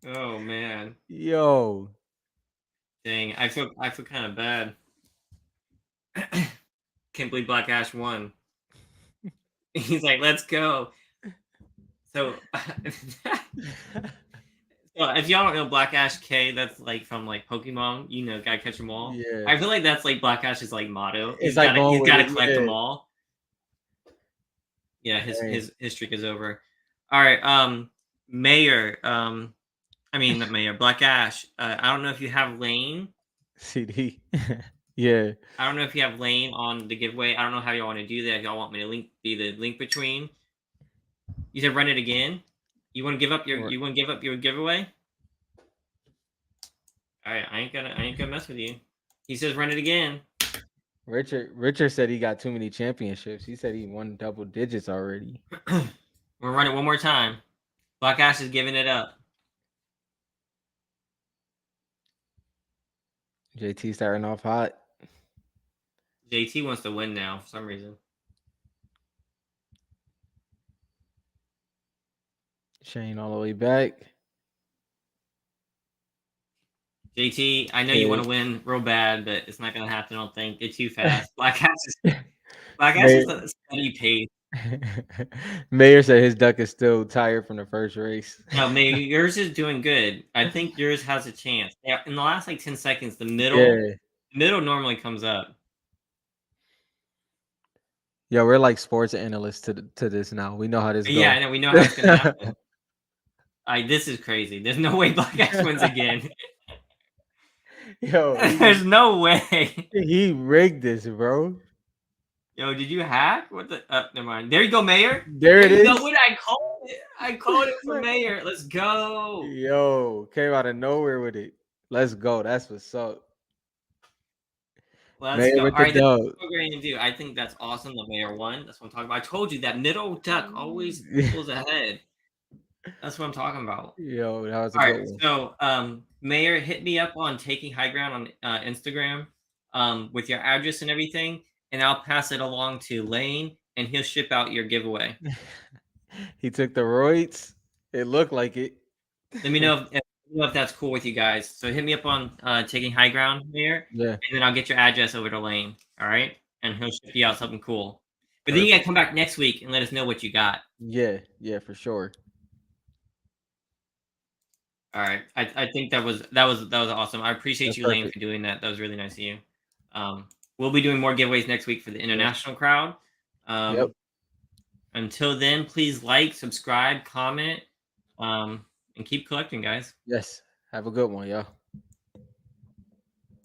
Oh man, Yo, dang! I feel kind of bad. Can't believe Black Ash won. He's like, let's go. So, so if y'all don't know Black Ash K, that's like from like Pokemon. You know, gotta catch them all. yeah, I feel like that's like Black Ash's like motto. it's like going He's with gotta it. collect them Yeah, all. Yeah, dang. his streak is over. All right, Mayor. I mean not Mayor. Black Ash. I don't know if you have Lane. CD. Yeah, I don't know if you have Lane on the giveaway. I don't know how y'all want to do that. If y'all want me to be the link between. You said run it again. You want to give up your or- giveaway? All right, I ain't gonna mess with you. He says run it again. Richard said he got too many championships. He said he won double digits already. We'll run it one more time. Black Ash is giving it up. JT starting off hot. JT wants to win now for some reason. Shane all the way back. JT, I know you want to win real bad, but it's not gonna happen. I don't think. It's too fast. Black Ash is a steady pace. Mayor said his duck is still tired from the first race. No, maybe yours is doing good. I think yours has a chance. Yeah, in the last like 10 seconds, the Yeah. middle normally comes up. Yo, we're like sports analysts to this now. We know how this But yeah, goes. I know we know how it's gonna happen. This is crazy. There's no way Black Ash wins again. Yo, There's no way. he rigged this, bro. Yo, did you hack? What the? Never mind. There you go, Mayor. There There it you go. is. What I called it? I called it for Mayor. Let's go. Yo, came out of nowhere with it. Let's go. That's what's up. Let's Mayor go. with All the right, this is dub. what we're going to do. I think that's awesome. The Mayor won. That's what I'm talking about. I told you that middle duck always pulls ahead. That's what I'm talking about. Yo, that was a All good right, one. so Mayor, hit me up on Taking Highground on Instagram with your address and everything, and I'll pass it along to Lane, and he'll ship out your giveaway. He took the roids. It looked like it. Let me know if that's cool with you guys. So hit me up on Taking High Ground, Mayor, Yeah, and then I'll get your address over to Lane. All right, and he'll ship you out something cool. But then you perfect. gotta come back next week and let us know what you got. Yeah, for sure. All right, I think that was awesome. I appreciate That's you, Lane, perfect. for doing that. That was really nice of you. We'll be doing more giveaways next week for the international crowd. Yep. Until then, please like, subscribe, comment, and keep collecting, guys. Yes. Have a good one, y'all.